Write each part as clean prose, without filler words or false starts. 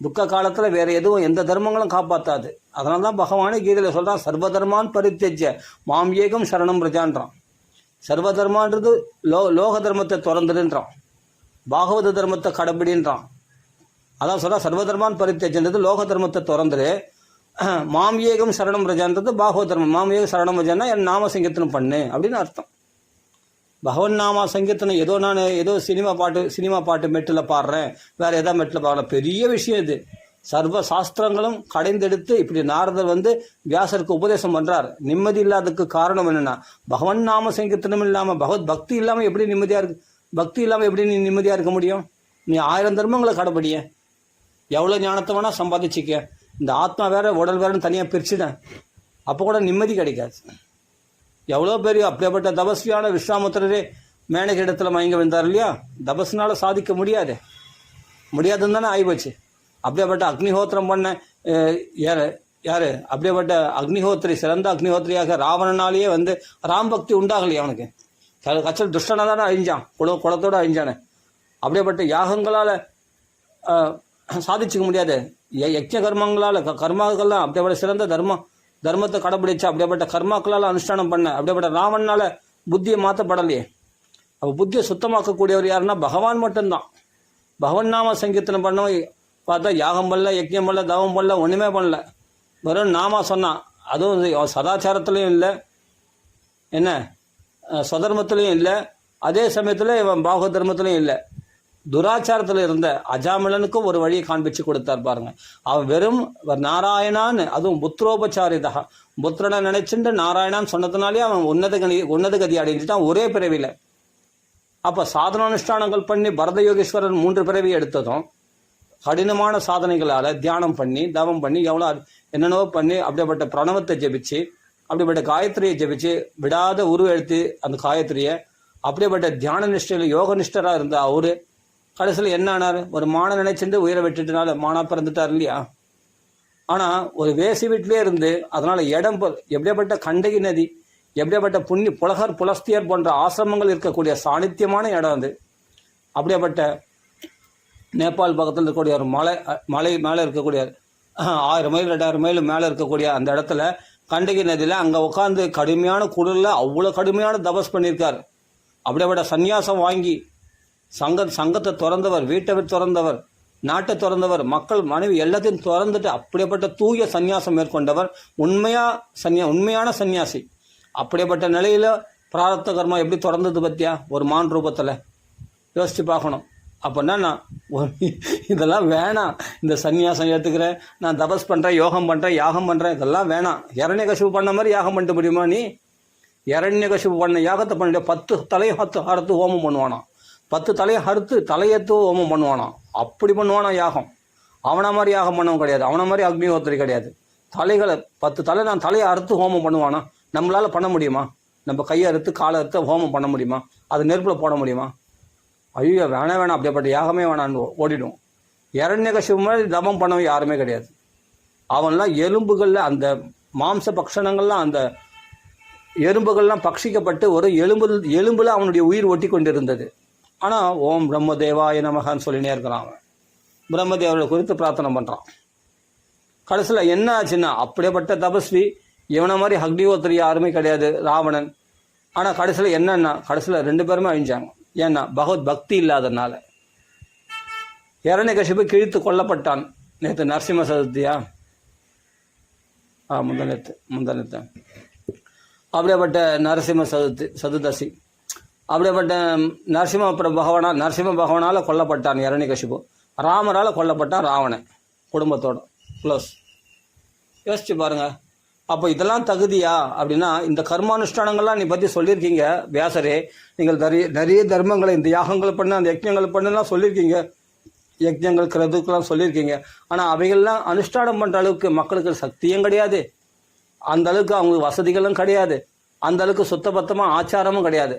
துக்க காலத்தில் வேறு எதுவும் எந்த தர்மங்களும் காப்பாற்றாது. அதனால தான் பகவானே கீதையில் சொல்கிறான், சர்வதர்மான் பரித்தெஜ்ய மாம் ஏகம் சரணம் பிரஜான்றான். சர்வ தர்மான்றது லோக தர்மத்தை திறந்துடுன்றான், பாகவத தர்மத்தை கடைபிடின்றான். அதான் சொல்கிறா, சர்வதர்மான் பரித்தெஜ்ன்றது லோக தர்மத்தை திறந்துடு, மாம் ஏகம் சரணம் பிரஜான்றது பாகவத தர்மம். மாம் ஏகம் சரணம் பிரஜான்னா என் நாம சங்கீர்த்தனம் பண்ணு அப்படின்னு அர்த்தம். பகவன் நாமா சங்கீர்த்தனம் ஏதோ சினிமா பாட்டு மெட்டில் பாடுறேன், வேற ஏதாவது மெட்டில் பாடுறேன், பெரிய விஷயம் இது. சர்வ சாஸ்திரங்களும் கடைந்தெடுத்து இப்படி நாரதர் வியாசருக்கு உபதேசம் பண்றார். நிம்மதி இல்லாததுக்கு காரணம் என்னன்னா, பகவன் நாம சங்கீர்த்தனம் இல்லாமல் பகவத் பக்தி இல்லாமல் எப்படி நிம்மதியா இருக்கு? பக்தி இல்லாமல் எப்படி நீ நிம்மதியா இருக்க முடியும்? நீ 1000 தர்மங்களை கடைபிடிய, எவ்வளோ ஞானத்தை வேணா சம்பாதிச்சிக்க, இந்த ஆத்மா வேற உடல் வேறன்னு தனியாக பிரிச்சுட்டேன், அப்போ கூட நிம்மதி கிடைக்காது. எவ்வளோ பெரிய அப்படிப்பட்ட தபஸ்வியான விஸ்வாமித்திரரே மேனக இடத்துல மயங்க வந்தார் இல்லையா? தபஸ்னால சாதிக்க முடியாதுன்னு தானே ஆகிப்போச்சு. அப்படியேப்பட்ட அக்னிஹோத்திரம் பண்ண யாரு அப்படியேப்பட்ட அக்னிஹோத்திரி, சிறந்த அக்னிஹோத்திரியாக ராவணனாலேயே ராம் பக்தி உண்டாகலையே அவனுக்கு. கச்சல் துஷ்டனை தானே அழிஞ்சான், குளத்தோடு அழிஞ்சானே. அப்படியேப்பட்ட யாகங்களால் சாதிச்சுக்க முடியாது, யக்ஞ கர்மங்களால் கர்மாக்கள்லாம் அப்படியேப்பட்ட சிறந்த தர்மத்தை கடைபிடிச்சா, அப்படியேப்பட்ட கர்மாக்களால் அனுஷ்டானம் பண்ண அப்படியேப்பட்ட ராவணனால புத்தியை மாற்றப்படலையே. அப்போ புத்தியை சுத்தமாக்கக்கூடியவர் யாருன்னா பகவான் மட்டும்தான். பகவன் நாம சங்கீர்த்தனம் பண்ணவன் பார்த்தா யாகம் பண்ணல, யஜ்யம் பண்ணல, தவம் பண்ணல, ஒன்றுமே பண்ணல, வெறும் நாமா சொன்னான். அதுவும் சதாச்சாரத்துலேயும் இல்லை, என்ன ஸ்வதர்மத்துலேயும் இல்லை, அதே சமயத்தில் இவன் பாகவத தர்மத்துலையும் இல்லை, துராச்சாரத்தில் இருந்த அஜாமிலனுக்கும் ஒரு வழியை காண்பிச்சு கொடுத்தார் பாருங்க. அவன் வெறும் நாராயணான்னு, அதுவும் புத்திரோபச்சாரிதா, புத்திரனை நினைச்சுட்டு நாராயணான்னு சொன்னதுனாலே அவன் உன்னத கதி அடைஞ்சிட்டான் ஒரே பிறவியில். அப்போ சாதனானுஷ்டானங்கள் பண்ணி பரத யோகேஸ்வரன் 3 பிறவி எடுத்ததும் கடினமான சாதனைகளால் தியானம் பண்ணி தவம் பண்ணி எவ்வளோ என்னென்னவோ பண்ணி அப்படிப்பட்ட பிரணவத்தை ஜெபிச்சு, அப்படிப்பட்ட காயத்ரியை ஜெபிச்சு விடாத உருவெடுத்து அந்த காயத்ரியை அப்படிப்பட்ட தியான நிஷ்டையில் யோக நிஷ்டராக இருந்த அவரு கடைசியில் என்ன ஆனார்? ஒரு மானை நினைச்சுட்டு உயிரை விட்டுட்டுனால மானா பிறந்துட்டார் இல்லையா? ஆனால் ஒரு வேசி வீட்டிலே இருந்து அதனால் இடம் எப்படியாப்பட்ட கண்டகி நதி, எப்படியாப்பட்ட புலகர் புலஸ்தியர் போன்ற ஆசிரமங்கள் இருக்கக்கூடிய சாணித்தியமான இடம் அது. அப்படியாப்பட்ட நேபாள் பக்கத்தில் இருக்கக்கூடிய ஒரு மலை மேலே இருக்கக்கூடிய 1000 மைல் 2000 மைல் மேலே இருக்கக்கூடிய அந்த இடத்துல கண்டகி நதியில் அங்கே உட்காந்து கடுமையான குளிரில் அவ்வளோ கடுமையான தபஸ் பண்ணியிருக்கார். அப்படியாப்பட்ட சந்நியாசம் வாங்கி சங்கத்தை திறந்தவர், வீட்டை திறந்தவர், நாட்டை திறந்தவர், மக்கள் மனைவி எல்லாத்தையும் திறந்துட்டு அப்படியேப்பட்ட தூய சந்நியாசம் மேற்கொண்டவர், உண்மையான சன்னியாசி. அப்படியேப்பட்ட நிலையில் பிராரத்த கர்மா எப்படி திறந்தது பற்றியா? ஒரு மான் ரூபத்தில் யோசித்து பார்க்கணும். அப்படின்னா நான் இதெல்லாம் வேணாம், இந்த சன்னியாசம் ஏற்றுக்கிறேன், நான் தபஸ் பண்ணுறேன், யோகம் பண்ணுறேன், யாகம் பண்ணுறேன், இதெல்லாம் வேணாம். இரண்யகசிபு பண்ண மாதிரி யாகம் பண்ணிட்டு முடியுமா நீ? இரண்யகசிபு பண்ண யாகத்தை பண்ணிட்டு 10 தலையை அறுத்து ஹோமம் பண்ணுவானாம், 10 தலையை அறுத்து தலையெத்து ஹோமம் பண்ணுவானாம். அப்படி பண்ணுவானா யாகம்? அவனை மாதிரி யாகம் பண்ணவும் கிடையாது, அவனை மாதிரி அக்னிஹோத்திரி கிடையாது. 10 தலை நான் தலையை அறுத்து ஹோமம் பண்ணுவானா? நம்மளால் பண்ண முடியுமா? நம்ம கையை அறுத்து காலை அறுத்து ஹோமம் பண்ண முடியுமா? அது நெருப்பில் போட முடியுமா? ஐயோ வேணாம், அப்படியேப்பட்ட யாகமே வேணான்னு ஓடிடும். இரண்யகசிபு மாதிரி தபம் பண்ணவன் யாருமே கிடையாது. அவன்லாம் எலும்புகளில் அந்த மாம்ச பக்ஷணங்கள்லாம் அந்த எலும்புகள்லாம் பட்சிக்கப்பட்டு ஒரு எலும்பில் அவனுடைய உயிர் ஒட்டி கொண்டிருந்தது. ஆனால் ஓம் பிரம்மதேவாய நமகான்னு சொல்லினே இருக்கிறான். அவன் பிரம்மதேவரை குறித்து பிரார்த்தனை பண்ணுறான். கடைசியில் என்ன ஆச்சுன்னா, அப்படியேப்பட்ட தபஸ்வி இவனை மாதிரி அக்னிஹோத்திரி யாருமே கிடையாது ராவணன். ஆனால் கடைசியில் என்னன்னா, கடைசியில் 2 பேருமே அழிஞ்சாங்க. ஏன்னா பகவத் பக்தி இல்லாதனால. இரண்யகசிபு கிழித்து கொல்லப்பட்டான். நேற்று நரசிம்ம சதுர்த்தியா? முந்தனத்து அப்படியேப்பட்ட நரசிம்ம சதுர்தசி. அப்படியேப்பட்ட நரசிம்ம பகவானால் கொல்லப்பட்டான் இரண்யகசிபு. ராமரால் கொல்லப்பட்டான் ராவணன் குடும்பத்தோட க்ளோஸ். யோசிச்சு பாருங்க. அப்போ இதெல்லாம் தகுதியா அப்படின்னா, இந்த கர்மானுஷ்டானங்கள்லாம் நீ பற்றி சொல்லியிருக்கீங்க வியாசரே. நீங்கள் நிறைய தர்மங்களை, இந்த யாகங்கள் பண்ண, அந்த யஜ்ஞங்கள் பண்ணலாம் சொல்லியிருக்கீங்க, யஜ்ஞங்கள் கிரதுக்கெல்லாம் சொல்லியிருக்கீங்க. ஆனால் அவைகள்லாம் அனுஷ்டானம் பண்ணுற அளவுக்கு மக்களுக்கு சக்தியும் கிடையாது, அந்த அளவுக்கு அவங்களுக்கு வசதிகளும் கிடையாது, அந்த அளவுக்கு சுத்தபத்தமாக ஆச்சாரமும் கிடையாது.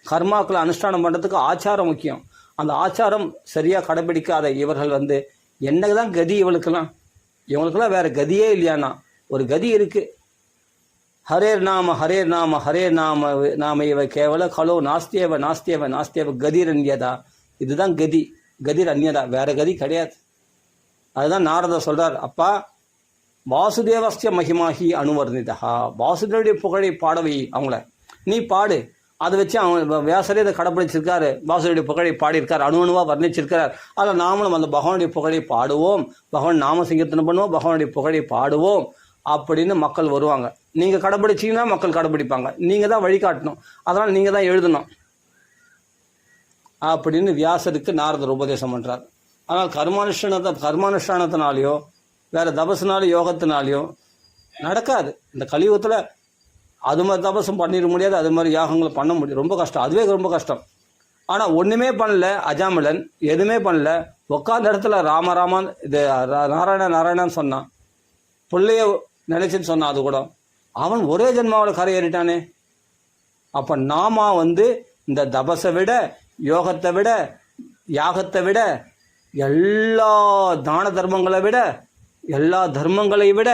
கர்மாக்களை அனுஷ்டானம் பண்ணுறதுக்கு ஆச்சாரம் முக்கியம். அந்த ஆச்சாரம் சரியாக கடைபிடிக்காத இவர்கள் என்னதான் கதி இவங்களுக்கெல்லாம் வேறு கதியே இல்லையானா? ஒரு கதி இருக்கு. ஹரேர் நாம ஹரேர் நாம ஹரேர் நாம நாம இவ கேவல கலோ நாஸ்தியவ நாஸ்தியவ நாஸ்தியவ கதிர் அந்நியதா. இதுதான் கதி, கதிர் அந்நியதா, வேற கதி கிடையாது. அதுதான் நாரதர் சொல்கிறார், அப்பா வாசுதேவஸ்ய மகிமாகி அனுவர்ணிதா, வாசுதேவனுடைய புகழை பாடவை அவங்கள நீ பாடு. அதை வச்சு அவங்க வியாசரே இதை கடைப்பிடிச்சிருக்காரு, வாசுதேவனுடைய புகழை பாடியிருக்கார், அணுவா வர்ணிச்சிருக்கிறார். அதில் நாமளும் அந்த பகவானுடைய புகழை பாடுவோம், பகவான் நாம சங்கீர்த்தனம் பண்ணுவோம், பகவானுடைய புகழை பாடுவோம் அப்படின்னு மக்கள் வருவாங்க. நீங்கள் கடைப்பிடிச்சிங்கன்னா மக்கள் கடைப்பிடிப்பாங்க, நீங்கள் தான் வழிகாட்டணும், அதனால் நீங்கள் தான் எழுதணும் அப்படின்னு வியாசருக்கு நாரதர் உபதேசம் பண்ணுறார். ஆனால் கர்மானுஷ்டானத்தினாலேயோ வேறு தபசுனாலும் யோகத்தினாலேயோ நடக்காது. இந்த கலியுகத்தில் அது மாதிரி தபசும் பண்ணிட முடியாது, அது மாதிரி யாகங்களை பண்ண முடியும், ரொம்ப கஷ்டம், அதுவே ரொம்ப கஷ்டம். ஆனால் ஒன்றுமே பண்ணல அஜாமிலன், எதுவுமே பண்ணல, உட்காந்த இடத்துல ராமராமான் இது நாராயணன் சொன்னான், பிள்ளைய நினைச்சுன்னு சொன்னான், அது கூட அவன் ஒரே ஜென்மாவில் கரையேறிட்டானே. அப்போ நாம இந்த தபஸை விட, யோகத்தை விட, யாகத்தை விட, எல்லா தான தர்மங்களை விட, எல்லா தர்மங்களை விட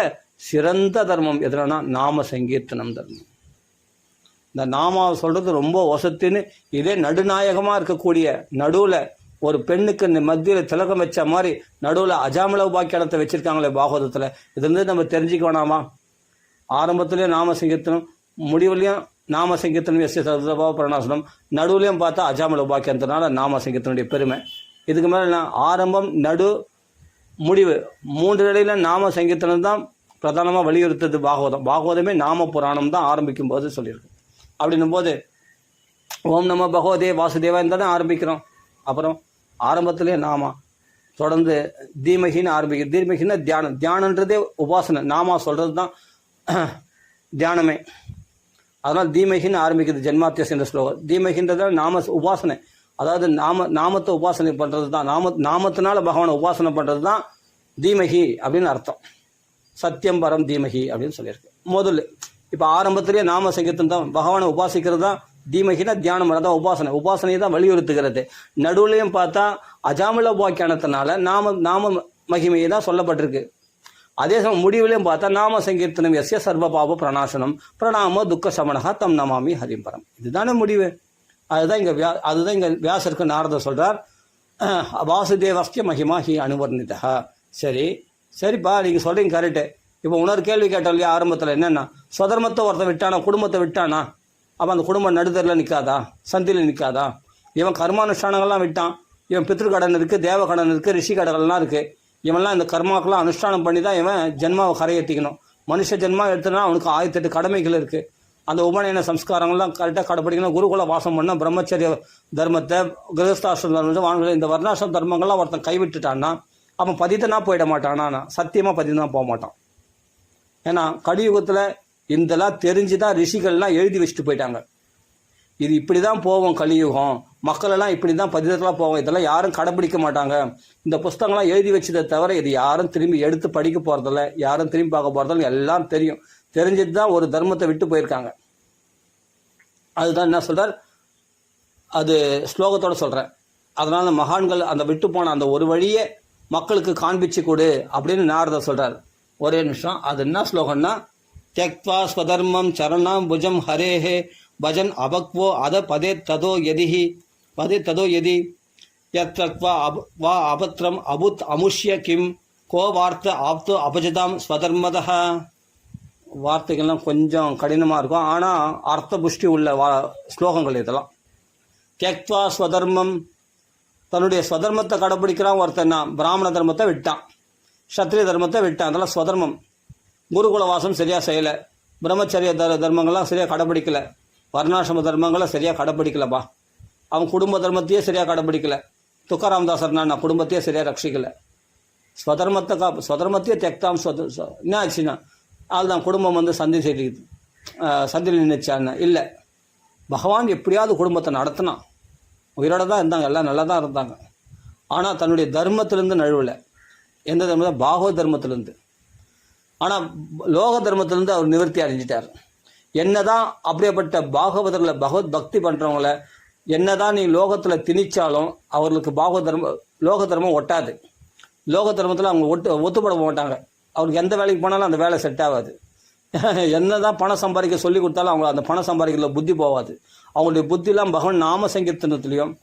சிறந்த தர்மம் எதுனா நாம சங்கீர்த்தனம் தர்மம். இந்த நாம சொல்றது ரொம்ப வசத்தின்னு, இதே நடுநாயகமாக இருக்கக்கூடிய நடுவில் ஒரு பெண்ணுக்கு இந்த மத்தியில் திலகம் வச்ச மாதிரி நடுவில் அஜாமில உபாக்கியானத்தை வச்சிருக்காங்களே பாகவதத்தில், இதுலேருந்து நம்ம தெரிஞ்சுக்க வேணாமா? ஆரம்பத்துலேயும் நாம சங்கீர்த்தனம், முடிவுலையும் நாம சங்கீர்த்தனம் எஸ் சர்வபாவ பிரணாசனம், நடுவுலையும் பார்த்தா அஜாமில உபாக்கியத்தினால நாம சங்கீர்த்தனுடைய பெருமை. இதுக்கு மேலே ஆரம்பம் நடு முடிவு 3 நிலையில் நாம சங்கீர்த்தனம் தான் பிரதானமாக வலியுறுத்துது பாகவதம். பாகவதமே நாம புராணம் தான் ஆரம்பிக்கும் போது சொல்லியிருக்கு. அப்படின்னும் போது ஓம் நம பகவதே வாசுதேவன் தானே ஆரம்பிக்கிறோம். அப்புறம் ஆரம்பத்திலே நாமா, தொடர்ந்து தீமகின்னு ஆரம்பிக்கிறது. தீமகின்னா தியானம், தியானன்றதே உபாசனை, நாமா சொல்கிறது தான் தியானமே. அதனால் தீமகின்னு ஆரம்பிக்கிறது ஜென்மாத்தியஸ் என்ற ஸ்லோகம். தீமகின்றதால் நாம உபாசனை, அதாவது நாமத்தை உபாசனை பண்ணுறது தான், நாமத்தினால பகவானை உபாசனை பண்ணுறது தான் தீமகி அப்படின்னு அர்த்தம். சத்தியம் பரம் தீமகி அப்படின்னு சொல்லியிருக்கு. முதல்ல இப்போ ஆரம்பத்திலேயே நாம சங்கீர்த்தம் தான், பகவானை உபாசிக்கிறது தான் தீமகினா தியானம், அதான் உபாசனையை தான் வலியுறுத்துகிறது. நடுவுலையும் பார்த்தா அஜாமில உபாக்கியானத்தினால நாம மகிமையை தான் சொல்லப்பட்டிருக்கு. அதே சமயம் முடிவுலையும் பார்த்தா நாம சங்கீர்த்தனம் எஸ்ய சர்வபாப பிரணாசனம் பிரணாம துக்க சமணகா தம் நமாமி ஹரிம்பரம். இதுதானே முடிவு. அதுதான் இங்கே வியாசருக்கு நாரதர் சொல்கிறார், வாசுதேவஸ்ய மகிமா ஹி அனுவர்ணிதா. சரிப்பா, நீங்கள் சொல்கிறீங்க கரெக்டு. இப்போ இன்னொரு கேள்வி கேட்டோம் இல்லையா ஆரம்பத்தில், என்னென்னா சுதர்மத்தை ஒருத்தன் விட்டானா, குடும்பத்தை விட்டானா, அப்போ அந்த குடும்பம் நடுத்தரில் நிற்காதா, சந்தியில் நிற்காதா? இவன் கர்மானுஷ்டானங்கள்லாம் விட்டான், இவன் பித்ருக்கடன் இருக்குது, தேவ கடன் இருக்குது, ரிஷி கடன்லாம் இருக்குது. இவன்லாம் இந்த கர்மாக்கெல்லாம் அனுஷ்டானம் பண்ணி தான் இவன் ஜென்மாவை கரையேற்றிக்கணும். மனுஷ ஜென்மா எடுத்தனா அவனுக்கு 1008 கடமைகள் இருக்குது. அந்த உபநயன சம்ஸ்காரங்கள்லாம் கரெக்டாக கடைப்பிடிக்கணும். குருகுல வாசம் பண்ண பிரம்மச்சரிய தர்மத்தை, கிரகஸ்தாசிரம் தர்மத்தை வாங்க, இந்த வர்ணாசிரம் தர்மங்கள்லாம் ஒருத்தன் கைவிட்டுட்டான்னா அவன் பதித்தனா போயிட மாட்டானா? சத்தியமாக பதினா போக மாட்டான். ஏன்னா கலியுகத்தில் இதெல்லாம் தெரிஞ்சு தான் ரிஷிகள்லாம் எழுதி வச்சுட்டு போயிட்டாங்க. இது இப்படி தான் போவோம் கலியுகம், மக்களெல்லாம் இப்படி தான் பதிதத்தெல்லாம் போவோம், இதெல்லாம் யாரும் கடைப்பிடிக்க மாட்டாங்க. இந்த புஸ்தகங்கள்லாம் எழுதி வச்சதை தவிர இது யாரும் திரும்பி எடுத்து படிக்க போகிறதில்ல, யாரும் திரும்பி பார்க்க போகிறதில்ல, எல்லாம் தெரியும். தெரிஞ்சுட்டு தான் ஒரு தர்மத்தை விட்டு போயிருக்காங்க. அதுதான் என்ன சொல்கிறார், அது ஸ்லோகத்தோடு சொல்கிறேன். அதனால் மகான்கள் அந்த விட்டு போன அந்த ஒரு வழியை மக்களுக்கு காண்பிச்சு கொடு அப்படின்னு நாரதர் சொல்கிறார். ஒரே நிமிஷம், அது என்ன ஸ்லோகம்னா, தியக்த்வா ஸ்வதர்மம் சரணாம் புஜம் ஹரேஹே பஜன் அபக்வோ அத பதே ததோ யதி யத்வா வா அபத்ரம் அபுத் அமுஷ்ய கிம் கோ வார்த்த ஆப்தோ அபஜதாம் ஸ்வதர்மதா. வார்த்தைகள்லாம் கொஞ்சம் கடினமாக இருக்கும், ஆனால் அர்த்த புஷ்டி உள்ள ஸ்லோகங்கள் இதெல்லாம். தியக்த்வா ஸ்வதர்மம், தன்னுடைய ஸ்வதர்மத்தை கடைப்பிடிக்கிறான் ஒருத்தன்னா. பிராமண தர்மத்தை விட்டான், சத்திரிய தர்மத்தை விட்டான், அதெல்லாம் ஸ்வதர்மம். குருகுல வாசம் சரியாக செய்யலை, பிரம்மச்சரிய தர்மங்கள்லாம் சரியாக கடைப்பிடிக்கலை, வர்ணாசிரம தர்மங்களை சரியாக கடைப்பிடிக்கலப்பா. அவன் குடும்ப தர்மத்தையே சரியாக கடைப்பிடிக்கலை. துக்காராமதாசர் நான் குடும்பத்தையே சரியாக ரட்சிக்கலை. ஸ்வதர்மத்தையே தெக்தாம் என்ன ஆச்சுன்னா, அதுதான் குடும்பம் சந்தியில் நினைச்சான்னு இல்லை. பகவான் எப்படியாவது குடும்பத்தை நடத்தினான், உயிரோட தான் இருந்தாங்க, எல்லாம் நல்லா தான் இருந்தாங்க. ஆனால் தன்னுடைய தர்மத்திலேருந்து நழுவலை. எந்த தர்மம்? பாகவத தர்மத்திலேருந்து. ஆனால் லோக தர்மத்திலேருந்து அவர் நிவர்த்தி அடைஞ்சிட்டார். என்னதான் அப்படியேப்பட்ட பாகவதர்களை, பகவத் பக்தி பண்ணுறவங்கள என்னதான் நீ லோகத்தில் திணிச்சாலும் அவர்களுக்கு லோக தர்மம் ஒட்டாது. லோக தர்மத்தில் அவங்க ஒத்துப்பட மாட்டாங்க. அவருக்கு எந்த வேலைக்கு போனாலும் அந்த வேலை செட் ஆகாது. என்னதான் பணம் சம்பாதிக்க சொல்லி கொடுத்தாலும் அவங்க அந்த பணம் சம்பாதிக்கிறதுல புத்தி போகாது. அவங்களுடைய புத்திலாம் பகவான் நாம சங்கீர்த்தனத்துலேயும்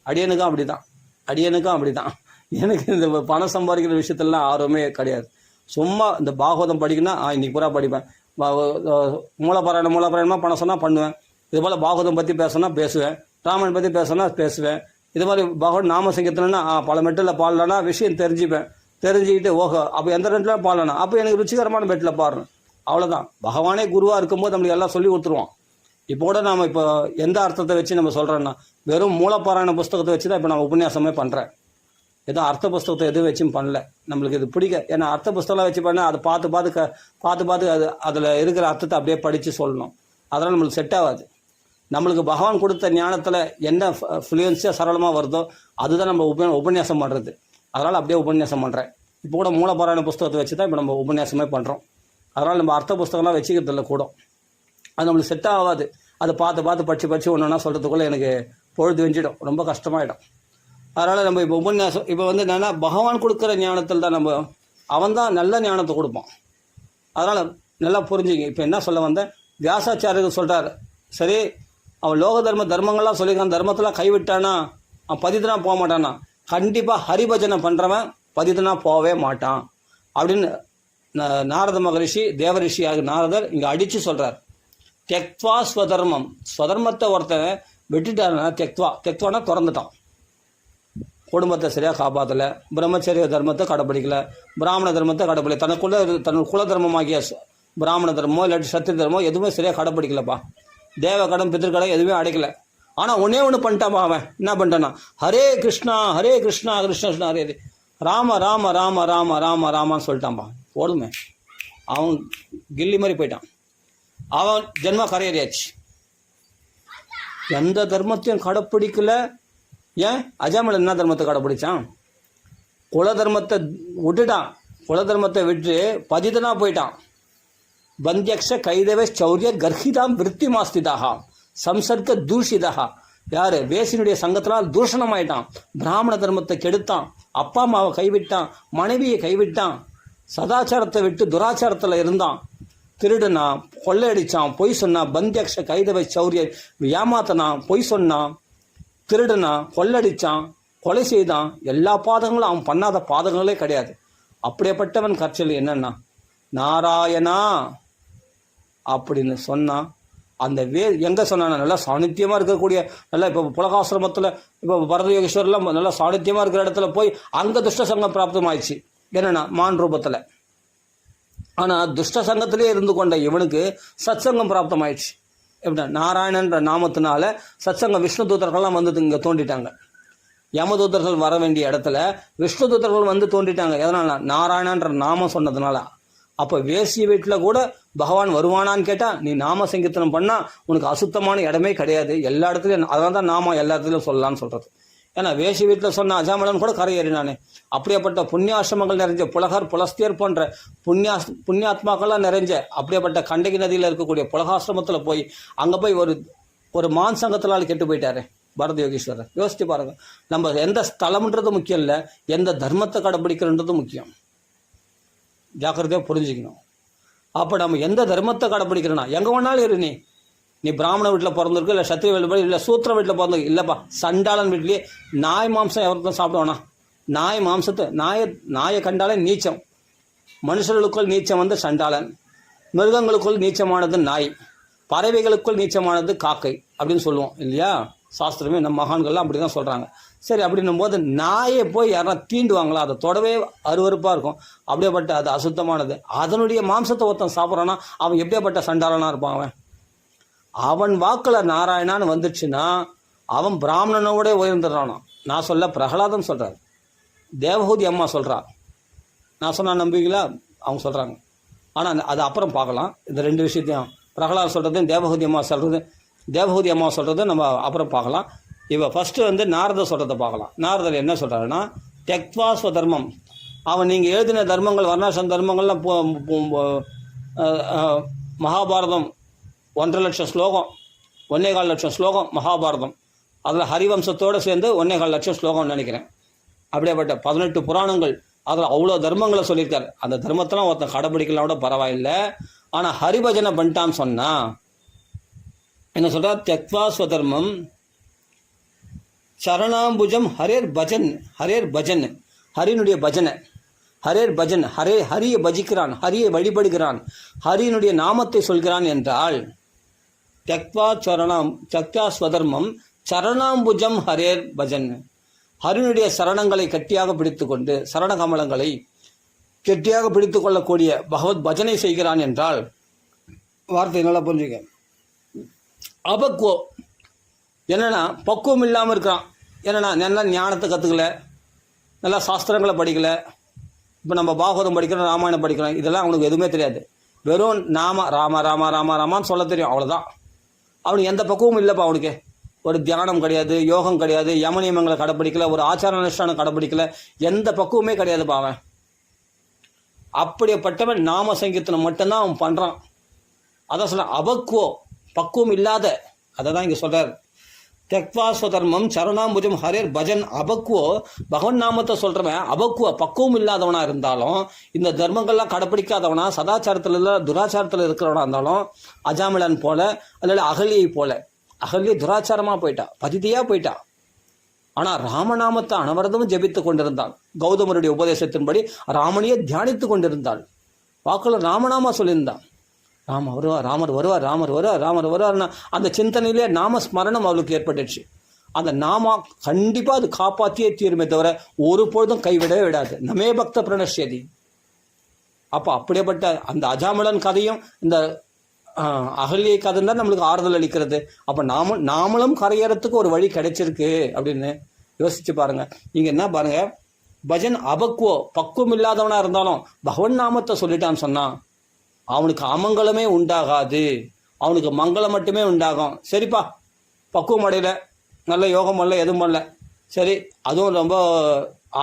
அடியனுக்கும் அப்படி தான் எனக்கு இந்த பணம் சம்பாதிக்கிற விஷயத்துலலாம் ஆர்வமே கிடையாது. சும்மா இந்த பாகவதம் படிக்கணும்னா இன்னைக்கு பூரா படிப்பேன். மூலப்பாராயணமாக பணம் சொன்னால் பண்ணுவேன். இது போல் பாகவதம் பற்றி பேசணும்னா பேசுவேன், ராமன் பற்றி பேசணும்னா பேசுவேன். இது மாதிரி பாகவதம் நாம சங்கீர்த்தனா பல மெட்டில் பாடலன்னா விஷயம் தெரிஞ்சுப்பேன். தெரிஞ்சுக்கிட்டு ஓஹோ அப்போ எந்த ரெண்டில் பாடலனா அப்போ எனக்கு ருச்சிகரமான மெட்டில் பாடுறேன். அவ்வளோதான். பகவானே குருவாக இருக்கும்போது நம்மளுக்கு எல்லாம் சொல்லி கொடுத்துருவான். இப்போ கூட நாம் இப்போ எந்த அர்த்தத்தை வச்சு நம்ம சொல்கிறோன்னா வெறும் மூலப்பாராயண புஸ்தகத்தை வச்சு தான் இப்போ நான் உபன்யாசமே பண்ணுறேன். ஏதோ அர்த்த புஸ்தகத்தை எதுவும் வச்சும் பண்ணல. நம்மளுக்கு இது பிடிக்க. ஏன்னா அர்த்த புஸ்தகம் வச்சு பண்ணால் அதை பார்த்து அது அதில் இருக்கிற அர்த்தத்தை அப்படியே படித்து சொல்லணும். அதெல்லாம் நம்மளுக்கு செட் ஆகாது. நம்மளுக்கு பகவான் கொடுத்த ஞானத்தில் என்ன ஃப்ளூயன்ஸியாக சரளமாக வருதோ அதுதான் நம்ம உபன்யாசம் பண்ணுறது. அதனால் அப்படியே உபன்யாசம் பண்ணுறேன். இப்போ கூட மூலப்பாராயண புஸ்தகத்தை வச்சு தான் இப்போ நம்ம உபன்யாசமே பண்ணுறோம். அதனால் நம்ம அர்த்த புஸ்தகம்லாம் வச்சுக்கிறதில்ல கூட. அது நம்மளுக்கு செட் ஆகாது. அதை பார்த்து படித்து ஒன்று ஒன்றா சொல்கிறதுக்குள்ளே எனக்கு பொழுது வெஞ்சிடும், ரொம்ப கஷ்டமாயிடும். அதனால் நம்ம இப்போ உபன்யாசம் இப்போ வந்து என்னென்னா பகவான் கொடுக்குற ஞானத்தில் தான் அவன் தான் நல்ல ஞானத்தை கொடுப்பான். அதனால் நல்லா புரிஞ்சுங்க. இப்போ என்ன சொல்ல வந்தேன், வியாசாச்சாரியர் சொல்கிறார், சரி அவன் லோக தர்மங்கள்லாம் சொல்லியிருக்கான், தர்மத்தெல்லாம் கைவிட்டானா அவன் பதித்தனா போக மாட்டானா? கண்டிப்பாக ஹரிபஜனை பண்ணுறவன் பதித்தனா போகவே மாட்டான் அப்படின்னு நாரத மகரிஷி தேவரிஷி ஆகிய நாரதர் இங்கே அடித்து சொல்கிறார். தெக்வா ஸ்வதர்மம், ஸ்வதர்மத்தை ஒருத்தன் விட்டுட்டாருன்னா தெக்வானா திறந்துட்டான். குடும்பத்தை சரியாக காப்பாற்றலை, பிரம்மச்சரிய தர்மத்தை கடைப்பிடிக்கலை, பிராமண தர்மத்தை கடைப்பிடிக்கல, தன் குல தர்மமாகிய பிராமண தர்மமோ இல்லாட்டி சத்திரிய தர்மமோ எதுவுமே சரியாக கடைப்பிடிக்கலப்பா. தேவ கடன் பித்திருக்கடை எதுவுமே அடைக்கலை. ஆனால் ஒன்று பண்ணிட்டாப்பா. அவன் என்ன பண்ணிட்டானா, ஹரே கிருஷ்ணா கிருஷ்ண கிருஷ்ணா ஹரே ஹரே, ராம ராம ராம ராம ராம ராமான்னு சொல்லிட்டான்ப்பா. போடுமே, அவன் கில்லி மாதிரி போயிட்டான். அவன் ஜென்மா கரையறியாச்சு. எந்த தர்மத்தையும் கடைப்பிடிக்கல. ஏன் அஜாமல் என்ன தர்மத்தை கடைப்பிடிச்சான்? குல தர்மத்தை விட்டுட்டான். குல தர்மத்தை விட்டு பதிதனா போயிட்டான். பந்தியக்ஷ கைதவே சௌரிய கர்ஹிதாம் விருத்தி மாஸ்திதாக சம்சர்க்க தூஷிதா. யாரு? வேசினுடைய சங்கத்தினால் தூஷணமாயிட்டான். பிராமண தர்மத்தை கெடுத்தான். அப்பா அம்மாவை கைவிட்டான், மனைவியை கைவிட்டான், சதாச்சாரத்தை விட்டு துராச்சாரத்தில் இருந்தான், திருடுனான், கொள்ளையடிச்சான், பொய் சொன்னான். பந்தியக்ஷ கைதவை சௌரிய ஏமாத்தனான், பொய் சொன்னான், திருடுனான், கொள்ளடிச்சான், கொலை செய்தான். எல்லா பாதங்களும் அவன் பண்ணாத பாதங்களே கிடையாது. அப்படியேப்பட்டவன் கற்சல் என்னன்னா நாராயணா அப்படின்னு சொன்னான். அந்த எங்கே சொன்னான்? நல்லா சாநித்தியமாக இருக்கக்கூடிய, நல்லா இப்போ புலகாசிரமத்தில் இப்போ பரத யோகேஸ்வரெலாம் நல்லா சாநித்தியமாக இருக்கிற இடத்துல போய் அங்கே துஷ்ட சங்கம் பிராப்தமாயிடுச்சு. என்னென்னா மான் ரூபத்தில். ஆனால் துஷ்ட சங்கத்திலே இருந்து கொண்ட இவனுக்கு சத் சங்கம் பிராப்தமாயிடுச்சு. எப்படின்னா நாராயணன்ற நாமத்தினால சத்சங்கம் விஷ்ணு தூதர்கள்லாம் வந்து இங்கே தோண்டிட்டாங்க. யமதூதர்கள் வர வேண்டிய இடத்துல விஷ்ணு தூதர்கள் வந்து தோண்டிட்டாங்க. எதனால? நாராயணன்ற நாமம் சொன்னதுனால. அப்போ வேசிய வீட்டில் கூட பகவான் வருவானான்னு கேட்டால் நீ நாம சங்கீர்த்தனம் பண்ணால் உனக்கு அசுத்தமான இடமே கிடையாது. எல்லா இடத்துலையும் அதனால தான் நாம எல்லா இடத்துலையும் சொல்லலான்னு சொல்கிறது. ஏன்னா வேசி வீட்டில் சொன்ன அஜாமலன் கூட கரையேறினானே. அப்படியேப்பட்ட புண்ணியாசிரமங்கள் நிறைஞ்ச புலகர் புலஸ்தியர் போன்ற புண்ணியாத்மாக்கள்லாம் நிறைஞ்ச அப்படியேப்பட்ட கண்டகி நதியில் இருக்கக்கூடிய புலகாசிரமத்தில் போய் அங்கே போய் ஒரு மான் சங்கத்தினால் கெட்டு போயிட்டாரு பரத யோகீஸ்வரர். யோசிச்சு பாருங்க. நம்ம எந்த ஸ்தலம்ன்றது முக்கியம் இல்லை, எந்த தர்மத்தை கடைப்பிடிக்கிறன்றது முக்கியம். ஜாக்கிரதையாக புரிஞ்சுக்கணும். அப்போ நம்ம எந்த தர்மத்தை கடைப்பிடிக்கிறோன்னா எங்கே வேணாலும் இரு. நீ பிராமண வீட்டில் பிறந்திருக்கு, இல்லை சத்திரிய வீட்டில், இல்லை சூத்திர வீட்டில் பிறந்திருக்கு, இல்லைப்பா சண்டாளன் வீட்லேயே நாய் மாம்சம் எவருக்கும் சாப்பிடுவானா? நாய் மாம்சத்தை நாயை கண்டாலே நீச்சம். மனுஷர்களுக்குள் நீச்சம் வந்து சண்டாளன், மிருகங்களுக்குள் நீச்சமானது நாய், பறவைகளுக்குள் நீச்சமானது காக்கை அப்படின்னு சொல்லுவோம் இல்லையா? சாஸ்திரமே நம்ம மகான்கள்லாம் அப்படி தான் சொல்கிறாங்க. சரி, அப்படின்னும் போது நாயை போய் யாரா தீண்டுவாங்களா? அதை தொடவே அருவருப்பாக இருக்கும். அப்படியேப்பட்ட அது அசுத்தமானது. அதனுடைய மாம்சத்தை ஒருத்தன் சாப்பிட்றான்னா அவன் எப்படியாப்பட்ட சண்டாளனாக இருப்பான்? அவன் வாக்கில் நாராயணான்னு வந்துடுச்சுன்னா அவன் பிராமணனோட உயர்ந்துடுறானோ. நான் சொல்ல, பிரகலாதன் சொல்கிறார், தேவஹூதி அம்மா சொல்கிறா. நான் சொன்ன நம்புவீங்களா? அவங்க சொல்கிறாங்க. ஆனால் அது அப்புறம் பார்க்கலாம். இந்த ரெண்டு விஷயத்தையும் பிரகலாதன் சொல்கிறதையும் தேவஹூதி அம்மா சொல்கிறத நம்ம அப்புறம் பார்க்கலாம். இப்போ ஃபஸ்ட்டு வந்து நாரதர் சொல்கிறத பார்க்கலாம். நாரதர் என்ன சொல்கிறாருன்னா, தெக்வா ஸ்வதர்மம். அவன் நீங்கள் எழுதின தர்மங்கள் வர்ணாசிரம தர்மங்கள்லாம் மகாபாரதம் 1.5 லட்சம் ஸ்லோகம், 1.25 லட்சம் ஸ்லோகம் மகாபாரதம். அதில் ஹரிவம்சத்தோடு சேர்ந்து 1.25 லட்சம் ஸ்லோகம்னு நினைக்கிறேன். அப்படியேப்பட்ட 18 புராணங்கள், அதில் அவ்வளோ தர்மங்களை சொல்லியிருக்காரு. அந்த தர்மத்தெல்லாம் ஒருத்தன் கடைப்பிடிக்கலாம் கூட பரவாயில்லை. ஆனால் ஹரிபஜனை பண்ணிட்டான்னு சொன்னால் என்ன சொல்கிறார்? தெக்வா ஸ்வதர்மம் சரணாம்புஜம் ஹரேர் பஜன். ஹரியினுடைய பஜனை, ஹரேர் பஜன், ஹரியை பஜிக்கிறான், ஹரியை வழிபடுகிறான், ஹரியினுடைய நாமத்தை சொல்கிறான் என்றால் தக்வா ஸ்வதர்மம் சரணாம்புஜம் ஹரேர் பஜன், ஹரியினுடைய சரணங்களை கட்டியாக பிடித்து கொண்டு, சரண கமலங்களை கெட்டியாக பிடித்து கொள்ளக்கூடிய பகவத் பஜனை செய்கிறான் என்றால், வார்த்தை நல்லா புரிஞ்சுக்க, அபக்குவோ என்னன்னா பக்குவம் இல்லாமல் இருக்கிறான். என்னன்னா நல்லா ஞானத்தை கற்றுக்கல, நல்லா சாஸ்திரங்களை படிக்கலை. இப்போ நம்ம பாகவதம் படிக்கிறோம், ராமாயணம் படிக்கிறோம், இதெல்லாம் அவனுக்கு எதுவுமே தெரியாது. வெறும் ராம ராம ராம ராம ராமான்னு சொல்ல தெரியும், அவ்வளோதான். அவனுக்கு எந்த பக்குவமும் இல்லைப்பா. அவனுக்கு ஒரு தியானம் கிடையாது, யோகம் கிடையாது, யமனியமங்களை கடைப்பிடிக்கல, ஒரு ஆச்சார அனுஷ்டானம் கடைப்பிடிக்கல, எந்த பக்குவமே கிடையாதுப்பா அவன். அப்படிப்பட்டவன் நாம சங்கீர்த்தனம் மட்டும்தான் அவன் பண்ணுறான். அதான் சொல்ல அபக்குவோ, பக்குவம் இல்லாத, அதை தான் இங்கே சொல்கிறார். தெக்வா ஸ்வதர்மம் சரணாம்புஜம் ஹரேர் பஜன் அபக்குவோ, பகவன் நாமத்தை சொல்கிறவன் அபக்குவ, பக்குவம் இல்லாதவனாக இருந்தாலும், இந்த தர்மங்கள்லாம் கடைப்பிடிக்காதவனா, சதாச்சாரத்தில் இல்லை துராச்சாரத்தில் இருக்கிறவனா இருந்தாலும், அஜாமிலன் போல அல்லது அகலியை போல, அகலியை துராச்சாரமாக போயிட்டா, பதிதியாக போயிட்டா. ஆனால் ராமநாமத்தை அனவரதமும் ஜெபித்து கொண்டிருந்தாள். கௌதமருடைய உபதேசத்தின்படி ராமனையே தியானித்து கொண்டிருந்தாள். வாக்குல ராமநாமா சொல்லியிருந்தான். ராமர் வருவார், ராமர் வருவார், ராமர் வருவார், ராமர் வருவார்னா அந்த சிந்தனையிலே நாம ஸ்மரணம் அவளுக்கு ஏற்பட்டுச்சு. அந்த நாமா கண்டிப்பாக அது காப்பாற்றியே தீருமே தவிர ஒரு பொழுதும் கைவிடவே விடாது. நமே பக்த பிரணஷ்யதி. அப்போ அப்படியேப்பட்ட அந்த அஜாமிலன் கதையும் இந்த அகல்யை கதை தான் நம்மளுக்கு ஆறுதல் அளிக்கிறது. அப்போ நாமளும் கரையறதுக்கு ஒரு வழி கிடைச்சிருக்கு அப்படின்னு யோசிச்சு பாருங்க. நீங்கள் என்ன பாருங்க, பஜன் அபக்குவோ, பக்குவம் இல்லாதவனாக இருந்தாலும் பகவன் நாமத்தை சொல்லிட்டான்னு சொன்னான், அவனுக்கு அமங்கலமே உண்டாகாது, அவனுக்கு மங்களம் மட்டுமே உண்டாகும். சரிப்பா, பக்குவம் அடையல, நல்ல யோகம் பண்ணல, எதுவும் பண்ணல, சரி, அதுவும் ரொம்ப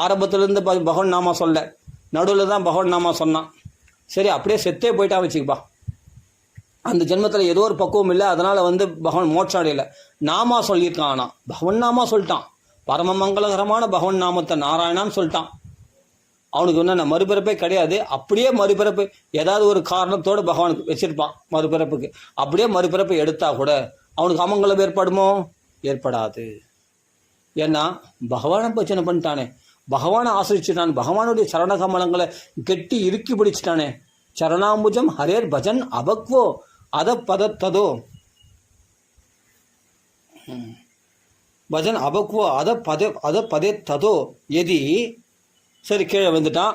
ஆரம்பத்துலேருந்து பகவன் நாமா சொல்ல, நடுவில் தான் பகவன் நாமா சொன்னான், சரி அப்படியே செத்தே போயிட்டா வச்சுக்கப்பா. அந்த ஜென்மத்தில் ஏதோ ஒரு பக்குவம் இல்லை, அதனால் பகவான் மோட்சம் அடையலை. நாமா சொல்லியிருக்கான், ஆனால் பகவன் நாமா சொல்லிட்டான், பரம மங்களகரமான பகவன் நாமத்தை நாராயணான்னு சொல்லிட்டான். அவனுக்கு என்ன மறுபிறப்பே கிடையாது. அப்படியே மறுபிறப்பு ஏதாவது ஒரு காரணத்தோடு பகவானுக்கு வச்சிருப்பான் மறுபிறப்புக்கு. அப்படியே மறுபிறப்பு எடுத்தா கூட அவனுக்கு அமங்கலம் ஏற்படுமோ? ஏற்படாது. ஏன்னா பகவானை பச்சனை பண்ணிட்டானே, பகவானை ஆசிரிச்சுட்டான், பகவானுடைய சரண கமலங்களை கெட்டி இறுக்கி பிடிச்சிட்டானே. சரணாம்புஜம் ஹரேர் பஜன் அபக்வோ அத பதத்ததோ, பஜன் அபக்வோ அத பதே ததோ எதி. சரி, கீழே வந்துட்டான்,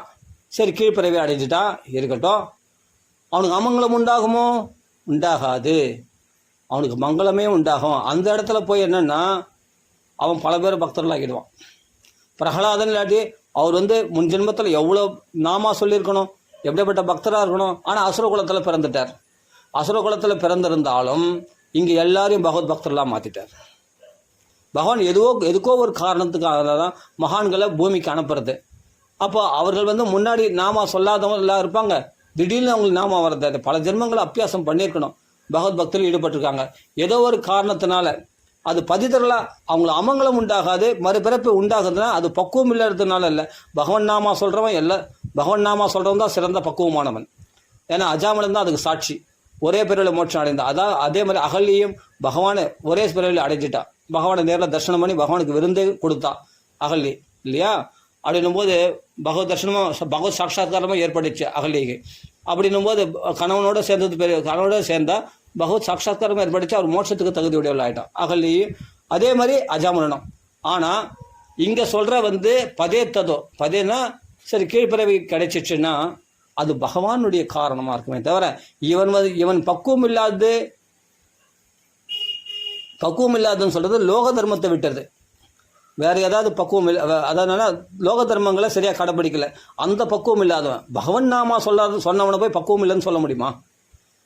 சரி கீழ்ப்பிறவை அடைஞ்சிட்டான், இருக்கட்டும். அவனுக்கு அமங்கலம் உண்டாகுமோ? உண்டாகாது. அவனுக்கு மங்களமே உண்டாகும். அந்த இடத்துல போய் என்னன்னா அவன் பல பேர் பக்தர்கள் ஆகிடுவான். பிரகலாதன் இல்லாட்டி அவர் முன் ஜென்மத்தில் எவ்வளோ நாமா சொல்லியிருக்கணும், எப்படிப்பட்ட பக்தராக இருக்கணும். ஆனால் அசுர குலத்தில் பிறந்துட்டார். அசுர குலத்தில் பிறந்திருந்தாலும் இங்கே எல்லாரையும் பகவத் பக்தர்களாக மாற்றிட்டார். பகவான் எதுக்கோ ஒரு காரணத்துக்காக தான் மகான்களை பூமிக்கு அனுப்புறது. அப்போ அவர்கள் முன்னாடி நாமா சொல்லாதவங்க எல்லாம் இருப்பாங்க, திடீர்னு அவங்களுக்கு நாமா வரது. பல ஜென்மங்களை அபியாசம் பண்ணியிருக்கணும், பகவத் பக்தர்கள் ஈடுபட்டிருக்காங்க. ஏதோ ஒரு காரணத்தினால அது பதிதரலாக அவங்களுக்கு அமங்கலம் உண்டாகாது, மறுபிறப்பு உண்டாகுதுன்னா அது பக்குவம் இல்லாததுனால இல்லை. பகவன் நாமா சொல்கிறவன் பகவன் நாமா சொல்கிறவன் தான் சிறந்த பக்குவமானவன். ஏன்னா அஜாமலன் தான் அதுக்கு சாட்சி. ஒரே பிறவியில் மோட்சம் அடைந்தான். அதான் அதே மாதிரி அகல்யையும் பகவானை ஒரே பிறவியில் அடைஞ்சிட்டா. பகவானை நேரில் தரிசனம் பண்ணி பகவானுக்கு விருந்தே கொடுத்தா அகல்யை, இல்லையா? அப்படின்னும் போது பகவத் தர்சனமும் பகவத் சாட்சாத்காரமும் ஏற்பட்டுச்சு அகல்யைக்கு. அப்படின்னும் போது கணவனோட சேர்ந்தா பகவத் சாட்சாத்காரமும் ஏற்பட்டுச்சு. அவர் மோட்சத்துக்கு தகுதி உடையவள் ஆகிட்டான் அகல்யையும். அதே மாதிரி அஜாமலனும். ஆனால் இங்கே சொல்கிற பதே ததோ, பதேனா சரி கீழ்ப்பிறவி கிடைச்சிச்சுன்னா அது பகவானுடைய காரணமாக இருக்குமே தவிர இவன் பக்குவம் இல்லாதுன்னு சொல்கிறது லோக தர்மத்தை விட்டுறது. வேறு ஏதாவது பக்குவம் இல்லை, அதனால லோக தர்மங்களை சரியாக கடைப்பிடிக்கல, அந்த பக்குவம் இல்லாதவன். பகவன் நாமா சொன்னவனை போய் பக்குவம் இல்லைன்னு சொல்ல முடியுமா?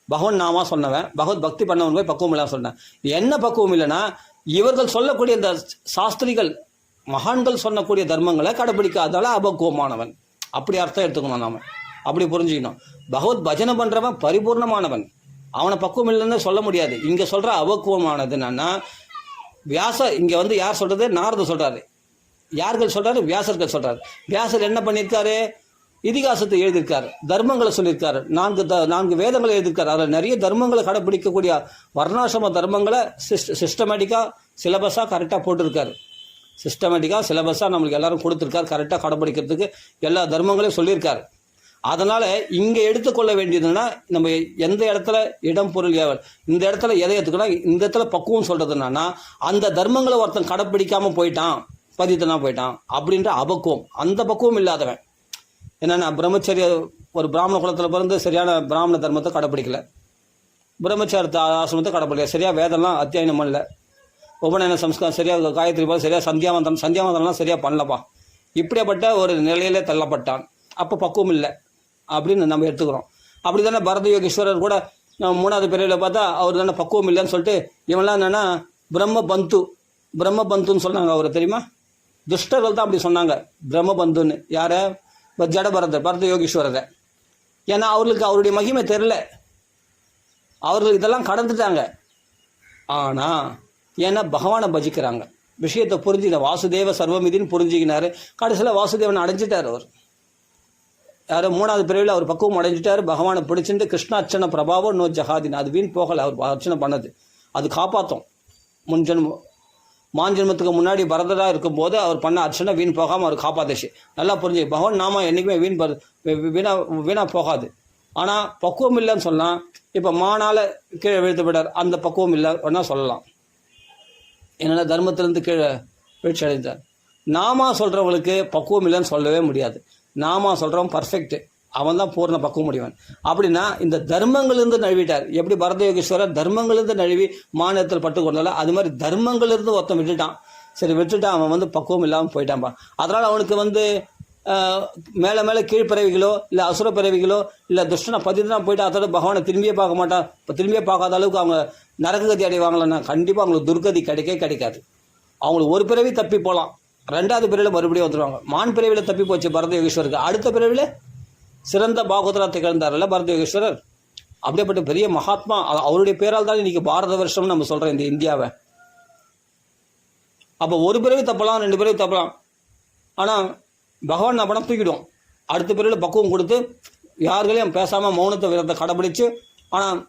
பகவன் நாமா சொன்னவன், பகவத் பக்தி பண்ணவன் போய் பக்குவம் இல்லாமல் சொன்னேன். என்ன பக்குவம் இல்லைன்னா இவர்கள் சொல்லக்கூடிய இந்த சாஸ்திரிகள் மகான்கள் சொன்னக்கூடிய தர்மங்களை கடைப்பிடிக்காதால அபக்குவமானவன். அப்படி அர்த்தம் எடுத்துக்கணும், நாம அப்படி புரிஞ்சுக்கணும். பகவத் பஜனை பண்ணுறவன் பரிபூர்ணமானவன், அவனை பக்குவம் இல்லைன்னு சொல்ல முடியாது. இங்கே சொல்கிற அபக்குவமானது என்னன்னா இங்கே யார் சொல்கிறது? நாரதர் சொல்கிறாரு. யார்கள் சொல்கிறாரு? வியாசர்கள் சொல்கிறாரு. வியாசர் என்ன பண்ணியிருக்காரு? இதிகாசத்தை எழுதியிருக்காரு, தர்மங்களை சொல்லியிருக்காரு, 4 வேதங்களை எழுதியிருக்காரு. அதில் நிறைய தர்மங்களை கடைப்பிடிக்கக்கூடிய வர்ணாசிரம தர்மங்களை சிஸ்டமேட்டிக்காக சிலபஸாக கரெக்டாக போட்டிருக்காரு. சிஸ்டமேட்டிக்காக சிலபஸாக நம்மளுக்கு எல்லாரும் கொடுத்துருக்கார், கரெக்டாக கடைப்பிடிக்கிறதுக்கு எல்லா தர்மங்களையும் சொல்லியிருக்காரு. அதனால் இங்கே எடுத்துக்கொள்ள வேண்டியதுன்னா நம்ம எந்த இடத்துல இடம் பொருள் ஏவல், இந்த இடத்துல எதை எடுத்துக்கணும், இந்த இடத்துல பக்குவம் சொல்கிறது என்னன்னா அந்த தர்மங்களை ஒருத்தன் கடைப்பிடிக்காமல் போயிட்டான், பதித்தனா போயிட்டான் அப்படின்ற அபக்குவம். அந்த பக்குவம் இல்லாதவன் என்னென்னா பிரம்மச்சரிய ஒரு பிராமண குலத்தில் பிறந்து சரியான பிராமண தர்மத்தை கடைப்பிடிக்கல, பிரம்மச்சாரத்தை ஆசிரமத்தை கடைப்பிடிக்கல, சரியாக வேதம்லாம் அத்தியாயனம் பண்ணல, உபநயன சம்ஸ்காரம் சரியாக காயத்ரி போல சரியாக சந்தியாவந்தம்லாம் சரியாக பண்ணலப்பா, இப்படிப்பட்ட ஒரு நிலையிலே தள்ளப்பட்டான். அப்போ பக்குவம் இல்லை அப்படின்னு நம்ம எடுத்துக்கிறோம். அப்படி தானே பரத யோகீஸ்வரர் கூட நம்ம 3வது பிரிவில் பார்த்தா அவர் தானே பக்குவம் இல்லைன்னு சொல்லிட்டு இவன்லாம் என்னென்னா பிரம்மபந்துன்னு சொன்னாங்க. அவர் தெரியுமா? துஷ்டர்கள் தான் அப்படி சொன்னாங்க பிரம்மபந்துன்னு. யாரை? ஜட பரத யோகீஸ்வரரை. ஏன்னா அவர்களுக்கு அவருடைய மகிமை தெரில, அவர்கள் இதெல்லாம் கடந்துட்டாங்க. ஆனால் ஏன்னா பகவானை பஜிக்கிறாங்க, விஷயத்தை புரிஞ்சுக்க வாசுதேவ சர்வமிதின்னு புரிஞ்சுக்கினாரு. கடைசியில் வாசுதேவனை அடைஞ்சிட்டார் அவர். யாரும் 3வது பிரிவில் அவர் பக்குவம் அடைஞ்சிட்டார், பகவானை பிடிச்சிட்டு கிருஷ்ணார்ச்சனை பிரபாவம் நோ ஜஹாதின், அது வீண் போகலை. அவர் அர்ச்சனை பண்ணது அது காப்பாற்றும். மாஞ்சென்மத்துக்கு முன்னாடி பரதராக இருக்கும்போது அவர் பண்ண அர்ச்சனை வீண் போகாமல் அவர் காப்பாத்துச்சு. நல்லா புரிஞ்சு பகவான் நாம என்றைக்குமே வீணா போகாது. ஆனால் பக்குவம் இல்லைன்னு சொல்லலாம். இப்போ மானால கீழே வீழ்த்து விடார், அந்த பக்குவம் இல்லைன்னா சொல்லலாம். என்னென்ன தர்மத்திலேருந்து கீழே வீழ்ச்சி அடைந்தார். நாமா சொல்கிறவங்களுக்கு பக்குவம் இல்லைன்னு சொல்லவே முடியாது. நாமா சொல்கிறவன் பர்ஃபெக்ட், அவன் தான் பூர்ண பக்குவம் முடிவன். அப்படின்னா இந்த தர்மங்களிலிருந்து நழுவிட்டார். எப்படி பரத யோகீஸ்வரர் தர்மங்களிலிருந்து நழுவி மாநிலத்தில் பட்டு கொண்டால, அது மாதிரி தர்மங்களிலிருந்து ஒருத்தன் விட்டுட்டான். சரி விட்டுட்டான், அவன் பக்குவம் இல்லாமல் போயிட்டான்பா. அதனால் அவனுக்கு மேலே மேலே கீழ்ப்பிறவிகளோ இல்லை அசுர பிறவிகளோ இல்லை துஷ்டனை பதிதான் போயிட்டு அதோட பகவானை திரும்பியே பார்க்க மாட்டான். இப்போ திரும்பியே பார்க்காத அளவுக்கு அவங்க நரககதி அடைவாங்களன்னா கண்டிப்பாக அவங்களுக்கு துர்கதி கிடைக்காது. அவங்களுக்கு ஒரு பிறவி தப்பி போகலாம், 2வது பிறவியில் மறுபடியும் வந்துடுவாங்க. மான் பிறவியில் தப்பி போச்சு பரத யோகீஸ்வருக்கு, அடுத்த பிறவியில் சிறந்த பாகவதராக திகழ்ந்தார்ல பரத யோகீஸ்வரர். அப்படியேப்பட்ட பெரிய மகாத்மா. அவருடைய பேரால் தான் இன்னைக்கு பாரத வருஷம்னு நம்ம சொல்கிறோம் இந்த இந்தியாவை. அப்போ ஒரு பிறவி தப்பலாம், 2 பிறவி தப்பலாம். ஆனால் பகவான் அப்பனா தூக்கிடும். அடுத்த பிறவியில் பக்குவம் கொடுத்து யார்களையும் பேசாமல் மௌனத்தை விரதத்தை கடைப்பிடிச்சு, ஆனால்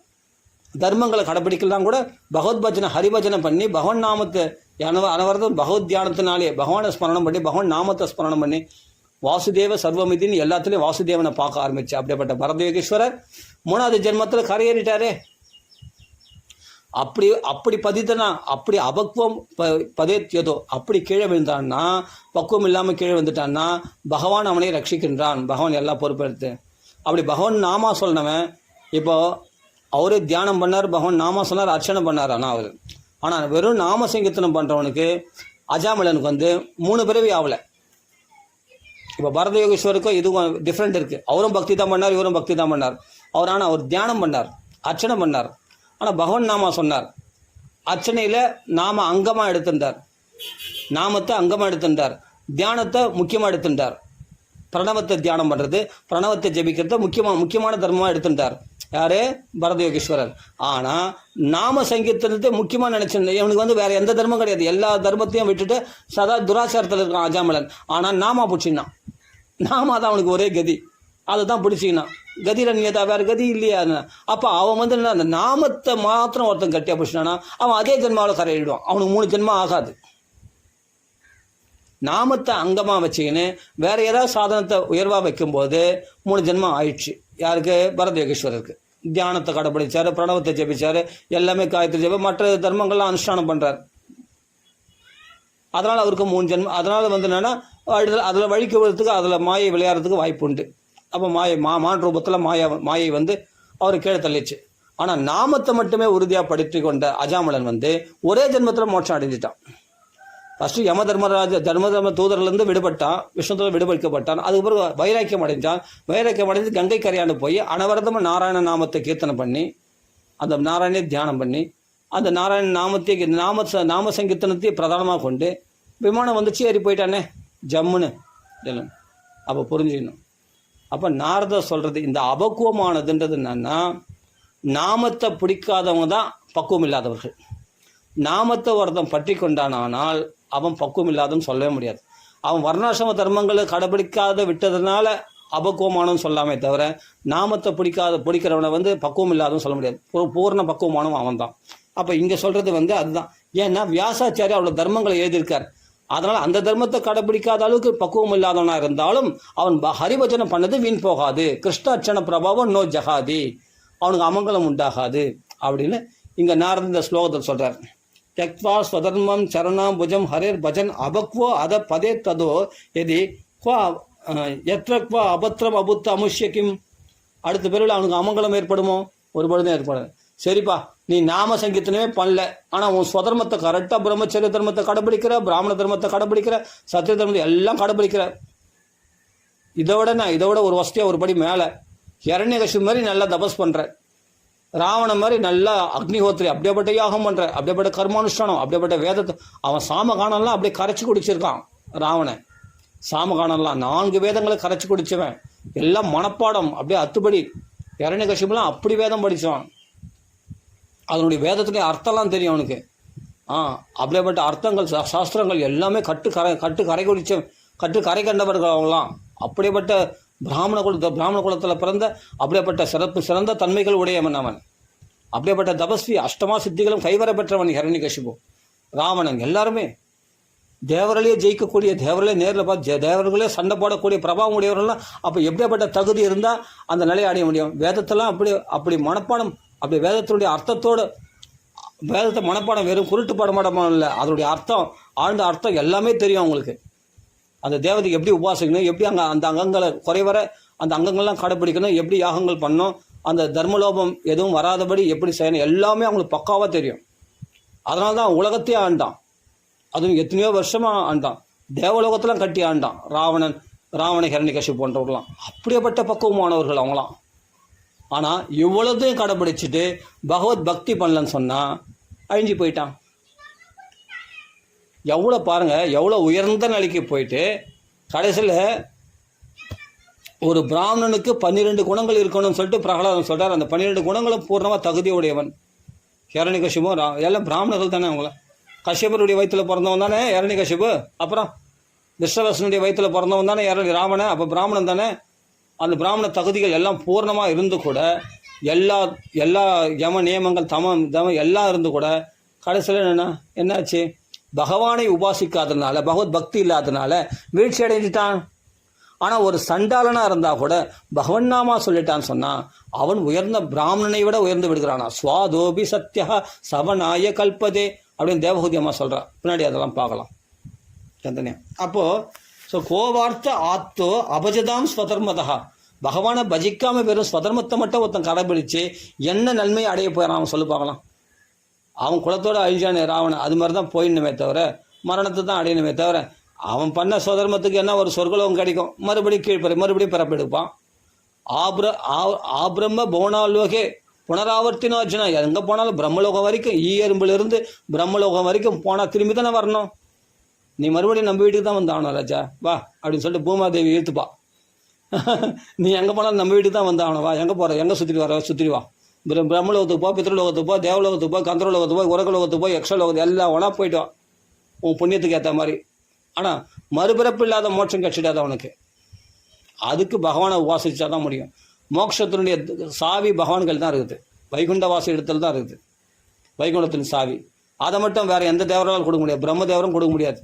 தர்மங்களை கடைப்பிடிக்கலாம் கூட பகவத் பஜனை ஹரிபஜனை பண்ணி பகவான் நாமத்தை அனவரதம் பகவத் தியானத்தினாலே பகவானை ஸ்மரணம் பண்ணி பகவான் நாமத்தை ஸ்மரணம் பண்ணி வாசுதேவ சர்வமிதின்னு எல்லாத்துலேயும் வாசுதேவனை பார்க்க ஆரம்பிச்சு. அப்படிப்பட்ட பரத யோகீஸ்வரர் 3வது ஜென்மத்தில் கரையேறிட்டாரே. அப்படி பதித்தனா, அப்படி அபக்குவம் பதேத்தியதோ, அப்படி கீழே விழுந்தான்னா, பக்குவம் இல்லாமல் கீழே வந்துட்டான்னா பகவான் அவனை ரட்சிக்கின்றான். பகவான் எல்லாம் பொறுப்பெடுத்து அப்படி பகவான் நாமா சொன்னவன் இப்போ அவரே தியானம் பண்ணார், பகவான் நாமா சொன்னார், அர்ச்சனை பண்ணார். ஆனால் வெறும் நாம சங்கீர்த்தனம் பண்ணுறவனுக்கு அஜாமிலனுக்கு 3 பிறவி ஆகலை. இப்போ பரத யோகீஸ்வருக்கும் இதுவும் டிஃப்ரெண்ட் இருக்குது. அவரும் பக்தி தான் பண்ணார், இவரும் பக்தி தான் பண்ணார். அவர் தியானம் பண்ணார், அர்ச்சனை பண்ணார். ஆனால் பகவான் நாமா சொன்னார். அர்ச்சனையில் நாம அங்கமாக எடுத்திருந்தார், நாமத்தை அங்கமாக எடுத்திருந்தார், தியானத்தை முக்கியமாக எடுத்திருந்தார். பிரணவத்தை தியானம் பண்ணுறது, பிரணவத்தை ஜெபிக்கிறத முக்கியமான தர்மமாக எடுத்திருந்தார் யாரு? பரத யோகீஸ்வரர். ஆனால் நாம சங்கீர்த்தனத்தை முக்கியமாக நினச்சிருந்தேன். இவனுக்கு வேற எந்த தர்மம் கிடையாது, எல்லா தர்மத்தையும் விட்டுட்டு சதா துராச்சாரத்தில் இருக்கான் அஜாமலன். ஆனால் நாமா பிடிச்சின்னான், நாமா தான் அவனுக்கு ஒரே கதி, அதை தான் பிடிச்சிக்கினான். கதியில் நீதா வேறு கதி இல்லையா? அப்போ அவன் அந்த நாமத்தை மாத்திரம் ஒருத்தன் கட்டியாக பிடிச்சினானா அவன் அதே ஜென்மாவில் கரையிடுவான். அவனுக்கு 3 ஜென்மம் ஆகாது. நாமத்தை அங்கமாக வச்சுக்கின்னு வேற ஏதாவது சாதனத்தை உயர்வாக வைக்கும்போது 3 ஜென்மம் ஆயிடுச்சு. யாருக்கு? பரத யோகீஸ்வரருக்கு. தியானத்தை கடைப்பிடிச்சாரு, பிரணவத்தை ஜெபிச்சாரு, எல்லாமே காயத்ரி ஜெபம் மற்ற தர்மங்கள்லாம் அனுஷ்டானம் பண்ணுறார். அதனால் அவருக்கு 3 ஜென்மம். அதனால் என்னன்னா அதில் வழிக்கு விடுறதுக்கு அதில் மாயை விளையாடுறதுக்கு வாய்ப்பு உண்டு. அப்போ மான் ரூபத்தில் மாயை அவர் கீழே தள்ளிச்சு. ஆனால் நாமத்தை மட்டுமே உறுதியாக படுத்தி கொண்ட அஜாமலன் ஒரே ஜென்மத்தில் மோட்சம் அடைஞ்சிட்டான். ஃபஸ்ட்டு யம தர்ம தூதர்லேருந்து விடுபட்டான், விஷ்ணுத்தில் விடுபடுத்தப்பட்டான். அதுக்கப்புறம் வைராக்கியம் அடைஞ்சான். வைராக்கியம் அடைஞ்சு கங்கை கரையாண்டு போய் அனவரதமாக நாராயண நாமத்தை கீர்த்தனை பண்ணி அந்த நாராயணை தியானம் பண்ணி அந்த நாராயண நாம சங்கீர்த்தனத்தை பிரதானமாக கொண்டு விமானம் வந்துச்சு, ஏறி போயிட்டானே ஜம்முன்னு. அப்போ புரிஞ்சுக்கணும். அப்போ நாரதர் சொல்கிறது இந்த அபக்குவமானதுன்றது என்னன்னா, நாமத்தை பிடிக்காதவங்க தான் பக்குவம் இல்லாதவர்கள். நாமத்தை ஒருத்தன் பற்றி கொண்டானால் அவன் பக்குவம் இல்லாதன்னு சொல்லவே முடியாது. அவன் வர்ணாசிரம தர்மங்களை கடைபிடிக்காத விட்டதுனால அபக்குவமானவன் சொல்லாமே தவிர நாமத்தை பிடிக்கிறவனை பக்குவம் இல்லாதன்னு சொல்ல முடியாது. பூர்ண பக்குவமானவன் அவன் தான். அப்போ இங்கே சொல்கிறது அதுதான். ஏன்னா வியாசாச்சாரி அவ்வளோ தர்மங்களை எழுதியிருக்கார். அதனால் அந்த தர்மத்தை கடைபிடிக்காத அளவுக்கு பக்குவம் இல்லாதவனாக இருந்தாலும் அவன் ஹரிபஜனம் பண்ணது வீண் போகாது. கிருஷ்ணார்ச்சன பிரபாவம் நோ ஜகாதி, அவனுக்கு அமங்கலம் உண்டாகாது அப்படின்னு இங்கே நாரத இந்த ஸ்லோகத்தில் சொல்கிறார். தெக்வா ஸ்வதர்மம் சரணாம் புஜம் ஹரேர் பஜன் அபக்வோ அத பதே ததோ எதி குவா எத்ரக்வா அபத்திரம் அபுத்த அமுஷ்யக்கிம். அடுத்த பிறகு அவனுக்கு அமங்கலம் ஏற்படுமோ? ஒரு பொழுதும் ஏற்படாது. சரிப்பா, நீ நாம சங்கீர்த்தனமே பண்ணல, ஆனால் உன் ஸ்வதர்மத்தை கரெக்டாக பிரம்மச்சரிய தர்மத்தை கடைபிடிக்கிற, பிராமண தர்மத்தை கடைபிடிக்கிற, சத்திய தர்மத்தை எல்லாம் கடைபிடிக்கிற. இதோட ஒரு வசதியாக ஒரு படி மேலே ஹிரண்யகசிபு மாதிரி நல்லா தபஸ் பண்ணுற, ராவணன் மாதிரி நல்லா அக்னிஹோத்திரி அப்படியேப்பட்ட யாகம் பண்ணுற, அப்படியேப்பட்ட கர்மானுஷ்டானம், அப்படியேப்பட்ட வேதத்தை அவன் சாமகானம்லாம் அப்படியே கரைச்சி குடிச்சிருக்கான். ராவணன் சாமகானம்லாம் 4 வேதங்களை கரைச்சி குடிச்சவன், எல்லாம் மனப்பாடம் அப்படியே அத்துப்படி. ஹிரண்யகசிபுலாம் அப்படி வேதம் படித்தான், அதனுடைய வேதத்துடைய அர்த்தம்லாம் தெரியும் அவனுக்கு. அப்படியேப்பட்ட அர்த்தங்கள் சாஸ்திரங்கள் எல்லாமே கட்டு கரை கண்டவர்கள் அவங்களாம். அப்படியேப்பட்ட பிராமண குலத்தில் பிறந்த அப்படியேப்பட்ட சிறந்த தன்மைகள் உடையவன் அவன். அப்படியேப்பட்ட தபஸ்வி, அஷ்டமா சித்திகளும் கைவர பெற்றவன் ஹிரண்யகசிபு. ராவணன் எல்லாருமே தேவர்களே ஜெயிக்கக்கூடிய, தேவர்களே நேரில் பார்த்து தேவர்களே சண்டை போடக்கூடிய பிரபாவம் உடையவர்கள்லாம் அப்போ எப்படியாப்பட்ட தகுதி இருந்தால் அந்த நிலையை அடைய முடியும்? வேதத்தெல்லாம் அப்படி மனப்பாடம், அப்படி வேதத்தினுடைய அர்த்தத்தோடு, வேதத்தை மனப்பாடம் வெறும் குருட்டு பாடம் இல்லை, அதனுடைய அர்த்தம், ஆழ்ந்த அர்த்தம் எல்லாமே தெரியும் அவங்களுக்கு. அந்த தேவதைக்கு எப்படி உபாசிக்கணும், எப்படி அந்த அங்கங்களை குறைவர அந்த அங்கங்கள்லாம் கடைப்பிடிக்கணும், எப்படி யாகங்கள் பண்ணணும், அந்த தர்மலோபம் எதுவும் வராதபடி எப்படி செய்யணும், எல்லாமே அவங்களுக்கு பக்காவாக தெரியும். அதனால தான் உலகத்தையே ஆண்டான், அதுவும் எத்தனையோ வருஷமாக ஆண்டான். தேவலோகத்தெல்லாம் கட்டி ஆண்டான் ராவண ஹிரண்யகசிபு போன்றவர்களாம். அப்படியேப்பட்ட பக்குவமானவர்கள் அவங்களாம். ஆனால் இவ்வளோதையும் கடைப்பிடிச்சிட்டு பகவத் பக்தி பண்ணலன்னு சொன்னால் அழிஞ்சு போயிட்டான். எவ்வளோ பாருங்கள், எவ்வளோ உயர்ந்த நிலைக்கு போயிட்டு கடைசியில் ஒரு பிராமணனுக்கு 12 குணங்கள் இருக்கணும்னு சொல்லிட்டு பிரகலாதன் சொல்கிறார். அந்த 12 குணங்களும் பூர்ணமாக தகுதியுடையவன் ஹிரண்யகசிபு. எல்லாம் பிராமணர்கள் தானே அவங்கள. கஷ்யபருடைய வயிற்றில் பிறந்தவன் தானே ஹிரண்யகசிபு. அப்புறம் விஸ்வவசனுடைய வயிற்றில் பிறந்தவன் தானே ராவணன். அப்போ பிராமணன் தானே. அந்த பிராமண தகுதிகள் எல்லாம் பூர்ணமாக இருந்து கூட, எல்லா யம நியமங்கள் தமம் எல்லாம் இருந்து கூட கடைசியில் என்னாச்சு? பகவானை உபாசிக்காததுனால, பகவத் பக்தி இல்லாததுனால வீழ்ச்சி அடைஞ்சிட்டான். ஆனால் ஒரு சண்டாளனாக இருந்தால் கூட பகவன் நாமா சொல்லிட்டான்னு சொன்னால் அவன் உயர்ந்த பிராமணனை விட உயர்ந்து விடுகிறானா. ஸ்வாதோபி சத்யா சவநாய கல்பதே அப்படின்னு தேவஹூதி அம்மா சொல்கிறா. பின்னாடி அதெல்லாம் பார்க்கலாம் தந்தனியா. அப்போது கோவார்த்த ஆத்தோ அபஜதாம் ஸ்வதர்மதா, பகவானை பஜிக்காமல் வெறும் ஸ்வதர்மத்தை மட்டும் ஒருத்தன் கடைபிடிச்சு என்ன நன்மையை அடைய போயிடான் அவன் சொல்லி பார்க்கலாம். அவன் குலத்தோடு அழிஞ்சானே ராவணன், அது மாதிரி தான் போயிடணுமே தவிர மரணத்தை தான் அடையணுமே தவிர அவன் பண்ண ஸ்வதர்மத்துக்கு என்ன ஒரு சொர்க்கலோகம் கிடைக்கும், மறுபடியும் கீழ்ப்பறை மறுபடியும் பிறப்பெடுப்பான். ஆபிரம்ம போனாலோகே புனராவர்த்தினோ அர்ஜுனா, எங்கே போனாலும் பிரம்மலோகம் வரைக்கும், எறும்பிலிருந்து பிரம்மலோகம் வரைக்கும் போனால் திரும்பி தானே வரணும். நீ மறுபடியும் நம்ம வீட்டுக்கு தான் வந்தாகணும் ராஜா, வா அப்படின்னு சொல்லிட்டு பூமாதேவி இழுத்துப்பா. நீ எங்கே போனாலும் நம்ம வீட்டுக்கு தான் வந்தாகணும், வா எங்கே போகிற, எங்கே சுற்றி வா, பிரம்மலோகத்துக்கு போ, பித்ருலோகத்துக்கு போ, தேவலோகத்துக்கு போ, கந்தரலோகத்துக்கு போ, உரகலோகத்துக்கு போ, யக்ஷலோகத்து எல்லாம் ஒன்றா போயிட்டு வா உன் புண்ணியத்துக்கு ஏற்ற மாதிரி. ஆனால் மறுபிறப்பு இல்லாத மோட்சம் கட்சிடாத அவனுக்கு. அதுக்கு பகவானை உபாசிச்சா தான் முடியும். மோட்சத்தினுடைய சாவி பகவான்கள் தான் இருக்குது, வைகுண்டவாசி இடத்துல தான் இருக்குது வைகுண்டத்தின் சாவி. அதை மட்டும் வேறு எந்த தேவராலும் கொடுக்க முடியாது, பிரம்மதேவரும் கொடுக்க முடியாது.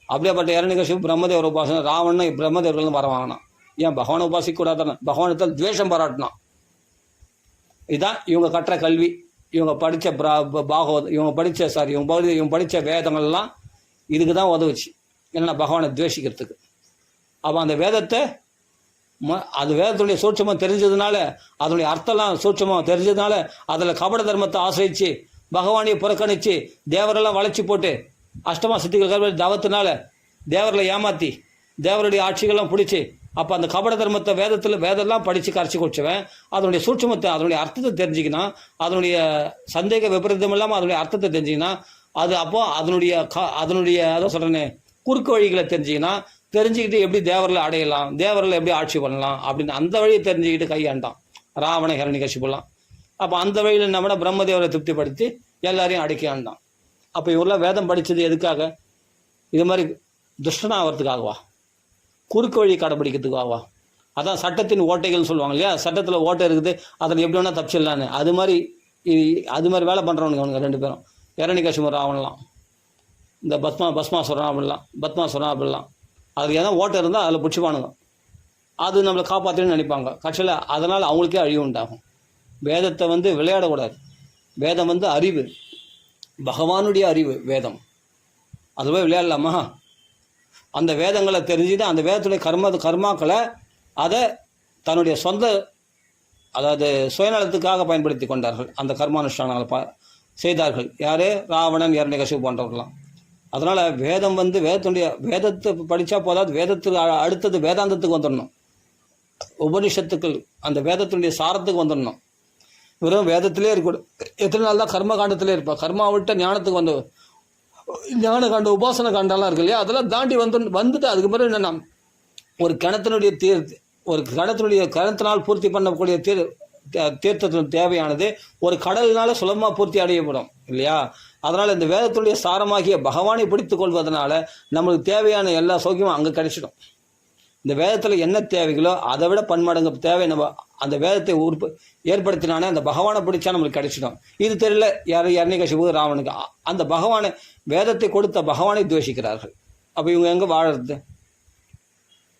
அப்படியேப்பட்ட ஹிரண்யகசிபு பிரம்மதேவர உபாசனை, ராவணன் பிரம்மதேவர்கள் வர வாங்கினான். ஏன் பகவானை உபாசிக்க கூடாதானே? பகவானத்தில் துவேஷம் பாராட்டினான். இதுதான் இவங்க கட்டுற கல்வி, இவங்க படித்த பாகவதம், இவங்க படித்த வேதங்கள்லாம் இதுக்கு தான் உதவுச்சு. என்னென்னா பகவானை துவேஷிக்கிறதுக்கு. அப்போ அந்த வேதத்தை அது வேதத்துடைய சூட்சமாக தெரிஞ்சதுனால, அதனுடைய அர்த்தம்லாம் சூட்சமாக தெரிஞ்சதுனால, அதில் கபட தர்மத்தை ஆசிரிச்சு பகவானையை புறக்கணித்து தேவரெல்லாம் வளைச்சி போட்டு அஷ்டமா சித்திகள் தவத்தினால தேவர்களை ஏமாற்றி தேவருடைய ஆட்சிகள்லாம் பிடிச்சி, அப்போ அந்த கபட தர்மத்தை வேதெல்லாம் படித்து கரைச்சி குடிச்சவன் அதனுடைய சூட்சமத்தை, அதனுடைய அர்த்தத்தை தெரிஞ்சிக்கினா, அதனுடைய சந்தேக விபரீதம் இல்லாமல் அதனுடைய அர்த்தத்தை தெரிஞ்சிக்கினா, அது அப்போ அதனுடைய அதான் சொல்கிறேன்னு குறுக்கு வழிகளை தெரிஞ்சுக்கிட்டு எப்படி தேவரில் அடையலாம், தேவரில் எப்படி ஆட்சி பண்ணலாம் அப்படின்னு அந்த வழியை தெரிஞ்சுக்கிட்டு கையாண்டான் ராவண ஹிரண்யகசிபுலாம். அப்போ அந்த வழியில் நம்ம பிரம்மதேவரை திருப்திப்படுத்தி எல்லாரையும் அடக்கி ஆண்டான். அப்போ இவரெல்லாம் வேதம் படித்தது எதுக்காக? இது மாதிரி துஷ்டனாகிறதுக்காகவா? குறுக்கு வழி கடைப்பிடிக்கிறதுக்காகவா? அதான் சட்டத்தின் ஓட்டைகள்னு சொல்லுவாங்க இல்லையா, சட்டத்தில் ஓட்டை இருக்குது, அதில் எப்படி வேணால் தப்பிச்சிடலான்னு. அது மாதிரி வேலை பண்ணுறவனுங்க அவனுங்க 2 பேரும், ஹிரண்யகசிபு ராவணலாம். இந்த பஸ்மாசுரம் அப்படிலாம் அதுக்கு எதாவது ஓட்டை இருந்தால் அதில் பிடிச்சிப்பானுங்க. அது நம்மளை காப்பாற்றணும்னு நினைப்பாங்க. கட்சியில் அதனால் அவங்களுக்கே அழிவு உண்டாகும். வேதத்தை வந்து விளையாடக்கூடாது. வேதம் வந்து அறிவு, பகவானுடைய அறிவு வேதம். அது போய் விளையாடலாமா? அந்த வேதங்களை தெரிஞ்சுட்டு அந்த வேதத்துடைய கர்மாக்களை அதை தன்னுடைய சொந்த, அதாவது சுயநலத்துக்காக பயன்படுத்தி கொண்டார்கள். அந்த கர்மானுஷ்டானங்களை செய்தார்கள். யார்? ராவணன், இரண்யகசிபு போன்றவர்களாம். அதனால் வேதம் வந்து வேதத்தை படித்தா போதாது, வேதத்துக்கு அடுத்தது வேதாந்தத்துக்கு வந்துடணும். உபனிஷத்துக்கள் அந்த வேதத்தினுடைய சாரத்துக்கு வந்துடணும். வெறும் வேதத்திலே இருக்கக்கூடாது. எத்தனை நாள் தான் கர்ம காண்டத்திலே இருப்பாள். கர்மா விட்ட ஞானத்துக்கு வந்து ஞான காண்டம், உபாசன காண்டம்லாம் இருக்கு இல்லையா, அதெல்லாம் தாண்டி வந்துட்டு அதுக்கு பிறகு என்னென்னா ஒரு கிணத்தினால் பூர்த்தி பண்ணக்கூடிய தீர்த்தத்தின் தேவையானது ஒரு கடல்னால சுலபமாக பூர்த்தி அடையப்படும் இல்லையா. அதனால் இந்த வேதத்துடைய சாரமாகிய பகவானை பிடித்துக் கொள்வதனால நம்மளுக்கு தேவையான எல்லா சௌக்கியமும் அங்கே கிடைச்சிடும். இந்த வேதத்தில் என்ன தேவைகளோ அதை விட பன்மடங்கு தேவை நம்ம அந்த வேதத்தை ஏற்படுத்தினானே அந்த பகவானை பிடிச்சா நம்மளுக்கு கிடைச்சிடும். இது தெரியல இரண்யகசிபு, ராவனுக்கு. அந்த பகவானை, வேதத்தை கொடுத்த பகவானை துவேஷிக்கிறார்கள். அப்போ இவங்க எங்கே வாழறது?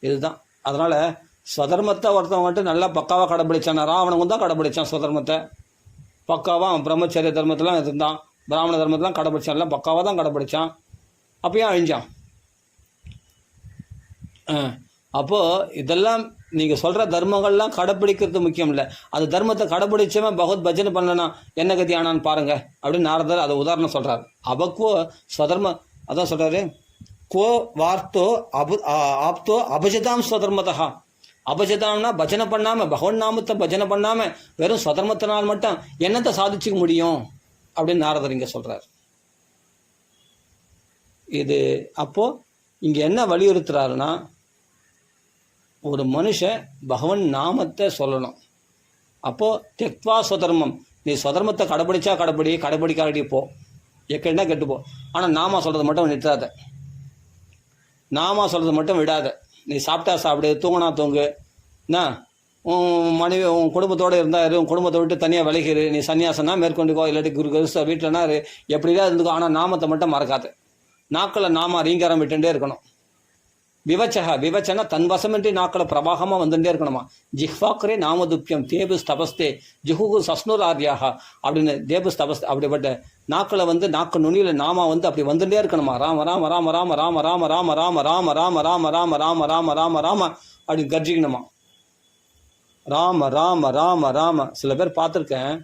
இதுதான். அதனால் ஸ்வதர்மத்தை ஒருத்தவங்க வந்துட்டு நல்லா பக்காவாக கடைப்பிடிச்சான். ராவணன் தான் கடைப்பிடிச்சான் ஸ்வதர்மத்தை பக்காவாக. அவன் பிரம்மச்சரிய தர்மத்தெலாம் இருந்தான், பிராமண தர்மத்தெலாம் கடைப்பிடிச்சான்லாம் பக்காவாக தான் கடைப்பிடிச்சான். அப்பயும் அழிஞ்சான். அப்போது இதெல்லாம் நீங்கள் சொல்கிற தர்மங்கள்லாம் கடைப்பிடிக்கிறது முக்கியம் இல்லை. அந்த தர்மத்தை கடைப்பிடிச்சவன் பகவத் பஜனை பண்ணலனா என்ன கதி ஆனான்னு பாருங்க அப்படின்னு நாரதர் அதை உதாரணம் சொல்கிறார். அவக்கோ ஸ்வதர்ம அதான் சொல்கிறாரு, கோ வார்த்தோ ஆப்தோ அபஜதாம் ஸ்வதர்மதா. அபஜதாம்னா பஜனை பண்ணாமல், பகவன் நாமத்தை பஜனை பண்ணாமல் வெறும் ஸ்வதர்மத்தினால் மட்டும் என்னத்தை சாதிச்சுக்க முடியும் அப்படின்னு நாரதர் இங்கே சொல்கிறார். இது அப்போது இங்கே என்ன வலியுறுத்துறாருன்னா, ஒரு மனுஷன் பகவன் நாமத்தை சொல்லணும். அப்போது தெக்வா ஸ்வதர்மம், நீ ஸ்வதர்மத்தை கடைப்பிடிக்காடி போ, எக்கன்னா கெட்டுப்போ. ஆனால் நாமா சொல்கிறது மட்டும் நிறுத்தாத, நாமா சொல்கிறது மட்டும் விடாத. நீ சாப்பிட்டா சாப்பிடு, தூங்கினா தூங்கு. என்ன உன் மனைவி உன் குடும்பத்தோடு இருந்தால் உன் குடும்பத்தை விட்டு தனியாக விலகிரு. நீ சன்னியாசனா மேற்கொண்டுக்கோ, இல்லாட்டி குரு வீட்டிலனா எப்படிதான் இருந்துக்கோ. ஆனால் நாமத்தை மட்டும் மறக்காது. நாக்களை நாம ரீங்காரம் விட்டுட்டே இருக்கணும். விவச்சனா தன் வசமின்றி நாக்களை பிரபாகமாக வந்துட்டே இருக்கணுமா. ஜிஹ்வாக்கரே நாமதுப்பியம் தேபுஸ் தபஸ்தே ஜிஹுகு சஸ்னூர் ஆர்யாக அப்படின்னு தேபுஸ் தபஸ். அப்படிப்பட்ட நாக்களை வந்து நாக்கு நுனியில் நாம வந்து அப்படி வந்துட்டே இருக்கணுமா. ராம ராம ராம ராம ராம ராம ராம ராம ராம ராம ராம ராம ராம ராம ராம ராம அப்படின்னு கர்ஜிக்கணுமா. ராம ராம ராம ராம. சில பேர் பார்த்துருக்கேன்,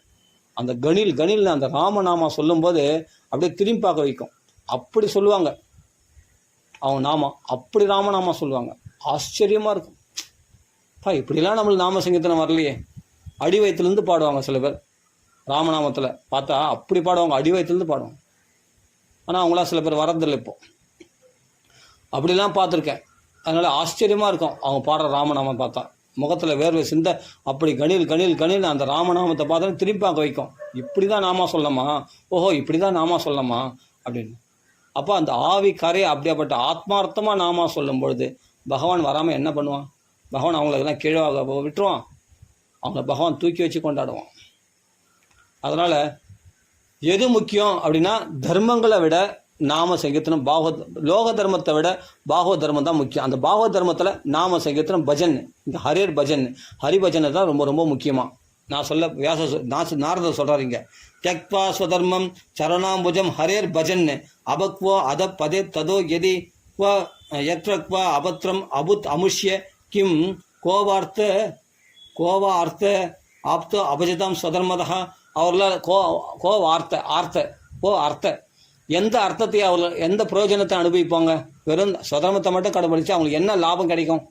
அந்த கணில் அந்த ராமநாமா சொல்லும்போது அப்படியே திரும்பி பார்க்க வைக்கும். அப்படி சொல்லுவாங்க அவங்க நாமா, அப்படி ராமநாமா சொல்லுவாங்க. ஆச்சரியமாக இருக்கும். இப்படிலாம் நம்மளுக்கு நாம சங்கீதனை வரலையே. அடி வயத்துலேருந்து பாடுவாங்க சில பேர் ராமநாமத்தில் பார்த்தா, அப்படி பாடுவாங்க, அடி வயத்துலேருந்து பாடுவாங்க. ஆனால் அவங்களாம் சில பேர் வரதில்லை இப்போ. அப்படிலாம் பார்த்துருக்கேன். அதனால் ஆச்சரியமாக இருக்கும் அவங்க பாடுற ராமநாமம் பார்த்தா. முகத்தில் வேர்வை சிந்த அப்படி கணில் அந்த ராமநாமத்தை பார்த்தா திரும்பி பார்க்க வைக்கும். இப்படி தான் நாமா சொல்லமா, ஓஹோ இப்படி தான் நாமா சொல்லமா அப்படின்னு. அப்போ அந்த ஆவி கரை அப்படியாப்பட்ட ஆத்மார்த்தமாக நாமா சொல்லும் பொழுது பகவான் வராமல் என்ன பண்ணுவான்? பகவான் அவங்களுக்கெல்லாம் கீழாக விட்டுருவான். அவங்கள பகவான் தூக்கி வச்சு கொண்டாடுவான். அதனால் எது முக்கியம் அப்படின்னா, தர்மங்களை விட நாம சங்கீர்த்தனம், லோக தர்மத்தை விட பாகவத் தர்மம் தான் முக்கியம். அந்த பாகவத் தர்மத்தில் நாம சங்கீர்த்தனம், பஜன், இந்த ஹரிர் பஜன், ஹரிபஜனை தான் ரொம்ப ரொம்ப முக்கியமாக. நான் சொல்ல நாரதர் சொல்கிறாருங்க, त्यक्त्वा स्वधर्मं चरणाम्बुजं हरेर भजन अबक्व अद पदे तदो यदि क्व यत्र क्व अभत्रम अभुत अमुष्य किम कोवार्थ आप्त अभजतां स्वधर्मतः அவர்களால் அர்த்த எந்த அர்த்தத்தை அவர்கள் எந்த பிரயோஜனத்தை அனுபவிப்பாங்க? வெறும் சுதர்மத்தை மட்டும் கடைபிடிச்சு அவங்களுக்கு என்ன லாபம் கிடைக்கும்?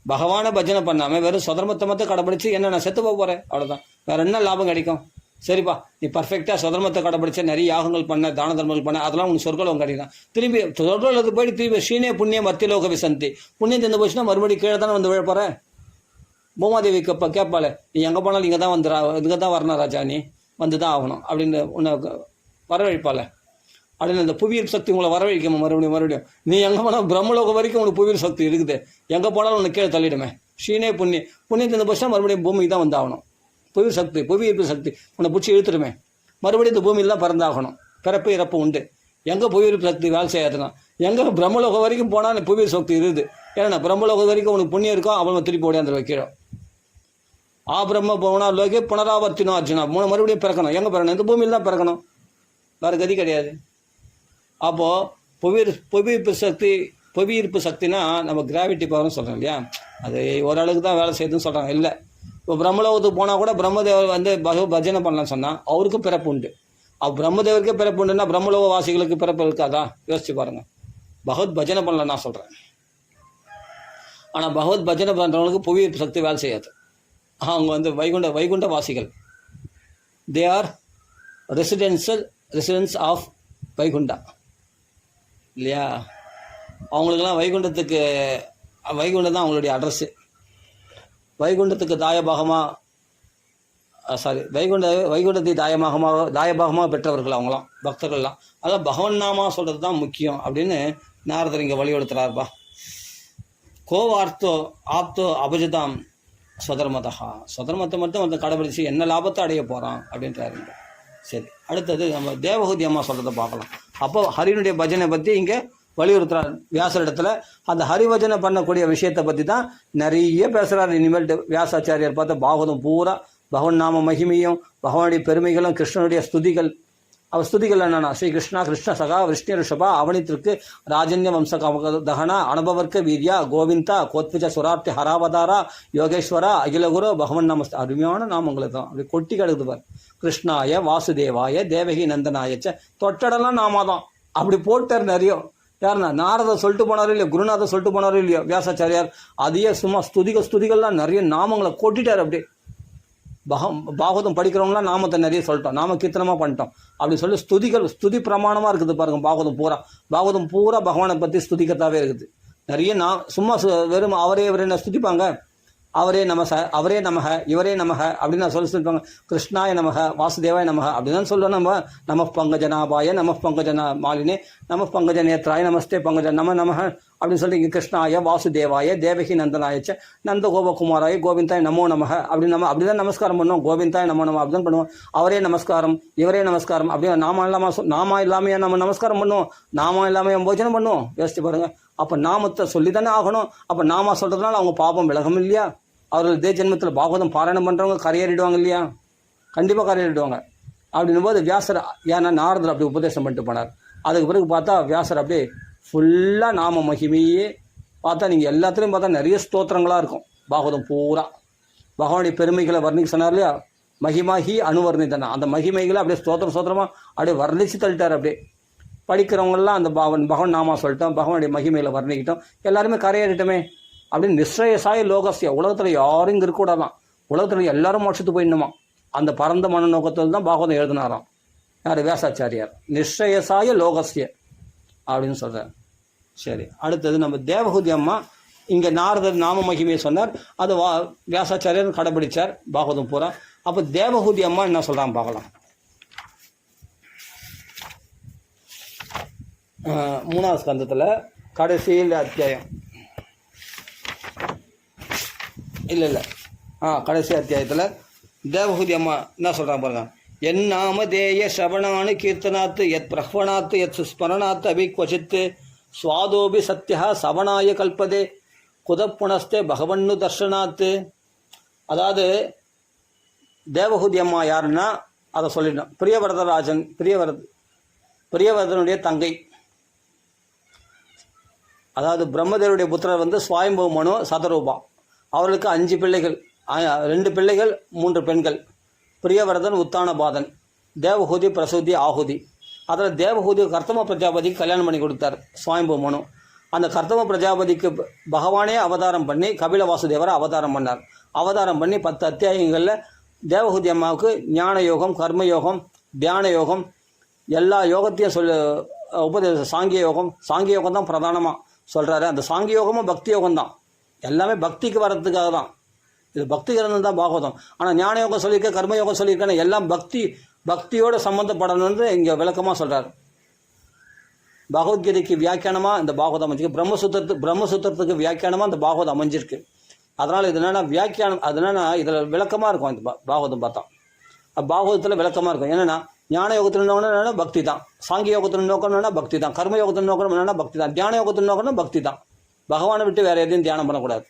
பகவானை பஜனை பண்ணாமல் வெறும் சுதர்மத்தை மட்டும் கடைபிடிச்சு என்ன நான் செத்து போக போகிறேன், அவ்வளோதான். வேற என்ன லாபம் கிடைக்கும்? சரிப்பா, நீ பர்ஃபெக்டாக சுதர்மத்தை கடைபிடிச்ச, நிறைய யாகங்கள் பண்ண, தான தர்மங்கள் பண்ண, அதெல்லாம் உனக்கு சொர்க்கம் கிடைக்கும். திரும்பி சொர்க்கத்துக்கு போயிட்டு திரும்பி ஸ்ரீனே புண்ணிய மத்தியலோக விசந்தி, புண்ணியம் தந்து போச்சுன்னா மறுபடியும் கீழே தானே வந்து விழ போகிறேன். பூமாதேவி கேட்பாள், நீ எங்கே போனாலும் இங்கே தான் வரணும் ராஜா, நீ வந்து தான் ஆகணும் அப்படின்னு உன்னை வரவழைப்பாள். அப்படின்னு அந்த புவியீர்ப்பு சக்தி உங்களை வரவழைக்கணும். மறுபடியும் நீ எங்கே போனாலும் பிரம்மலோகம் வரைக்கும் உனக்கு புவியீர்ப்பு சக்தி இருக்குது, எங்கே போனாலும் உனக்கு கீழே தள்ளிடுமே. ஸ்ரீனே புண்ணியம் தந்து போச்சுன்னா மறுபடியும் பூமிக்கு தான் வந்து ஆகணும். புவியீர்ப்பு சக்தி உன்னை பிடிச்சி இழுத்துடுமே, மறுபடியும் இந்த பூமியில் தான் பறந்தாகணும். பிறப்பு இறப்பு உண்டு. எங்கே புவியீர்ப்பு சக்தி வேலை செய்யாதுன்னா எங்கே பிரம்மலோகம் வரைக்கும் போனால் புவியீர்ப்பு சக்தி இருக்குது. ஏன்னா பிரம்மலோகம் வரைக்கும் உனக்கு புண்ணியம் இருக்கும், அவன் திருப்பி ஓடியாந்து வைக்கிறோம். பிரம்ம போனால் லோகே புனராவர்த்தினோம் அர்ஜுனா, மறுபடியும் பிறக்கணும். எங்கே பிறக்கணும்? இந்த பூமியில் தான் பிறக்கணும், வேறு கதி கிடையாது. அப்போது புவியீர்ப்பு சக்தினா நம்ம கிராவிட்டி பவர்னு சொல்கிறோம் இல்லையா, அது ஓரளவுக்கு தான் வேலை செய்யுதுன்னு சொல்கிறாங்க. இல்லை, இப்போ பிரம்மலோகத்துக்கு போனால் கூட பிரம்மதேவர் வந்து பஜனை பண்ணலான்னு சொன்னால் அவருக்கும் பிறப்பு உண்டு. பிரம்மதேவருக்கே பிறப்பு உண்டுன்னா பிரம்மலோக வாசிகளுக்கு பிறப்பு இருக்காதா? யோசிச்சு பாருங்கள். பகவத் பஜனை பண்ணல நான் சொல்கிறேன். ஆனால் பகவத் பஜனை பண்ணுறவங்களுக்கு புவியீர்ப்பு சக்தி வேலை செய்யாது. அவங்க வந்து வைகுண்ட வாசிகள். They are residence of Vaikuntha இல்லையா. அவங்களுக்கெல்லாம் வைகுண்டம் தான் அவங்களுடைய அட்ரஸ்ஸு. வைகுண்டத்துக்கு வைகுண்டத்தை தாயபாகமாக பெற்றவர்கள் அவங்களாம், பக்தர்கள்லாம். அதான் பகவன் நாமா சொல்கிறது தான் முக்கியம் அப்படின்னு நாரதர் இங்கே வலியுறுத்துறாருப்பா. ஆப்தோ அபஜதாம் சொதர்மத்தை மட்டும் வந்து கடைபிடிச்சு என்ன லாபத்தை அடைய போகிறான் அப்படின்றாருங்க. சரி, அடுத்தது நம்ம தேவஹூதி அம்மா சொல்கிறத பார்க்கலாம். அப்போ ஹரினுடைய பஜனை பற்றி இங்கே வலியுறுத்துறார் வியாசரிடத்துல. அந்த ஹரிபஜனை பண்ணக்கூடிய விஷயத்தை பற்றி தான் நிறைய பேசுகிறார். இனிமேல் வியாசாச்சாரியார் பார்த்த பாகவதம் பூரா பகவன் நாம மகிமையும் பகவானுடைய பெருமைகளும் கிருஷ்ணனுடைய ஸ்துதிகள். அவர் ஸ்துதிகள் என்னன்னா, ஸ்ரீ கிருஷ்ணா கிருஷ்ண சகா விஷ்ணு ரிஷபா அவனித்திற்கு ராஜன்ய வம்ச தகனா அனுபவர்க்க வீரியா கோவிந்தா கோத்விஜ சுராப்தி ஹராவதாரா யோகேஸ்வரா அகிலகுரு பகவன் நமஸ்தே. அருமையான நாமங்களை தான் அப்படி கொட்டி கிடக்குது பார். கிருஷ்ணாய வாசுதேவாய தேவகி நந்தனாயச்ச தொட்டடெல்லாம் நாமா தான் அப்படி போட்டார் நிறைய. யாருன்னா நாரதர் சொல்லிட்டு போனாரோ இல்லையோ, குருநாதர் சொல்லிட்டு போனாரோ இல்லையோ, வியாசாச்சாரியார் அதையே சும்மா ஸ்துதிகள்லாம் நிறைய நாமங்களை கொட்டிட்டார். அப்படியே பாகவதம் படிக்கிறவங்களாம் நாமத்தை நிறைய சொல்லிட்டோம், நாம கீர்த்தனமாக பண்ணிட்டோம் அப்படி சொல்லி ஸ்துதி பிரமாணமாக இருக்குது பாருங்க. பாகவதம் பூரா பகவானை பற்றி ஸ்துதிக்கத்தாவே இருக்குது. நிறைய சும்மா வெறும் அவரே ஸ்துதிப்பாங்க. அவரே நமக இவரே நமக அப்படின்னு நான் சொல்லியிருப்பாங்க. கிருஷ்ணாய நமக வாசுதேவாய நமக அப்படின்னு சொல்லுவோம். நம பங்கஜநாபாய நம பங்கஜன மாலினே நம பங்கஜ நேத்ராய நமஸ்தே பங்கஜ நமக அப்படின்னு சொல்லி கிருஷ்ணாய வாசுதேவாய தேவகி நந்தனாயச்ச நந்த கோபகுமாராய கோவிந்தாய நமோ நமக அப்படின்னு அப்படிதான் நமஸ்காரம் பண்ணுவோம். கோவிந்தாய நமோ நம அப்படிதான் பண்ணுவோம். அவரே நமஸ்காரம் இவரே நமஸ்காரம் அப்படின்னு நாம இல்லாமையா நம்ம நமஸ்காரம் பண்ணுவோம், நாம இல்லாமையா போஜனம் பண்ணுவோம். யோசிச்சு பாருங்க. அப்போ நாமத்தை சொல்லி தானே ஆகணும். அப்போ நாம சொல்கிறதுனால அவங்க பாபம் விலகும் இல்லையா? அவர்கள் இதே ஜென்மத்தில் பாகவதம் பாராயணம் பண்ணுறவங்க கரையேறிடுவாங்க இல்லையா? கண்டிப்பாக கரையேறிடுவாங்க. அப்படின்னும் போது வியாசர் ஏன்னா நாரதர் அப்படி உபதேசம் பண்ணிட்டு போனார். அதுக்கு பிறகு பார்த்தா வியாசர் அப்படியே ஃபுல்லாக நாம மகிமையே பார்த்தா நீங்கள் எல்லாத்துலேயும் பார்த்தா நிறைய ஸ்தோத்திரங்களாக இருக்கும். பாகவதம் பூரா பகவானுடைய பெருமைகளை வர்ணிக்க சொன்னார் இல்லையா, மகிமாகி அணுவர்ணித்தனா. அந்த மகிமைகளை அப்படியே ஸ்தோத்திரமாக அப்படியே வர்ணித்து தள்ளிட்டார். அப்படியே படிக்கிறவங்கெல்லாம் அந்த பகவான் நாமா சொல்லிட்டோம், பகவானுடைய மகிமைகளை வர்ணிக்கிட்டோம், எல்லாருமே கரையேறிட்டோமே அப்படின்னு நிஸ்ரயசாய லோகசிய. உலகத்தில் யாரும் இங்கே இருக்கக்கூடாதான், உலகத்தில் எல்லாரும் மோட்சத்து போயிடணுமா. அந்த பரந்த மன நோக்கத்தில் தான் பாகவதம் எழுதினாராம் யார்? வியாசாச்சாரியார். நிஸ்ரயசாய லோகசிய அப்படின்னு சொல்கிறார். சரி, அடுத்தது நம்ம தேவஹூதி அம்மா இங்கே நாரதர் நாம மகிமையை சொன்னார், அது வியாசாச்சாரியர் கடைபிடிச்சார் பாகவதம் பூரா. அப்போ தேவஹூதி அம்மா என்ன சொல்கிறான் பார்க்கலாம். 3ஆவது ஸ்கந்தத்தில் கடைசியில் அத்தியாயம் கடைசி அத்தியாயத்தில் தேவஹூதி அம்மா என்ன சொல்கிறான் பாருங்க. என் நாமதேய சவணானு கீர்த்தனாத்து எத் பிரஹ்வணாத்து எத் ஸ்மரணாத்து அபிக்வசித்து சுவாதோபி சத்யா சவணாய கல்பதே குதப்புணஸ்தே பகவன்னு தர்ஷனாத்து. அதாவது தேவஹூதி அம்மா யாருன்னா அதை சொல்லிடணும். பிரியவரதனுடைய தங்கை. அதாவது பிரம்மதேவருடைய புத்திரர் வந்து ஸ்வயம்பு மனு சதரூபா. அவர்களுக்கு 5 பிள்ளைகள், 2 பிள்ளைகள் 3 பெண்கள். பிரியவரதன் உத்தானபாதன், தேவஹூதி பிரசூதி ஆகுதி. அதில் தேவஹூதி கர்த்தம பிரஜாபதிக்கு கல்யாணம் பண்ணி கொடுத்தார் ஸ்வயம்பு மனு. அந்த கர்த்தம பிரஜாபதிக்கு பகவானே அவதாரம் பண்ணி கபில வாசுதேவரை அவதாரம் பண்ணார். அவதாரம் பண்ணி 10 அத்தியாயங்களில் தேவஹூதி அம்மாவுக்கு ஞான யோகம், கர்மயோகம், தியான யோகம், எல்லா யோகத்தையும் உபதேசம். சாங்கிய யோகம் தான் பிரதானமாக சொல்கிறாரு. அந்த சாங்கிய யோகமும் பக்தி யோகம் தான். எல்லாமே பக்திக்கு வர்றதுக்காக தான். இது பக்தி கிரந்தம் தான் பாகவதம். ஆனால் ஞான யோகம் சொல்லியிருக்கேன், கர்மயோகம் சொல்லியிருக்கேன், எல்லாம் பக்தியோடு சம்மந்தப்படணும்னு இங்கே விளக்கமாக சொல்கிறார். பகவத்கீதைக்கு வியாக்கியானமாக இந்த பாகவதம் அமைஞ்சிருக்கு. பிரம்மசூத்திரத்துக்கு வியாக்கியானமாக இந்த பாகவதம் அமைஞ்சிருக்கு. அதனால் இது என்னென்னா வியாக்கியானம், அது என்னென்னா இதில் விளக்கமாக இருக்கும். இந்த பாகவதம் பார்த்தா பாகவதத்தில் விளக்கமாக இருக்கும். என்னென்னா ஞான யோகத்தில் நோக்கணும்னா பக்தி தான், சாங்கிய யோகத்தில் நோக்கணும்னா பக்தி தான், கர்ம யோகத்தில் நோக்கணும்னா பக்தி தான், தியான யோகத்தில் நோக்கணும் பக்தி தான். பகவானை விட்டு வேற எதையும் தியானம் பண்ணக்கூடாது.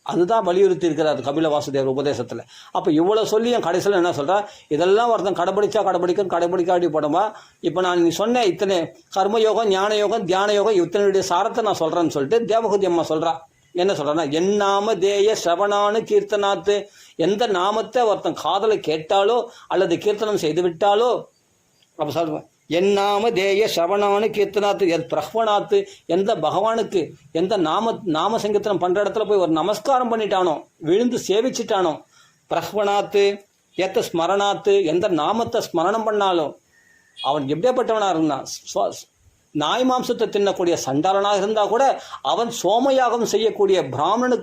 அதுதான் வலியுறுத்தி இருக்கிறார் கபில வாசுதேவர் உபதேசத்தில். அப்போ இவ்வளோ சொல்லி என் கடைசியில் என்ன சொல்கிறா, இதெல்லாம் ஒருத்தன் கடைபிடிக்காட்டி போடுமா. இப்போ நான் நீ சொன்ன இத்தனை கர்மயோகம், ஞான யோகம், தியான யோகம் இத்தனையுடைய சாரத்தை நான் சொல்கிறேன்னு சொல்லிட்டு தேவகூதி அம்மா சொல்கிறா. என்ன சொல்கிறேன்னா, என் நாம தேய ஸ்ரவணானு கீர்த்தனாத்து, எந்த நாமத்தை ஒருத்தன் காதலை கேட்டாலோ அல்லது கீர்த்தனம் செய்து விட்டாலோ, அப்போ சொல்கிறேன், என் நாம தேய ஸ்ரவணானு கீர்த்தனாத்து எத் பிரஹ்வனாத்து, எந்த பகவானுக்கு எந்த நாம சங்கீர்த்தனம் பண்ணுற இடத்துல போய் ஒரு நமஸ்காரம் பண்ணிட்டானோ, விழுந்து சேவிச்சிட்டானோ, பிரஹ்வனாத்து எத்த ஸ்மரணாத்து, எந்த நாமத்தை ஸ்மரணம் பண்ணாலும் அவன் எப்படியாப்பட்டவனாக இருந்தான், நாய் மாம்சத்தை தின்னக்கூடிய சண்டாளனாக இருந்தால் கூட அவன் சோமயாகம் செய்யக்கூடிய பிராமணன்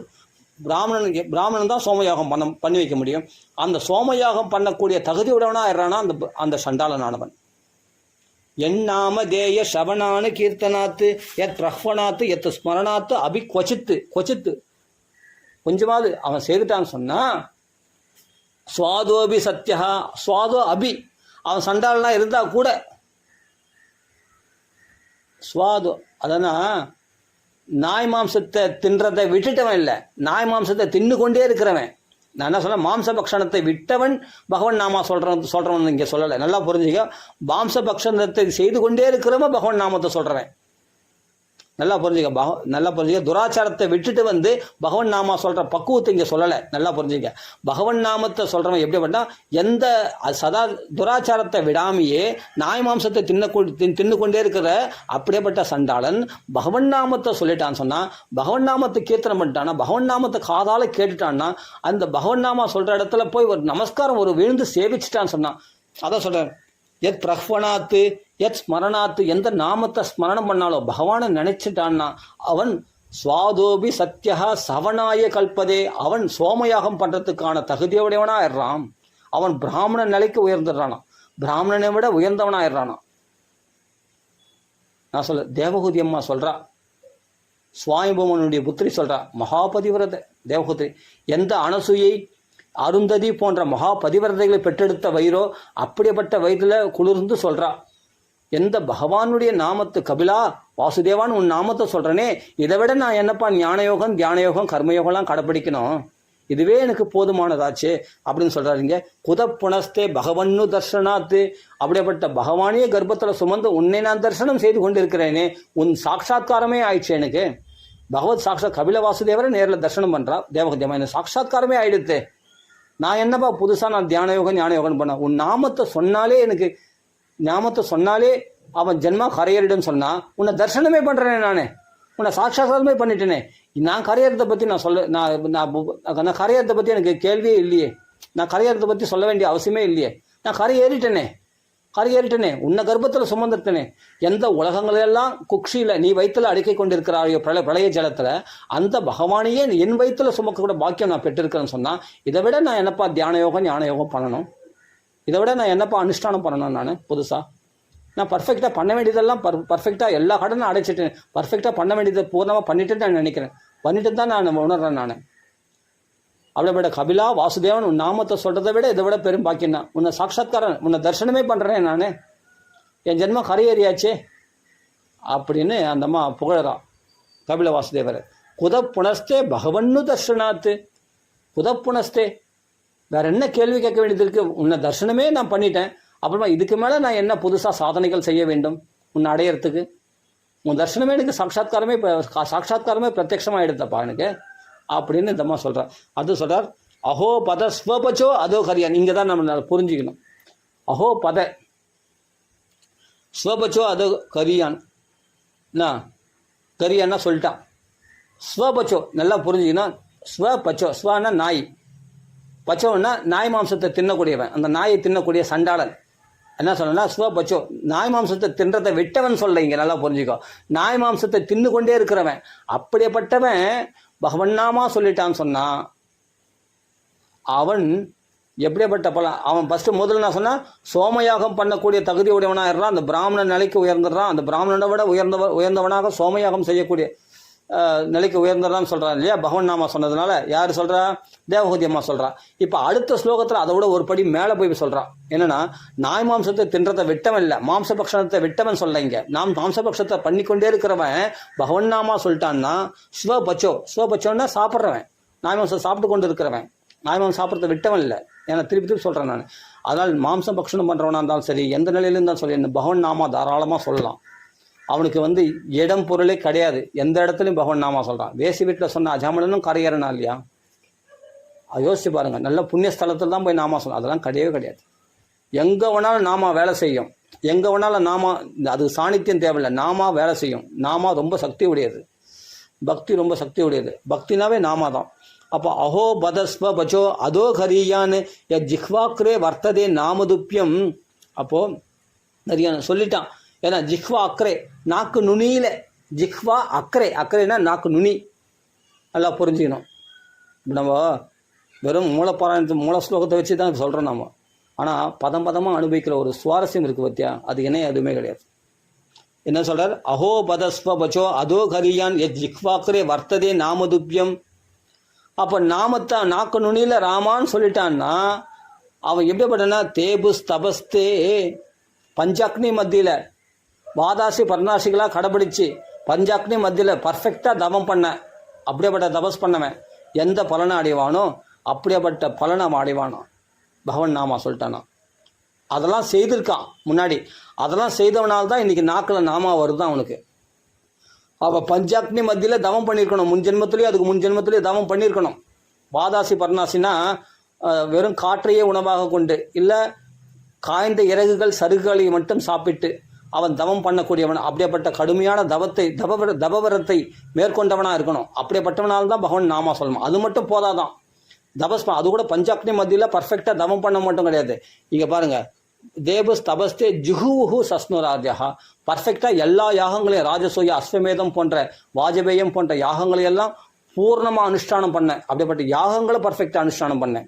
தான் சோமயாகம் பண்ணி வைக்க முடியும். அந்த சோமயாகம் பண்ணக்கூடிய தகுதியுடவனாக இருறானா அந்த சண்டாளனானவன். என் நாம தேய சவணானு கீர்த்தனாத்து எத் பிரஹ்வனாத்து எத் ஸ்மரணாத்து அபி கொச்சித்து கொஞ்சமாவது அவன் செய்துட்டான்னு சொன்னா, சுவாதோபி சத்யா சுவாதோ அபி, அவன் சண்டாளனா இருந்தா கூட சுவாதோ, அதனா நாய் மாம்சத்தை தின்றதை விட்டுட்டவன் இல்லை, நாய் மாம்சத்தை தின்னு கொண்டே இருக்கிறவன். நான் என்ன சொல்ல, மாம்ச பக்ஷணத்தை விட்டவன் பகவன் நாமா சொல்றவன் இங்கே சொல்லலை. நல்லா புரிஞ்சுக்க, மாம்ச பக்ஷணத்தை செய்து கொண்டே இருக்கிறவன் பகவன் நாமத்தை சொல்றவன். நல்லா புரிஞ்சுக்க, துராச்சாரத்தை விட்டுட்டு வந்து பகவன் நாமா சொல்ற பக்குவத்தை இங்கே சொல்லலை. நல்லா புரிஞ்சுக்க, பகவன் நாமத்தை சொல்றவன் எப்படி பண்ணா, எந்த சதா துராச்சாரத்தை விடாமையே நாய் மாம்சத்தை தின்னு கொண்டே இருக்கிற அப்படியேப்பட்ட சண்டாளன் பகவன் நாமத்தை சொல்லிட்டான்னு சொன்னா, பகவன் நாமத்தை கீர்த்தனம் பண்ணிட்டான்னா, பகவன் நாமத்தை காதால கேட்டுட்டான்னா, அந்த பகவன் நாமா சொல்ற இடத்துல போய் ஒரு நமஸ்காரம் ஒரு விழுந்து சேவிச்சுட்டான்னு சொன்னான். அதான் சொல்றேன், எத் பிரஹ்வனாத்து எத் ஸ்மரணாத்து, எந்த நாமத்தை ஸ்மரணம் பண்ணாலோ பகவானை நினைச்சிட்டான்னா அவன் சுவாதோபி சத்யா சவனாய கல்பதே, அவன் சோமயாகம் பண்றதுக்கான தகுதியுடையவனா ஆயிடுறான். அவன் பிராமண நிலைக்கு உயர்ந்துடுறானா, பிராமணனை விட உயர்ந்தவனா ஆயிடுறானா. நான் சொல்ல, தேவகூதி அம்மா சொல்றா, சுவாமிபவனுடைய புத்திரி சொல்றா, மகாபதிவிரத தேவகூதி, எந்த அனசூயை அருந்ததி போன்ற மகா பதிவிரதைகளை பெற்றெடுத்த வயிறோ அப்படிப்பட்ட வயிற்றுல குளிர்ந்து சொல்றா, எந்த பகவானுடைய நாமத்து கபிலா வாசுதேவான் உன் நாமத்தை சொல்றனே, இதை விட நான் என்னப்பா ஞானயோகம், தியானயோகம், கர்மயோகம்லாம் கடைப்பிடிக்கணும், இதுவே எனக்கு போதுமானதாச்சு அப்படின்னு சொல்றாருங்க. குதப்புணஸ்தே பகவன்னு தர்ஷனாத்து, அப்படிப்பட்ட பகவானிய கர்ப்பத்தில் சுமந்து உன்னை நான் தரிசனம் செய்து கொண்டிருக்கிறேனே, உன் சாட்சா்காரமே ஆயிடுச்சு எனக்கு. பகவத் சாட்சாத் கபில வாசுதேவரை நேரில் தரிசனம் பண்றா தேவகத்தியமா, எனக்கு சாட்சா்காரமே ஆயிடுத்து. நான் என்னப்பா புதுசாக நான் தியான யோகம் ஞான யோகம் பண்ண, உன் நாமத்தை சொன்னாலே எனக்கு, நாமத்தை சொன்னாலே அவன் ஜென்மா கரையேறிடுன்னு சொன்னா, உன்னை தரிசனமே பண்ணுறேனே, நானே உன்னை சாட்சாத்காரமே பண்ணிட்டேனே. நான் கரையேறதை பற்றி நான் கரையேறதை பற்றி எனக்கு கேள்வியே இல்லையே, நான் கரையேறதை பற்றி சொல்ல வேண்டிய அவசியமே இல்லையே, நான் கரையேறிட்டேனே, உன்னை கர்ப்பத்தில் சுமந்துட்டனே. எந்த உலகங்களெல்லாம் குக்ஷியில் நீ வயிற்றுல அடக்கி கொண்டிருக்கிறாயோ பிரளய ஜலத்தில், அந்த பகவானையே என் வயிற்றுல சுமக்க கூட பாக்கியம் நான் பெற்றிருக்கிறேன்னு சொன்னால், இதை விட நான் என்னப்பா தியான யோகம் ஞான யோகம் பண்ணணும், இதை விட நான் என்னப்பா அனுஷ்டானம் பண்ணணும். நான் புதுசாக நான் பர்ஃபெக்டாக பண்ண வேண்டியதெல்லாம் பர்ஃபெக்டாக எல்லா கடனும் அடைச்சிட்டேன், பர்ஃபெக்டாக பண்ண வேண்டியதை பூர்ணமாக பண்ணிட்டு நான் நினைக்கிறேன், பண்ணிட்டு தான் நான் உணர்றேன். நான் அப்படிப்பட்ட கபிலா வாசுதேவன் உன் நாமத்தை சொல்றதை விட இதை விட பெரும் பாக்கியம் தான். உன்னை சாட்சாத்காரன், உன்னை தரிசனமே பண்றேன் நான், என் ஜென்மம் கரையேறியாச்சே அப்படின்னு அந்த அம்மா புகழறா கபில வாசுதேவர். குதப்புணஸ்தே பகவன்னு தர்ஷனாத்து, குதப்புணஸ்தே, வேற என்ன கேள்வி கேட்க வேண்டியது இருக்கு, உன்னை தர்சனமே நான் பண்ணிட்டேன், அப்புறமா இதுக்கு மேலே நான் என்ன புதுசாக சாதனைகள் செய்ய வேண்டும் உன்னை அடையிறதுக்கு, உன் தர்சனமே எனக்கு சாட்சாத்காரமே பிரத்யட்சமாக எடுத்தப்பா எனக்கு அப்படின்னு இந்த அம்மா சொல்கிறார். அது சொல்கிறார், அஹோ பத ஸ்வபச்சோ அதோ கரியான். இங்கே தான் நம்ம புரிஞ்சுக்கணும். அஹோ பத ஸ்வபச்சோ அதோ கரியான், கரியான்னா சொல்லிட்டான். ஸ்வபச்சோ நல்லா புரிஞ்சுக்கணும். ஸ்வபச்சோ, ஸ்வன்னா நாய், பச்சோன்னா நாய் மாம்சத்தை தின்னக்கூடியவன், அந்த நாயை தின்னக்கூடிய சண்டாளன். என்ன சொல்லணும்னா ஸ்வபச்சோ, நாய் மாம்சத்தை தின்றதை விட்டவன் சொல்ல. இங்கே நல்லா புரிஞ்சுக்கோ, நாய் மாம்சத்தை தின்னு கொண்டே இருக்கிறவன், அப்படியேப்பட்டவன் பகவன்னாமா சொல்லிட்டான்னு சொன்னா அவன் எப்படியாப்பட்ட பலம். அவன் ஃபஸ்ட்டு முதல்ல நான் சொன்னால் சோமயாகம் பண்ணக்கூடிய தகுதி உடையவனாக இருந்தான், அந்த பிராமணன் நிலைக்கு உயர்ந்துடுறான். அந்த பிராமணனை விட உயர்ந்தவனாக சோமயாகம் செய்யக்கூடிய நிலைக்கு உயர்ந்ததான்னு சொல்கிறான் இல்லையா பகவன் நாமா சொன்னதுனால. யார் சொல்கிறா? தேவஹூதி அம்மா சொல்கிறா. இப்போ அடுத்த ஸ்லோகத்தில் அதை விட ஒரு படி மேலே போய் சொல்கிறான். என்னன்னா, நாய் மாம்சத்தை தின்றதை விட்டவன் இல்லை, மாம்சபக்ஷணத்தை விட்டவன் சொல்ல. இங்கே நாம் மாம்சபக்ஷத்தை பண்ணிக்கொண்டே இருக்கிறவன் பகவன் நாமா சொல்லிட்டான்னா ஸ்வபச்சோன்னா சாப்பிட்றவன், நாய் மாம்சம் சாப்பிட்டு கொண்டு இருக்கிறவன், நாய் மாம்சம் சாப்பிட்றத விட்டவன் இல்லை. ஏன்னா திருப்பி சொல்கிறேன் நான். அதனால் மாம்சம் பக்ஷணம் பண்ணுறவனா இருந்தாலும் சரி, எந்த நிலையிலும் இருந்தாலும் சொல்லி இந்த பகவன் நாமா தாராளமாக சொல்லலாம். அவனுக்கு இடம் பொருளே கிடையாது, எந்த இடத்துலையும் பகவன் நாமா சொல்கிறான். வேசி வீட்டில் சொன்ன அஜாமலனும் கரையறனா இல்லையா? யோசிச்சு பாருங்கள். நல்ல புண்ணிய ஸ்தலத்தில் தான் போய் நாமா சொல்லணும், அதெல்லாம் கிடையவே கிடையாது. எங்கே வேணாலும் நாமா வேலை செய்யும், எங்கே வேணாலும் நாமா, அது சாநித்தியம் தேவையில்லை, நாமா வேலை செய்யும். நாமா ரொம்ப சக்தி உடையது, பக்தி ரொம்ப சக்தி உடையது. பக்தினாவே நாமா தான். அப்போ அஹோ பதஸ்வ பச்சோ அதோ ஹரியான்னு ஜிஹ்வாக்ரே வர்த்ததே நாமதுப்பியம். அப்போது நிறைய சொல்லிட்டான். ஏன்னா ஜிஹ்வா அக்கரே, நாக்கு நுனியில், ஜிஹ்வா அக்கரே, அக்கறைனா நாக்கு நுனி. நல்லா புரிஞ்சுக்கணும். நம்ம வெறும் மூல ஸ்லோகத்தை வச்சு தான் சொல்கிறோம் நம்ம. ஆனால் பதம் பதமாக அனுபவிக்கிற ஒரு சுவாரஸ்யம் இருக்குது பத்தியா, அது இணைய எதுவுமே கிடையாது. என்ன சொல்கிறார்? அஹோ பதஸ்வ பச்சோ அதோ ஹரியான் ஜிஹ்வாக்ரே வர்த்ததே நாமதுப்பியம். அப்போ நாமத்தை நாக்கு நுனியில் ராமான்னு சொல்லிட்டான்னா அவன் எப்படிப்பட்டனா, தேபுஸ் தபஸ்தே பஞ்சாக்னி மத்தியில் வாதாசி பர்ணாசிகளாக கடைபிடிச்சு பஞ்சாக்னி மத்தியில் பர்ஃபெக்டாக தவம் பண்ண, அப்படியேப்பட்ட தபஸ் பண்ணவன் எந்த பலனை அடைவானோ அப்படியேப்பட்ட பலனை அடைவானோ பகவன் நாமா சொல்லிட்டானா. அதெல்லாம் செய்திருக்கான் முன்னாடி, அதெல்லாம் செய்தவனால்தான் இன்றைக்கி நாக்கில் நாமா வருதான் அவனுக்கு. அவள் பஞ்சாக்னி மத்தியில் தவம் பண்ணியிருக்கணும், முன்ஜென்மத்திலேயே, அதுக்கு முன்ஜென்மத்திலேயே தவம் பண்ணியிருக்கணும். வாதாசி பர்ணாசினா வெறும் காற்றையே உணவாக கொண்டு, இல்லை காய்ந்த இறகுகள் சருகுகளை மட்டும் சாப்பிட்டு அவன் தவம் பண்ணக்கூடியவன். அப்படியேப்பட்ட கடுமையான தபவரத்தை மேற்கொண்டவனாக இருக்கணும். அப்படியேப்பட்டவனால்தான் பகவான் நாமா சொல்லணும். அது மட்டும் போதாதான் தபஸ், அது கூட பஞ்சாக்னி மத்தியில் பர்ஃபெக்டாக தவம் பண்ண மட்டும் கிடையாது. இங்கே பாருங்கள், தேபஸ் தபஸ்தே ஜுஹுஹு சஸ்னுராத்யா, பர்ஃபெக்டாக எல்லா யாகங்களையும், ராஜசூய அஸ்வமேதம் போன்ற வாஜபேயம் போன்ற யாகங்களையெல்லாம் பூர்ணமாக அனுஷ்டானம் பண்ணேன். அப்படிப்பட்ட யாகங்களை பர்ஃபெக்டாக அனுஷ்டானம் பண்ணேன்.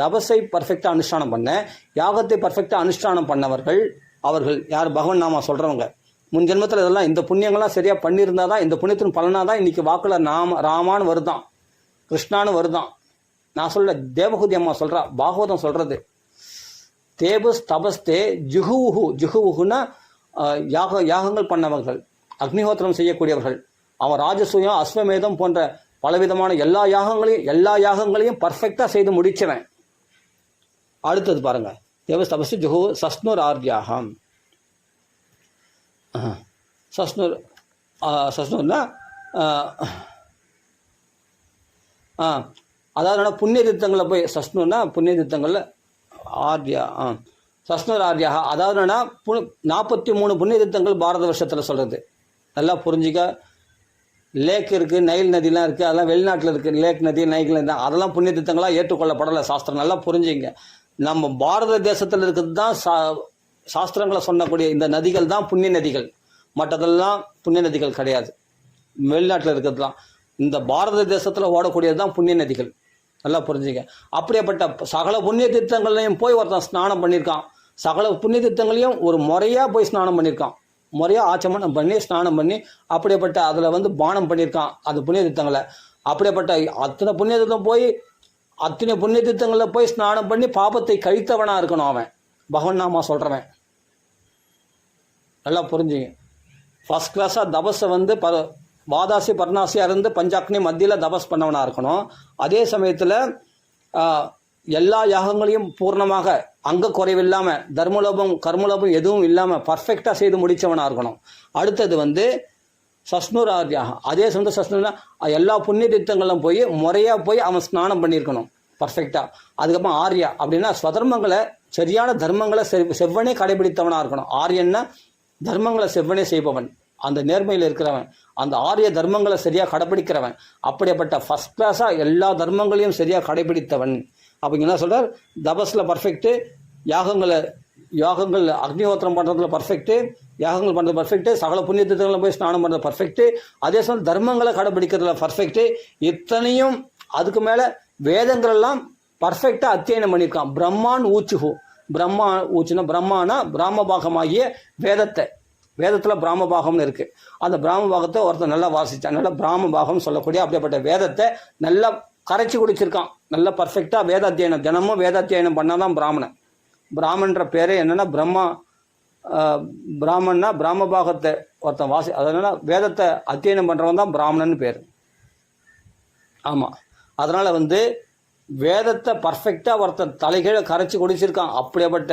தபஸை பர்ஃபெக்டாக அனுஷ்டானம் பண்ணேன். யாகத்தை பர்ஃபெக்டாக அனுஷ்டானம் பண்ணவர்கள் அவர்கள் யார்? பகவன் நாமா சொல்கிறவங்க. முன் ஜென்மத்தில் இதெல்லாம் இந்த புண்ணியங்கள்லாம் சரியாக பண்ணியிருந்தால் தான், இந்த புண்ணியத்தின் பலனாக தான் இன்றைக்கி வாக்கில் ராமான்னு வருதான், கிருஷ்ணான்னு வருதான். நான் சொல்ல தேவஹூதி அம்மா சொல்கிறா, பாகவதம் சொல்கிறது. தேபுஸ் தபஸ்தே ஜுஹுவுன்னா யாகங்கள் பண்ணவர்கள், அக்னிஹோத்திரம் செய்யக்கூடியவர்கள். அவன் ராஜசூயம் அஸ்வமேதம் போன்ற பலவிதமான எல்லா யாகங்களையும் பர்ஃபெக்டாக செய்து முடிச்சவன். அடுத்தது பாருங்க, தேவஸ் தபஸ்தி ஜுஹு சஸ்னுர் ஆர்யாகம். சஸ்னூர்னா அதாவது புண்ணிய தீர்த்தங்களில் போய், சஸ்னூர்னா புண்ணிய தீர்த்தங்களில், ஆர்யா சஸ்னுர் ஆர்யா, அதாவது 43 புண்ணிய தீர்த்தங்கள் பாரத வருஷத்தில் சொல்கிறது. நல்லா புரிஞ்சிக்க. லேக் இருக்குது, நைல் நதிலாம் இருக்குது, அதெல்லாம் வெளிநாட்டில் இருக்குது. லேக் நதி, நைல் நதி, அதெல்லாம் புண்ணிய தீர்த்தங்களாக ஏற்றுக்கொள்ளப்படலை சாஸ்திரம். நல்லா புரிஞ்சுங்க. நம்ம பாரத தேசத்தில் இருக்கிறது தான் சாஸ்திரங்களை சொன்னக்கூடிய இந்த நதிகள் தான் புண்ணிய நதிகள். மற்றதெல்லாம் புண்ணிய நதிகள் கிடையாது. வெளிநாட்டில் இருக்கிறது தான், இந்த பாரத தேசத்தில் ஓடக்கூடியது தான் புண்ணிய நதிகள். நல்லா புரிஞ்சுங்க. அப்படியேப்பட்ட சகல புண்ணிய தீர்த்தங்களையும் போய் ஒருத்தன் ஸ்நானம் பண்ணியிருக்கான். சகல புண்ணிய தீர்த்தங்களையும் ஒரு முறையாக போய் ஸ்நானம் பண்ணியிருக்கான், முறையாக ஆச்சமனம் பண்ணி ஸ்நானம் பண்ணி, அப்படியேப்பட்ட அதில் பானம் பண்ணியிருக்கான் அது புண்ணிய தீர்த்தங்களை. அப்படியேப்பட்ட அத்தனை புண்ணிய தீர்த்தம் போய், அத்தனை புண்ணிய தீர்த்தங்களில் போய் ஸ்நானம் பண்ணி பாபத்தை கழித்தவனாக இருக்கணும் அவன், பகவன் நாமா சொல்கிறவன். நல்லா புரிஞ்சுங்க. ஃபஸ்ட் கிளாஸாக தபஸை வாதாசி பர்ணாசியாக இருந்து பஞ்சாக்னி மத்தியில் தபஸ் பண்ணவனாக இருக்கணும். அதே சமயத்தில் எல்லா யாகங்களையும் பூர்ணமாக அங்க குறைவில்லாமல், தர்மலோபம் கர்மலோபம் எதுவும் இல்லாமல் பர்ஃபெக்டாக செய்து முடித்தவனாக இருக்கணும். அடுத்தது சஸ்னுர் ஆர்யாக, அதே சொந்த சஸ்னுர்னா எல்லா புண்ணிய தீர்த்தங்களும் போய் முறையாக போய் அவன் ஸ்நானம் பண்ணியிருக்கணும் பர்ஃபெக்டாக. அதுக்கப்புறம் ஆர்யா அப்படின்னா ஸ்வதர்மங்களை, சரியான தர்மங்களை செவ்வனே கடைபிடித்தவனாக இருக்கணும். ஆரியன்னா தர்மங்களை செவ்வனே செய்பவன், அந்த நேர்மையில் இருக்கிறவன், அந்த ஆரிய தர்மங்களை சரியாக கடைபிடிக்கிறவன். அப்படிப்பட்ட ஃபஸ்ட் கிளாஸாக எல்லா தர்மங்களையும் சரியாக கடைபிடித்தவன். அப்போ என்ன சொல்கிறார்? தபஸில் பர்ஃபெக்ட்டு, யாகங்கள் அக்னிஹோத்திரம் பண்ணுறதுல பர்ஃபெக்ட்டு, யாகங்கள் பண்ணுறது பர்ஃபெக்ட்டு, சகல புண்ணிய தீர்த்தங்களை போய் ஸ்நானம் பண்ணுறது பர்ஃபெக்ட்டு, அதே சமயம் தர்மங்களை கடைபிடிக்கிறதுல பர்ஃபெக்ட்டு. இத்தனையும் அதுக்கு மேலே வேதங்களெல்லாம் பர்ஃபெக்டாக அத்தியனம் பண்ணியிருக்கான். பிரம்மான் ஊச்சுஹு, பிரம்மா ஊச்சுனா பிரம்மானா பிராமபாகமாகிய வேதத்தை, வேதத்தில் பிராம பாகம்னு இருக்குது. அந்த பிராம பாகத்தை ஒருத்தர் நல்லா வாசித்தான், நல்லா பிராம பாகம் சொல்லக்கூடிய அப்படிப்பட்ட வேதத்தை நல்லா கரைச்சி குடிச்சிருக்கான். நல்லா பர்ஃபெக்டாக வேத அத்தியனம், தினமும் வேத அத்தியனம் பண்ணால் தான் பிராமணன். பிராமன்ற பேரே என்னென்னா பிராமணன்னா பிராம பாகத்தை ஒருத்தன் அதனால் வேதத்தை அத்தியனம் பண்ணுறவன் தான் பிராமணன் பேர். ஆமாம், அதனால் வேதத்தை பர்ஃபெக்டாக ஒருத்தன் தலைகீழ கரைச்சி குடிச்சிருக்கான். அப்படிப்பட்ட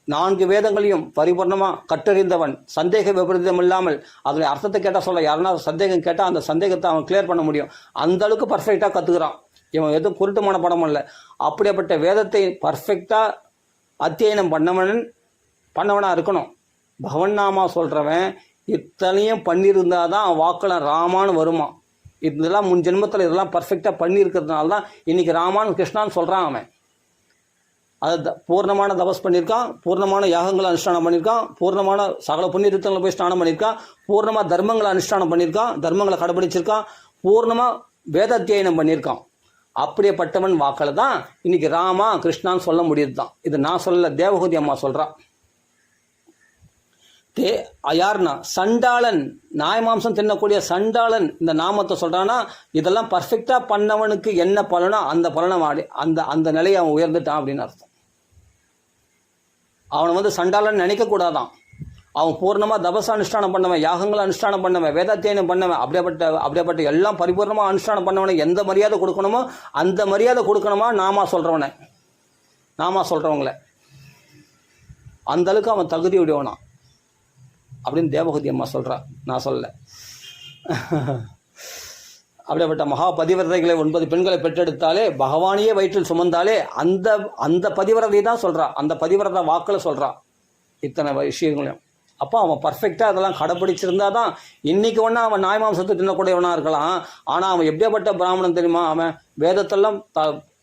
4 வேதங்களையும் பரிபூர்ணமாக கற்றறிந்தவன், சந்தேக விபரீதம் இல்லாமல் அதில் அர்த்தத்தை கேட்டால் சொல்ல, யாருன்னா சந்தேகம் கேட்டால் அந்த சந்தேகத்தை அவன் கிளியர் பண்ண முடியும். அந்த அளவுக்கு பர்ஃபெக்டாக கற்றுக்கிறான். இவன் எதுவும் குருட்டுமான படம் இல்லை. அப்படிப்பட்ட வேதத்தை பர்ஃபெக்டாக அத்தியனம் பண்ணவனாக இருக்கணும். பகவன் நாமா சொல்கிறவன் இத்தனையும் பண்ணியிருந்தால் தான் அவன் வாக்கில் ராமான்னு வருமா. இதெல்லாம் முன் ஜென்மத்தில் இதெல்லாம் பர்ஃபெக்டாக பண்ணியிருக்கிறதுனால தான் இன்றைக்கி ராமான் கிருஷ்ணான்னு சொல்கிறான். அவன் அதை பூர்ணமான தபஸ் பண்ணியிருக்கான், பூர்ணமான யாகங்களை அனுஷ்டானம் பண்ணியிருக்கான், பூர்ணமான சகல புண்ணியத்தங்களை போய் ஸ்நானம் பண்ணியிருக்கான், பூர்ணமாக தர்மங்களை அனுஷ்டானம் பண்ணியிருக்கான், தர்மங்களை கடைபிடிச்சிருக்கான், பூர்ணமாக வேத அத்தியனம் பண்ணியிருக்கான். அப்படியேப்பட்டவன் வாக்கில் தான் இன்றைக்கி ராமா கிருஷ்ணான்னு சொல்ல முடியுது தான். இது நான் சொல்லலை, தேவகூதி அம்மா சொல்கிறான். யாருன்னா சண்டாளன், நாய் மாம்சம் தின்னக்கூடிய சண்டாளன் இந்த நாமத்தை சொல்கிறான்னா, இதெல்லாம் பர்ஃபெக்டாக பண்ணவனுக்கு என்ன பலனோ அந்த பலனை வாடி அந்த நிலையை அவன் உயர்ந்துட்டான் அப்படின்னு அர்த்தம். அவனை சண்டாளன் நினைக்கக்கூடாதான். அவன் பூர்ணமாக தபச அனுஷ்டானம் பண்ணவன், யாகங்களை அனுஷ்டானம் பண்ணவன், வேதாத்தியனம் பண்ணவன், அப்படியேப்பட்ட எல்லாம் பரிபூர்ணமாக அனுஷ்டானம் பண்ணவனை எந்த மரியாதை கொடுக்கணுமோ அந்த மரியாதை கொடுக்கணுமா நாமா சொல்கிறவங்கள அந்த அளவுக்கு அவன் தகுதி உடையவனா அப்படின்னு தேவகூதி அம்மா சொல்கிறா, நான் சொல்ல. அப்படிப்பட்ட மகா பதிவிரதைகளை 9 பெண்களை பெற்றெடுத்தாலே, பகவானியே வயிற்றில் சுமந்தாலே அந்த பதிவிரதை தான் சொல்கிறா, அந்த பதிவிரதை வாக்கில் சொல்கிறா இத்தனை விஷயங்களையும். அப்போ அவன் பர்ஃபெக்டாக அதெல்லாம் கடைப்பிடிச்சிருந்தா தான் இன்றைக்கி ஒன்றா அவன் நாய் மாம்சத்தை தின்னக்கூடியவனாக இருக்கலாம். ஆனால் அவன் எப்படியாப்பட்ட பிராமணன் தெரியுமா? அவன் வேதத்தெல்லாம்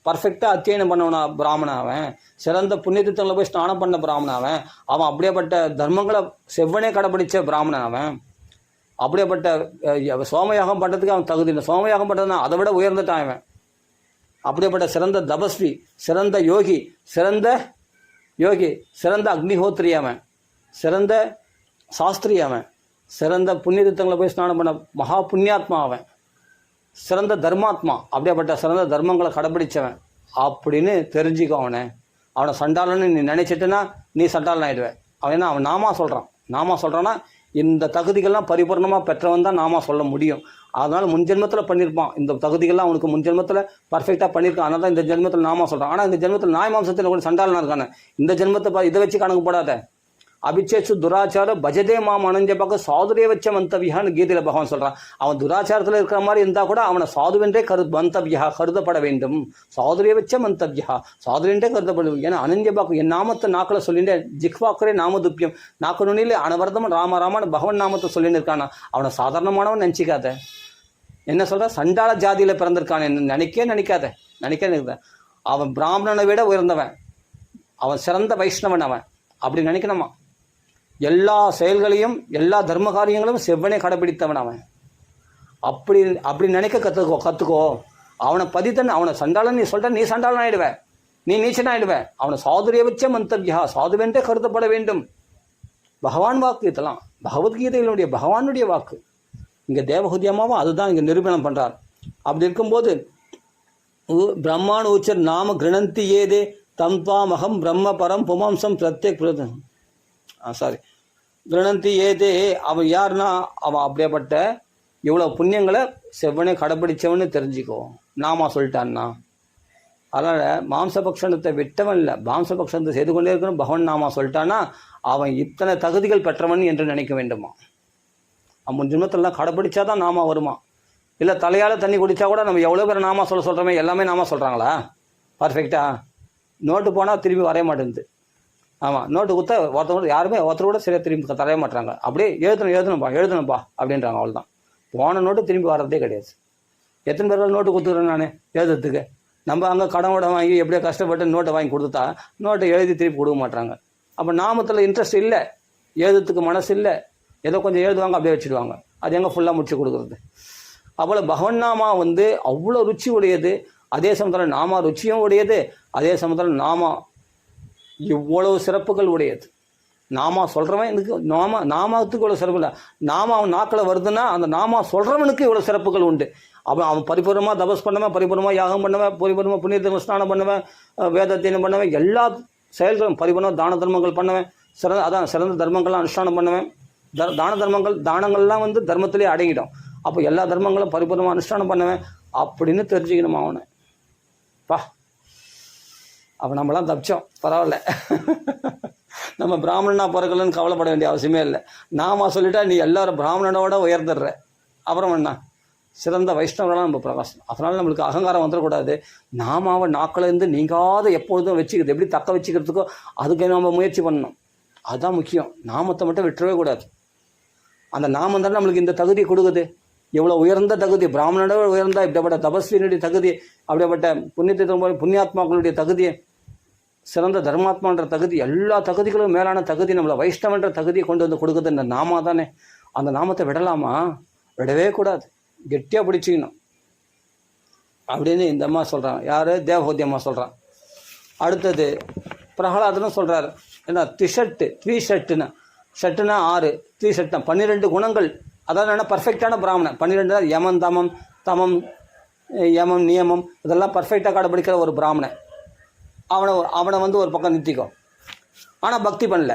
பர்ஃபெக்டாக அத்தியனம் பண்ணவனா பிராமணன். அவன் சிறந்த புண்ணியத்தங்களை போய் ஸ்நானம் பண்ண பிராமணன். அவன் அப்படியேப்பட்ட தர்மங்களை செவ்வனே கடைப்பிடிச்ச பிராமணன். அவன் அப்படியேப்பட்ட சோமயாகம் பண்ணுறதுக்கு அவன் தகுதி இல்லை. சோமயாகம் பண்ணுறதுனா அதை விட உயர்ந்துட்டான் அவன். அப்படியேப்பட்ட சிறந்த தபஸ்வி, சிறந்த யோகி, சிறந்த அக்னிஹோத்திரி, அவன் சிறந்த சாஸ்திரி, அவன் சிறந்த புண்ணியத்தங்களை போய் ஸ்நானம் பண்ண மகா புண்ணியாத்மா, அவன் சிறந்த தர்மாத்மா, அப்படியேப்பட்ட சிறந்த தர்மங்களை கடைப்பிடிச்சவன் அப்படின்னு தெரிஞ்சுக்கோ. அவனை சண்டாளன்னு நீ நினைச்சிட்டுன்னா நீ சண்டாளன் ஆகிடுவேன். அவன் நாமா சொல்கிறான்னா இந்த தகுதிகள்லாம் பரிபூர்ணமாக பெற்றவன் தான் நாமா சொல்ல முடியும். அதனால் முன்ஜென்மத்தில் பண்ணியிருப்பான். இந்த தகுதிகள்லாம் அவனுக்கு முன்ஜென்மத்தில் பர்ஃபெக்டாக பண்ணியிருக்கான். அதனால தான் இந்த ஜென்மத்தில் நாமா சொல்கிறான். ஆனால் இந்த ஜென்மத்தில் நாய் மாம்சத்தில் கூட சண்டாளனாக இருக்கானே. இந்த ஜென்மத்தை இதை வச்சு கணக்கு போடாத. அபிச்சேச்சு துராச்சார பஜதே மாம் அனஞ்சபாக சாதுரே வச்ச மந்தவியான்னு கீதையில் பகவான் சொல்கிறான். அவன் துராச்சாரத்தில் இருக்கிற மாதிரி இருந்தால் கூட அவனை சாதுவென்றே மந்தவியா கருதப்பட வேண்டும். சாதுரே வச்ச மந்தவியா, சாதுரென்றே கருதப்படும். ஏன்னா அனஞ்சபாக்கு என் நாமத்தை நாக்கில் சொல்லிட்டு ஜிக்வாக்கரே நாமதுப்பியம், நாக்கு நுனியில் அனவர்தம் ராமராமன் பகவன் நாமத்தை சொல்லின்னு இருக்கானா. அவனை சாதாரணமானவன் நினச்சிக்காத. என்ன சொல்கிற? சண்டாள ஜாதியில் பிறந்திருக்கான் நினைக்காத. அவன் பிராமணனை விட உயர்ந்தவன், அவன் சிறந்த வைஷ்ணவன், அவன் அப்படி நினைக்கணுமா. எல்லா செயல்களையும் எல்லா தர்ம காரியங்களும் செவ்வனே கடைப்பிடித்தவன் அவன். அப்படி நினைக்க கற்றுக்கோ. அவனை பதித்தன், அவனை சண்டாளன் நீ சொல்கிற, நீ சண்டாளன் ஆகிடுவேன், நீ நீச்சன் ஆகிடுவேன். அவனை சாதுரிய வச்ச மந்தவியா, சாதுவென்றே கருதப்பட வேண்டும். பகவான் வாக்கு இதெல்லாம், பகவத்கீதையினுடைய பகவானுடைய வாக்கு. இங்கே தேவகூதி அம்மாவும் அதுதான் இங்கே நிரூபணம் பண்ணுறார். அப்படி இருக்கும்போது பிரம்மாணு உச்சர் நாம கிருணந்தி ஏதே தம் துவாமகம் பிரம்ம பரம் புமாம்சம் பிரத்யக் கிருணந்தி ஏதே. அவன் யாருன்னா அவன் அப்படியேப்பட்ட இவ்வளோ புண்ணியங்களை செவ்வனே கடைப்பிடிச்சவன்னு தெரிஞ்சுக்கோ. நாமா சொல்லிட்டான்னா. அதனால் மாம்சபக்ஷணத்தை விட்டவன் இல்லை, மாம்சபக்ஷணத்தை செய்து கொண்டே இருக்கணும். பகவான் நாமா சொல்லிட்டான்னா அவன் இத்தனை தகுதிகள் பெற்றவன் என்று நினைக்க வேண்டுமா. அவன் ஜென்மத்திலாம் கடைப்பிடிச்சாதான் நாமா வருமா. இல்லை தலையால் தண்ணி குடித்தா கூட நம்ம எவ்வளோ பேர் நாமா சொல்கிறோமே, எல்லாமே நாமா சொல்கிறாங்களா பர்ஃபெக்டாக? நோட்டு போனால் திரும்பி வரைய மாட்டேங்குது. ஆமாம், நோட்டு கொடுத்தா ஒருத்தர் கூட சரியாக திரும்பி தரைய மாட்டுறாங்க. அப்படியே எழுதணும்ப்பா அப்படின்றாங்க. அவ்வளோதான். போன நோட்டு திரும்பி வர்றதே கிடையாது. எத்தனை பேர்கள் நோட்டு கொடுத்துக்கிறேன் நான் எழுதுறதுக்கு. நம்ம அங்கே கடனோட வாங்கி எப்படியோ கஷ்டப்பட்டு நோட்டை வாங்கி கொடுத்தா நோட்டை எழுதி திருப்பி கொடுக்க மாட்டாங்க. அப்போ நாமத்தில் இன்ட்ரெஸ்ட் இல்லை, எழுதுறதுக்கு மனசு இல்லை, ஏதோ கொஞ்சம் எழுதுவாங்க அப்படியே வச்சுடுவாங்க. அது எங்கே ஃபுல்லாக முடிச்சு கொடுக்குறது. அப்போல பகவன் நாமா அவ்வளோ ருச்சி உடையது. அதே சமயத்தில் நாமா ருச்சியும் உடையது. அதே சமயத்தில் நாமா இவ்வளவு சிறப்புகள் உடையது. நாமா சொல்கிறவன் எனக்கு நாமத்துக்கு இவ்வளோ சிறப்பு இல்லை. நாம அவன் நாக்கில் வருதுன்னா அந்த நாமா சொல்கிறவனுக்கு இவ்வளோ சிறப்புகள் உண்டு. அவன் பரிபூர்ணமாக தபஸ் பண்ணுவேன், பரிபூர்ணமாக யாகம் பண்ணுவேன், பரிபூர்ணமாக புண்ணிய ஸ்நானம் பண்ணுவேன், வேதத்தினம் பண்ணுவேன், எல்லா செயல்களும் பரிபூர்ணமாக தான தர்மங்கள் பண்ணுவேன், சிறந்த தர்மங்கள்லாம் அனுஷ்டானம் பண்ணுவேன். தானங்கள்லாம் வந்து தர்மத்திலே அடங்கிடும். அப்போ எல்லா தர்மங்களும் பரிபூர்ணமாக அனுஷ்டானம் பண்ணுவேன் அப்படின்னு தெரிஞ்சுக்கணும் அவனை. அப்போ நம்மளாம் தப்பிச்சோம், பரவாயில்ல. நம்ம பிராமணனா பிறக்கலன்னு கவலைப்பட வேண்டிய அவசியமே இல்லை. நாம சொல்லிட்டா நீ எல்லாரும் பிராமணனோட உயர்ந்துடுற. அப்புறம் என்ன, சிறந்த வைஷ்ணவரெல்லாம் நம்ம பிரகாசம். அதனால நம்மளுக்கு அகங்காரம் வந்துடக்கூடாது. நாமாவை நாக்கிலேருந்து நீங்காத எப்பொழுதும் வச்சுக்கிறது, எப்படி தக்க வச்சுக்கிறதுக்கோ அதுக்கு நம்ம முயற்சி பண்ணணும். அதுதான் முக்கியம். நாமத்தை மட்டும் விட்டுறவே கூடாது. அந்த நாமம் தான் நம்மளுக்கு இந்த தகுதியை கொடுக்குது. எவ்வளோ உயர்ந்த தகுதி, பிராமணனோட உயர்ந்தா இப்படிப்பட்ட தபஸ்வியினுடைய தகுதி, அப்படிப்பட்ட புண்ணியாத்மாக்களுடைய தகுதியை, சிறந்த தர்மாத்மான்ற தகுதி, எல்லா தகுதிகளும் மேலான தகுதி நம்மளை வைஷ்ணவன்ற தகுதியை கொண்டு வந்து கொடுக்குது இந்த நாமா தானே. அந்த நாமத்தை விடலாமா? விடவே கூடாது, கெட்டியாக பிடிச்சிக்கணும் அப்படின்னு இந்த அம்மா சொல்கிறாங்க. யார்? தேவஹூதி அம்மா சொல்கிறான். அடுத்தது பிரகலாதனும் சொல்கிறாரு. என்ன த்ரீஷட்டுன்னு, ஷட்டுனா 6, த்ரீஷட்னா 12 குணங்கள். அதாவது என்ன, பர்ஃபெக்டான பிராமணன். 12 தான் யமம் தமம் யமம் நியமம் இதெல்லாம் பர்ஃபெக்டாக கடைபிடிக்கிற ஒரு பிராமணன். அவனை வந்து ஒரு பக்கம் நிறுத்திக்கும். ஆனால் பக்தி பண்ணல.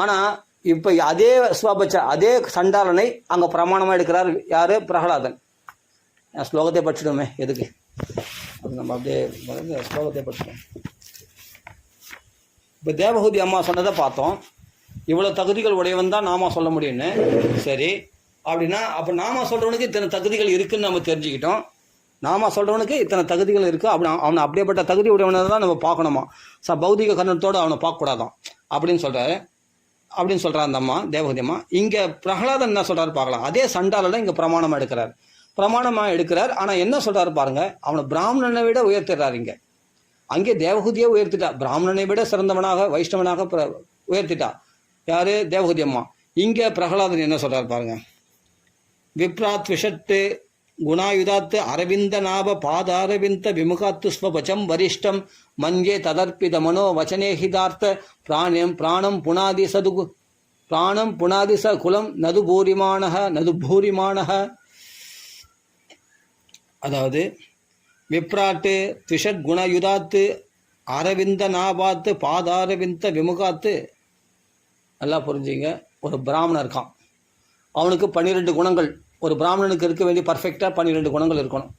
ஆனால் இப்போ அதே அதே சண்டாளனை அங்கே பிரமாணமாக எடுக்கிறார். யார்? பிரகலாதன். ஸ்லோகத்தை படிச்சிடுமே, எதுக்கு அது நம்ம அப்படியே ஸ்லோகத்தை படிச்சிட்டோம். இப்போ தேவஹூதி அம்மா சொன்னதை பார்த்தோம். இவ்வளோ தகுதிகள் உடையவன் தான் நாம சொல்ல முடியும்னு. சரி, அப்படின்னா அப்போ நாம சொல்கிறவனுக்கு இத்தனை தகுதிகள் இருக்குதுன்னு நம்ம தெரிஞ்சுக்கிட்டோம். நாம சொல்கிறவனுக்கு இத்தனை தகுதிகள் இருக்குது. அப்படி அவனை அப்படியேப்பட்ட தகுதி உடையவனை தான் நம்ம பார்க்கணுமா? பௌதிக கண்ணத்தோடு அவனை பார்க்கக்கூடாதான் அப்படின்னு சொல்கிறார் அந்த அம்மா, தேவஹூதி அம்மா. இங்கே பிரகலாதன் என்ன சொல்கிறாரு பார்க்கலாம். அதே சண்டாளனை இங்கே பிரமாணமாக எடுக்கிறார். ஆனால் என்ன சொல்கிறாரு பாருங்க, அவனை பிராமணனை விட உயர்த்திடுறாரு. அங்கே தேவஹூதியை உயர்த்திட்டா, பிராமணனை விட சிறந்தவனாக வைஷ்ணவனாக உயர்த்திட்டா. யாரு? தேவஹூதி அம்மா. இங்கே பிரகலாதன் என்ன சொல்கிறார் பாருங்க. விப்ராத் விஷட்டு குணாயுதாத்து அரவிந்த நாப பாதாரவிந்த விமுகாத்து ஸ்வபச்சம் வரிஷ்டம் மன்யே ததர்ப்பித மனோ வச்சனேஹிதார்த்த பிராணம் புனாதி ச குலம் நதுபூரிமானக. அதாவது விப்ராட்டு த்விஷட் குணயுதாத்து அரவிந்த நாபாத்து பாதாரவிந்த விமுகாத்து. நல்லா புரிஞ்சுங்க. ஒரு பிராமணன் இருக்கான், அவனுக்கு 12 குணங்கள். ஒரு பிராமணனுக்கு இருக்க வேண்டிய பர்ஃபெக்டாக 12 குணங்கள் இருக்கணும்.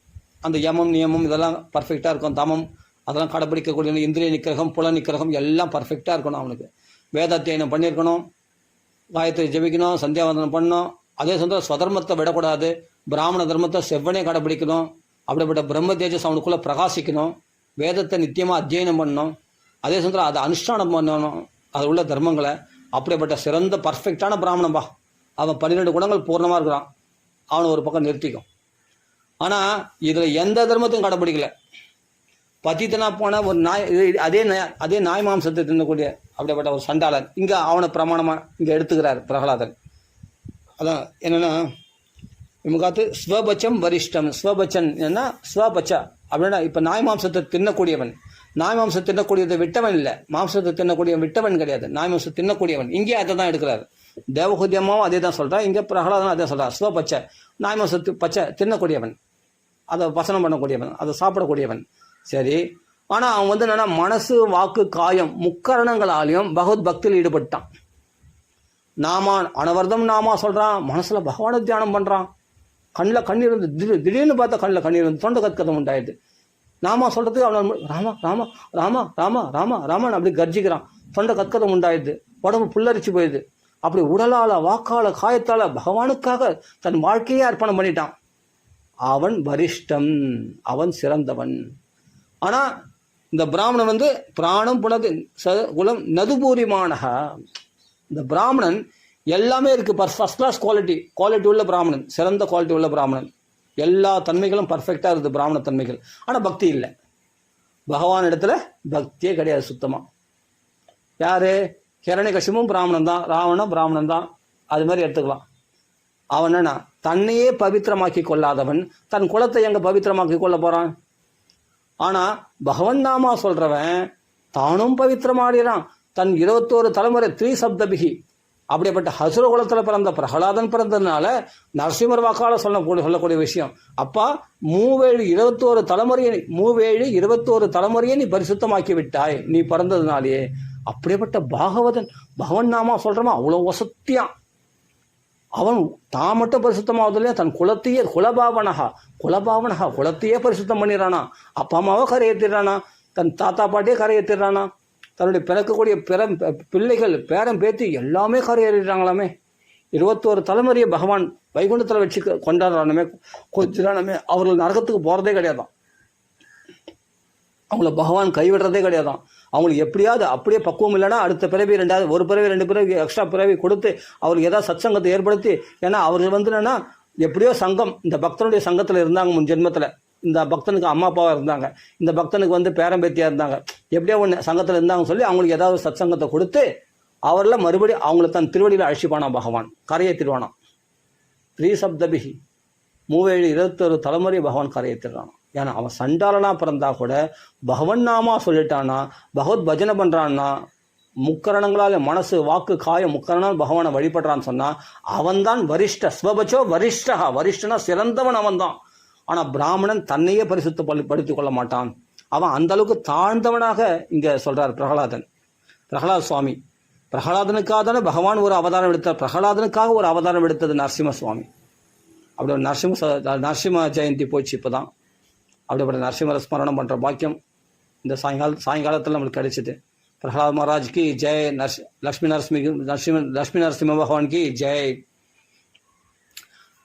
அந்த யமம் நியமம் இதெல்லாம் பர்ஃபெக்டாக இருக்கும். தமம் அதெல்லாம் கடைப்பிடிக்கக்கூடிய இந்திரிய நிக்கிரகம் புல நிக்கிரகம் எல்லாம் பர்ஃபெக்டாக இருக்கணும். அவனுக்கு வேதாத்தியனம் பண்ணியிருக்கணும், காயத்ரி ஜபிக்கணும், சந்தியாவந்தனம் பண்ணணும். அதே சமயம் ஸ்வதர்மத்தை விடக்கூடாது, பிராமண தர்மத்தை செவ்வனே கடைப்பிடிக்கணும். அப்படிப்பட்ட பிரம்ம தேஜஸ் அவனுக்குள்ளே பிரகாசிக்கணும். வேதத்தை நித்தியமாக அத்தியனம் பண்ணணும். அதே சமயத்தில் அதை அனுஷ்டானம் பண்ணணும், அது உள்ள தர்மங்களை. அப்படிப்பட்ட சிறந்த பர்ஃபெக்டான பிராமணன்பா. அவன் 12 குணங்கள் பூர்ணமாக இருக்கிறான். அவனை ஒரு பக்கம் நிறுத்திக்கும். ஆனால் இதில் எந்த தர்மத்தையும் கடைப்பிடிக்கல. பத்தித்தனா போன ஒரு நாய், அதே நாய் மாம்சத்தை தின்னக்கூடிய அப்படிப்பட்ட ஒரு சண்டாளன் இங்கே அவனை பிரமாணமாக இங்கே எடுத்துக்கிறார் பிரகலாதன். அதான் என்னென்னா, இவங்காத்து ஸ்வபச்சம் வரிஷ்டம். ஸ்வபச்சன் என்ன, ஸ்வபச்ச அப்படின்னா இப்போ நாய் மாம்சத்தை தின்னக்கூடியவன். நாய் மாம்சம் தின்னக்கூடியதை விட்டவன் இல்லை, மாம்சத்தை தின்னக்கூடியவன் விட்டவன் கிடையாது, நாய் மாம்சம் தின்னக்கூடியவன். இங்கே அதை தான் எடுக்கிறார். தேவஹூதி அம்மாவும் அதே தான் சொல்கிறா, இங்கே பிரகலாதனும் அதே சொல்கிறார். ஸ்வபச்ச நாய் மாம்சத்து பச்சை தின்னக்கூடியவன், அதை வசனம் பண்ணக்கூடியவன், அதை சாப்பிடக்கூடியவன். சரி, ஆனால் அவன் வந்து என்னென்னா மனசு வாக்கு காயம் முக்கரணங்களாலையும் பகவத் பக்தியில் ஈடுபட்டான். நாமா அனவர்தம் நாமா சொல்கிறான், மனசில் பகவானை தியானம் பண்ணுறான். கண்ணில் கண்ணீர் வந்து திடீர்னு பார்த்தா கண்ணில் கண்ணீர் வந்து தொண்டை கத்கதம் உண்டாயிடுது. நாமா சொல்கிறதுக்கு அவன் ராமா ராமா ராமா ராமா ராமா ராமன் அப்படி கர்ஜிக்கிறான். தொண்டை கத்கதம் உண்டாயிடுது, உடம்பு புல்லரிச்சு போயிடுது. அப்படி உடலால் வாக்கால காயத்தால் பகவானுக்காக தன் வாழ்க்கையே அர்ப்பணம் பண்ணிட்டான். அவன் வரிஷ்டம், அவன் சிறந்தவன். ஆனால் இந்த பிராமணன் வந்து பிராணம் புனது குலம் நதுபூரிமானக. இந்த பிராமணன் எல்லாமே இருக்குது, ஃபர்ஸ்ட் கிளாஸ் குவாலிட்டி உள்ள பிராமணன், சிறந்த குவாலிட்டி உள்ள பிராமணன். எல்லா தன்மைகளும் பர்ஃபெக்டாக இருக்குது பிராமண தன்மைகள். ஆனால் பக்தி இல்லை, பகவான் இடத்துல பக்தியே கிடையாது சுத்தமாக. யார்? ஹிரண்யகசிபுவும் பிராமணன் தான், ராவணன் பிராமணன் தான், அது மாதிரி எடுத்துக்கலாம். அவன் என்ன, தன்னையே பவித்திரமாக்கி கொள்ளாதவன் தன் குலத்தை எங்கே பவித்திரமாக்கி கொள்ள போகிறான்? ஆனால் பகவன் நாமா சொல்கிறவன் தானும் பவித்திரமாடிறான், தன் 21 தலைமுறை த்ரீசப்தபிகி அப்படிப்பட்ட ஹசுர குலத்தில் பிறந்த பிரகலாதன் பிறந்ததுனால நரசிம்மர் வாக்கால சொல்லக்கூடிய விஷயம். அப்பா மூவேழு 21 தலைமுறையை நீ பரிசுத்தமாக்கி விட்டாய் நீ பிறந்ததுனாலேயே. அப்படிப்பட்ட பாகவதன் பகவன் நாமா சொல்றமா அவ்வளோ வசத்தியான். அவன் தான் மட்டும் பரிசுத்தமாவதில்லையா, தன் குலத்தையே குலபாவனகா குலத்தையே பரிசுத்தம் பண்ணிடுறானா. அப்பா அம்மாவை கரையேற்றிடுறானா, தன் தாத்தா பாட்டியே கரையேற்றிடுறானா, தன்னுடைய பிறக்கக்கூடிய பிள்ளைகள் பேரம் பேத்தி எல்லாமே கரையேறிடுறாங்களாமே. 21 தலைமுறையை பகவான் வைகுண்டத்தில் வச்சு கொண்டாடுறானுமே, கொஞ்சிறானுமே. அவர்கள் நரகத்துக்கு போகிறதே கிடையாதான், அவங்கள பகவான் கைவிடுறதே கிடையாதான். அவங்களுக்கு எப்படியாவது அப்படியே பக்குவம் இல்லைன்னா அடுத்த பிறவி ஒரு பிறவி 2 பிறவி எக்ஸ்ட்ரா பிறவி கொடுத்து அவருக்கு ஏதாவது சத்சங்கத்தை ஏற்படுத்தி, ஏன்னா அவர்கள் வந்து என்னன்னா எப்படியோ சங்கம், இந்த பக்தனுடைய சங்கத்தில் இருந்தாங்க முன் ஜென்மத்தில், இந்த பக்தனுக்கு அம்மா அப்பாவாக இருந்தாங்க, இந்த பக்தனுக்கு வந்து பேரம்பேத்தியாக இருந்தாங்க, எப்படியோ ஒன்று சங்கத்தில் இருந்தாங்கன்னு சொல்லி அவங்களுக்கு ஏதாவது சத்சங்கத்தை கொடுத்து அவரில் மறுபடியும் அவங்கள தன் திருவடியில் அழிச்சிப்பானா பகவான், கரையேற்றிடுவானான். த்ரீசப்தபிகி 21 தலைமுறை பகவான் கரையேற்றிடுறான். ஏன்னா அவன் சண்டாளனா பிறந்தா கூட பகவன் நாமா சொல்லிட்டானா, பகவத் பஜனை பண்ணுறான்னா, முக்கரணங்களால் மனசு வாக்கு காய முக்கரணால் பகவானை வழிபடுறான்னு சொன்னால் அவன்தான் வரிஷ்ட ஸ்வபச்சோ வரிஷ்டனா சிறந்தவன் அவன்தான். ஆனால் பிராமணன் தன்னையே பரிசுத்தப்படுத்திக் கொள்ள மாட்டான். அவன் அந்த அளவுக்கு தாழ்ந்தவனாக இங்கே சொல்கிறார் பிரகலாத சுவாமி. பிரகலாதனுக்காக தானே பகவான் ஒரு அவதாரம் எடுத்தார், பிரகலாதனுக்காக ஒரு அவதாரம் எடுத்தது நரசிம்ம சுவாமி. அப்படி ஒரு நரசிம்ம ஜெயந்தி போச்சு இப்போ தான். அப்படிப்பட்ட நரசிம்மரை ஸ்மரணம் பண்ணுற பாக்கியம் இந்த சாயங்காலத்தில் நம்மளுக்கு கிடைச்சிது. பிரகலாத் மகாராஜ்க்கு ஜெய், லக்ஷ்மி நரசிம்ம பகவான்க்கு ஜெய்.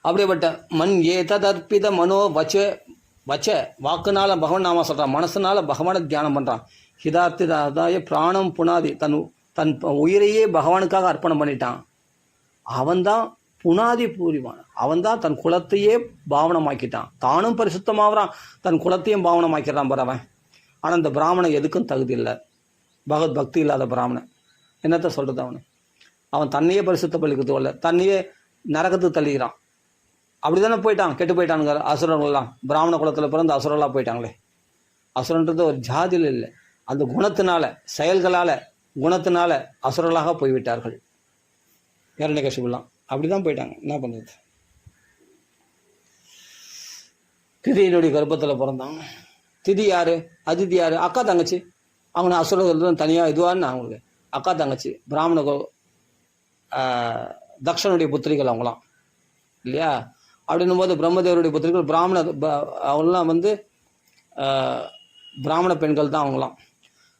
அப்படிப்பட்ட மண் ஏததற்பித மனோ வச்ச வாக்குனால பகவான் நாம சொல்கிறான், மனசுனால பகவானை தியானம் பண்ணுறான். ஹிதார்த்திதாய பிராணம் புனாதி, தன் உயிரையே பகவானுக்காக அர்ப்பணம் பண்ணிட்டான். அவன்தான் புனாதி பூரிவான், அவன்தான் தன் குலத்தையே பாவனமாக்கிட்டான். தானும் பரிசுத்தமாகறான், தன் குலத்தையும் பாவனமாக்கிறான் பரவன். ஆனால் இந்த பிராமணன் எதுக்கும் தகுதி இல்லை, பகவத் பக்தி இல்லாத பிராமணன் என்னத்தை சொல்கிறது? அவன் தன்னையே பரிசுத்தப்படுத்திக்கிறது இல்லை, தன்னையே நரகத்துக்கு தள்ளிக்கிறான். அப்படி தானே போயிட்டான், கெட்டு போயிட்டானுங்க அசுரர்கள்லாம். பிராமண குலத்தில் பிறந்து அசுரர்களாக போயிட்டாங்களே. அசுரன்றது ஒரு ஜாதியில் இல்லை, அந்த குணத்தினால செயல்களால் குணத்தினால அசுரர்களாக போய்விட்டார்கள். ஹிரண்யகசிபுலாம் அப்படி தான் போயிட்டாங்க. என்ன பண்ணுறது? திதியினுடைய கர்ப்பத்தில் பிறந்தாங்க. திதி யார்? அதிதி யார்? அக்கா தங்கச்சி. அவங்க அசுரர்கள் தனியாக இதுவான்னு அவங்களுக்கு அக்கா தங்கச்சி. பிராமண தக்ஷனுடைய புத்திரிகள் அவங்களாம் இல்லையா? அப்படின்னும் போது பிரம்மதேவருடைய புத்திரிகள் அவங்களாம் வந்து பிராமண பெண்கள் தான் அவங்களாம்.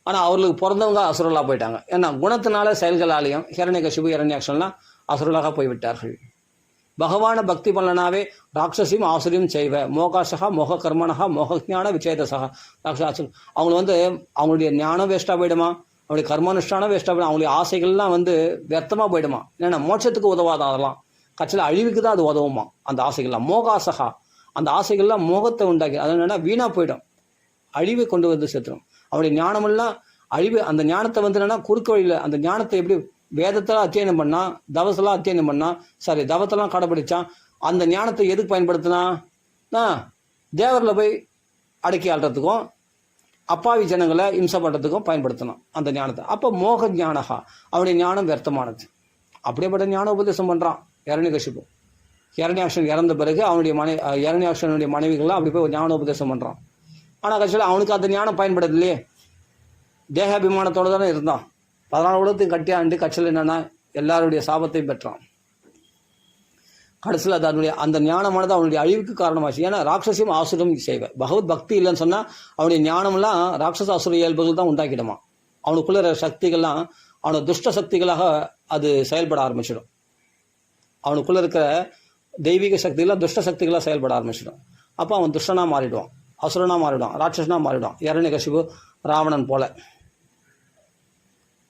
ஆனால் அவர்களுக்கு பிறந்தவங்க அசுரலாக போயிட்டாங்க. ஏன்னா குணத்தினால செயல்களாலையும் ஹிரண்யகசிபு ஹிரண்யாக்ஷன்லாம் அசுரலாக போய்விட்டார்கள். பகவான பக்தி பண்ணனாவே ராட்சசியும் ஆசுரியும் செய்வ மோகாசகா மோக கர்மனகா மோகஞான விச்சேதசகா ராட்சச. அவங்க வந்து அவங்களுடைய ஞானம் வேஸ்ட்டாக போயிடுமா, அவங்களுடைய கர்மானுஷ்டானம் வேஸ்ட்டாக போயிடும், அவங்களுடைய ஆசைகள்லாம் வந்து व्यर्थமாக போயிடுமா. ஏன்னா மோட்சத்துக்கு உதவாதான், அதெல்லாம் கட்சியில் அழிவுக்கு தான் அது உதவுமா அந்த ஆசைகள்லாம். மோகாசகா, அந்த ஆசைகள்லாம் மோகத்தை உண்டாக்கி அது என்னென்னா வீணாக போயிடும், அழிவை கொண்டு வந்து சேர்த்துடும். அவனுடைய ஞானமெல்லாம் அழிவு. அந்த ஞானத்தை வந்து என்னன்னா குறுக்கு வழியில் அந்த ஞானத்தை எப்படி வேதத்தெல்லாம் அத்தியனம் பண்ணா, தவசெல்லாம் அத்தியனம் பண்ணா, தவத்தெல்லாம் கடைப்பிடிச்சான். அந்த ஞானத்தை எதுக்கு பயன்படுத்தினா? தேவரில் போய் அடக்கி ஆள்றதுக்கும் அப்பாவி ஜனங்களை இம்சை பண்ணுறதுக்கும் பயன்படுத்தணும் அந்த ஞானத்தை. அப்போ மோக ஞானகா, அவனுடைய ஞானம் வியர்த்தமானது. அப்படியேப்பட்ட ஞான உபதேசம் பண்ணுறான் ஹிரண்யகசிபு. ஹிரண்யாக்ஷன் இறந்த பிறகு அவனுடைய ஹிரண்யாக்ஷனுடைய மனைவிகள்லாம் அப்படி போய் ஞான உபதேசம் பண்ணுறான். ஆனால் கட்சியில் அவனுக்கு அந்த ஞானம் பயன்படுது இல்லையே, தேகாபிமானத்தோடு தானே இருந்தான். 14 உலகத்தையும் கட்டியாண்டு கட்சியில் என்னன்னா எல்லாருடைய சாபத்தையும் பெற்றான். கடைசியில் அது அந்த ஞானமானது அவனுடைய அழிவுக்கு காரணமாச்சு. ஏன்னா ராட்சசியும் ஆசுரம் செய்வ பகவத் பக்தி இல்லைன்னு சொன்னால் அவனுடைய ஞானம்லாம் ராட்சச ஆசுர இயல்புகள் தான் உண்டாக்கிடுமா. அவனுக்குள்ள சக்திகள்லாம் அவனோட துஷ்ட சக்திகளாக அது செயல்பட ஆரம்பிச்சிடும். அவனுக்குள்ள இருக்கிற தெய்வீக சக்திகளாக துஷ்ட சக்திகளாக செயல்பட ஆரம்பிச்சிடும். அப்போ அவன் துஷ்டனாக மாறிடுவான், அசுரனாக மாறிடுவான், ராட்சசனாக மாறிடுவான், ஹிரண்யகசிபு ராவணன் போல.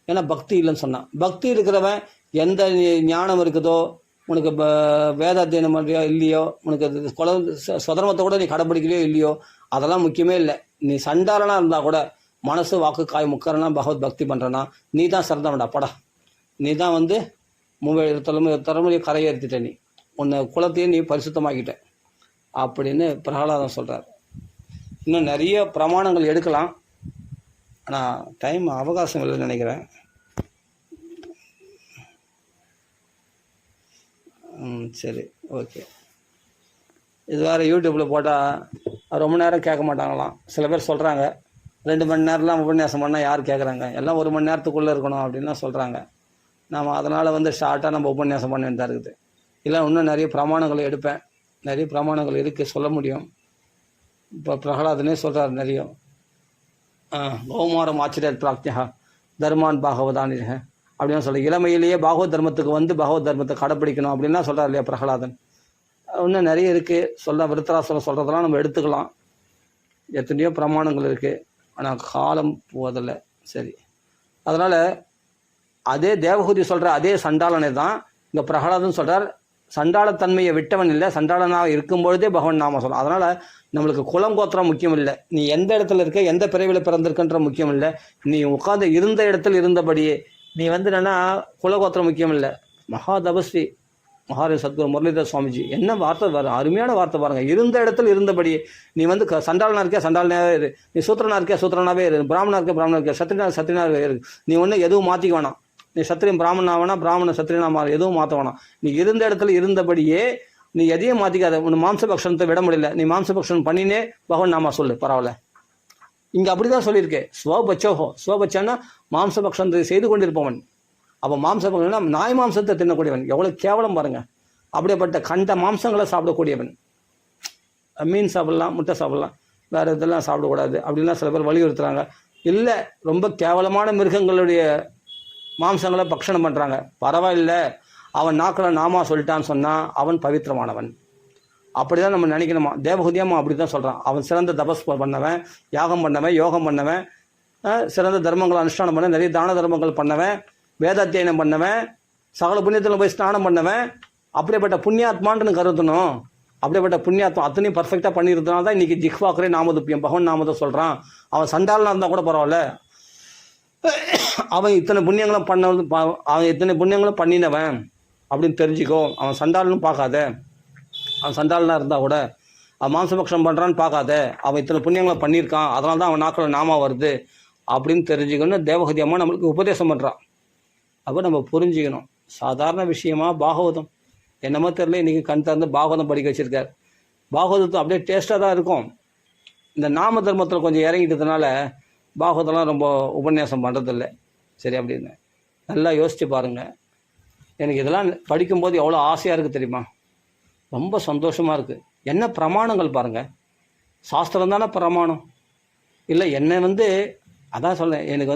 ஏன்னா பக்தி இல்லைன்னு சொன்னான். பக்தி இருக்கிறவன் எந்த ஞானம் இருக்குதோ, உனக்கு வேத அத்தியனம் பண்ணுறியோ இல்லையோ, உனக்கு சுதர்மத்தை கூட நீ கடைப்பிடிக்கலையோ இல்லையோ, அதெல்லாம் முக்கியமே இல்லை. நீ சண்டாரனாக இருந்தால் கூட மனசு வாக்கு காய் முக்கறனா பகவத் பக்தி பண்ணுறனா நீ தான் சிறந்தவன்டா படா. நீ தான் வந்து 37 தலைமுறையை கரையேற்றிட்ட, நீ உன்னை குலத்தையே நீ பரிசுத்தமாக்கிட்ட அப்படின்னு பிரகலாதன் சொல்கிறார். இன்னும் நிறைய பிரமாணங்கள் எடுக்கலாம், ஆனால் டைம் அவகாசம் இல்லைன்னு நினைக்கிறேன். சரி, ஓகே. இது வேறு யூடியூப்பில் போட்டால் ரொம்ப நேரம் கேட்க மாட்டாங்களாம். சில பேர் சொல்கிறாங்க 2 மணி நேரம்லாம் உபன்யாசம் பண்ணால் யார் கேட்குறாங்க, எல்லாம் 1 மணி நேரத்துக்குள்ளே இருக்கணும் அப்படின்லாம் சொல்கிறாங்க. நாம் அதனால் ஷார்ட்டாக நம்ம உபன்யாசம் பண்ண வேண்டியதாக இருக்குது. இல்லை இன்னும் நிறைய பிரமாணங்கள் எடுப்பேன், நிறைய பிரமாணங்கள் இருக்குது சொல்ல முடியும். இப்போ பிரகலாதனே சொல்கிறார் நிறைய கௌமாரம் ஆச்சரிய பிராக்தியா தர்மான் பாகவதானி அப்படின்னு சொல்லி இளமையிலேயே பாகவத் தர்மத்துக்கு பாகவத் தர்மத்தை கடைப்பிடிக்கணும் அப்படின்லாம் சொல்கிறார் இல்லையா பிரகலாதன். இன்னும் நிறைய இருக்குது சொல்ல, விருத்தராசுரம் சொல்கிறதெல்லாம் நம்ம எடுத்துக்கலாம். எத்தனையோ பிரமாணங்கள் இருக்குது, ஆனால் காலம் போவதில்லை. சரி, அதனால் அதே தேவகூதி சொல்கிற அதே சண்டாளனை தான் இங்கே பிரகலாதன் சொல்கிறார். சண்டாளத்தன்மையை விட்டவன் இல்லை, சண்டாளனாக இருக்கும்பொழுதே பகவான் நாம சொல்லலாம். அதனால் நம்மளுக்கு குலம் கோத்திரம் முக்கியம் இல்லை, நீ எந்த இடத்துல இருக்க, எந்த பிறவியில் பிறந்திருக்கன்ற முக்கியம் இல்லை, நீ உட்காந்து இருந்த இடத்துல இருந்தபடியே நீ என்னன்னா குலகோத்திரம் முக்கியம் இல்லை. மகா தபஸ்வி மகாராஜ சத்குரு முரளிதர் சுவாமிஜி என்ன வார்த்தை பாருங்க, அருமையான வார்த்தை பாருங்க. இருந்த இடத்துல இருந்தபடியே நீ சண்டாளனா இருக்கியா சண்டாளனாவே இரு, நீ சூத்திரனா இருக்கியா சூத்திரனாவே இரு, பிராமணா இருக்கியா பிராமணா இருக்கியா, சத்திரியனாவே இரு. நீ எதுவும் மாற்றிக்க வேணாம், நீ சத்திரியன் பிராமணா வேணா, பிராமண சத்திரியனா மாற, எதுவும் மாற்ற வேணாம். நீ இருந்த இடத்துல இருந்தபடியே நீ எதையும் மாற்றிக்காத. உன் மாம்சபக்ஷணத்தை விட முடியல, நீ மாம்சபக்ஷணம் பண்ணினே பகவான் நாமா சொல்லு, பரவாயில்ல. இங்கே அப்படி தான் சொல்லியிருக்கேன். ஸ்வபச்சோஹோ, ஸ்வபச்சன்னா மாம்சபக்ஷணத்தை செய்து கொண்டிருப்பவன். அப்போ மாம்சபக்ஷம்னா நாய் மாம்சத்தை தின்னக்கூடியவன். எவ்வளோ கேவலம் பாருங்க. அப்படியேப்பட்ட கண்ட மாம்சங்களை சாப்பிடக்கூடியவன். மீன் சாப்பிடலாம், முட்டை சாப்பிடலாம், வேறு இதெல்லாம் சாப்பிடக்கூடாது அப்படின்லாம் சில பேர் வலியுறுத்துறாங்க. இல்லை, ரொம்ப கேவலமான மிருகங்களுடைய மாம்சங்களை பக்ஷணம் பண்ணுறாங்க. பரவாயில்ல, அவன் நாக்கில் நாமா சொல்லிட்டான்னு சொன்னால் அவன் பவித்திரமானவன். அப்படி தான் நம்ம நினைக்கணுமா. தேவகுதியம்மா அப்படி தான் சொல்கிறான். அவன் சிறந்த தபஸ் பண்ணவன், யாகம் பண்ணவன், யோகம் பண்ணவன், சிறந்த தர்மங்களை அனுஷ்டானம் பண்ண, நிறைய தான தர்மங்கள் பண்ணவன், வேதாத்தியனம் பண்ணவன், சகல புண்ணியத்தில் போய் ஸ்நானம் பண்ணவன். அப்படிப்பட்ட புண்ணியாத்மான்னு கருதணும். அப்படிப்பட்ட புண்ணியாத்மா அத்தனையும் பர்ஃபெக்டாக பண்ணியிருந்தனால தான் இன்றைக்கி ஜிஹ்வாக்கரே நாமதுப்பியம் பகவான் நாமத்தை சொல்கிறான். அவன் சண்டாளனாக இருந்தால் கூட பரவாயில்ல, அவன் இத்தனை புண்ணியங்களும் அவன் இத்தனை புண்ணியங்களும் பண்ணினவன் அப்படின்னு தெரிஞ்சுக்கோ. அவன் சண்டாளனும் பார்க்காத, அவன் சண்டாளனாக இருந்தால் கூட அவன் மாம்சபக்ஷம் பண்ணுறான்னு பார்க்காத, அவன் இத்தனை புண்ணியங்களை பண்ணியிருக்கான், அதனால தான் அவன் நாக்கில் நாமா வருது அப்படின்னு தெரிஞ்சுக்கணும்னு தேவகதி அம்மா நம்மளுக்கு உபதேசம் பண்ணுறான். அப்போ நம்ம புரிஞ்சுக்கணும். சாதாரண விஷயமா பாகவதம் என்னமோ தெரியல, இன்றைக்கி கண் திறந்து பாகவதம் படிக்க வச்சுருக்கார். பாகவதத்தை அப்படியே டேஸ்ட்டாக தான் இருக்கும். இந்த நாம தர்மத்தில் கொஞ்சம் இறங்கிட்டதுனால பாகவதெல்லாம் ரொம்ப உபன்யாசம் பண்ணுறதில்லை. சரி, அப்படின்னு நல்லா யோசித்து பாருங்கள். எனக்கு இதெல்லாம் படிக்கும்போது எவ்வளோ ஆசையாக இருக்குது தெரியுமா, ரொம்ப சந்தோஷமாக இருக்குது. என்ன பிரமாணங்கள் பாருங்கள், சாஸ்திரம் தானே பிரமாணம். இல்லை என்னை அதான் சொல்கிறேன், எனக்கு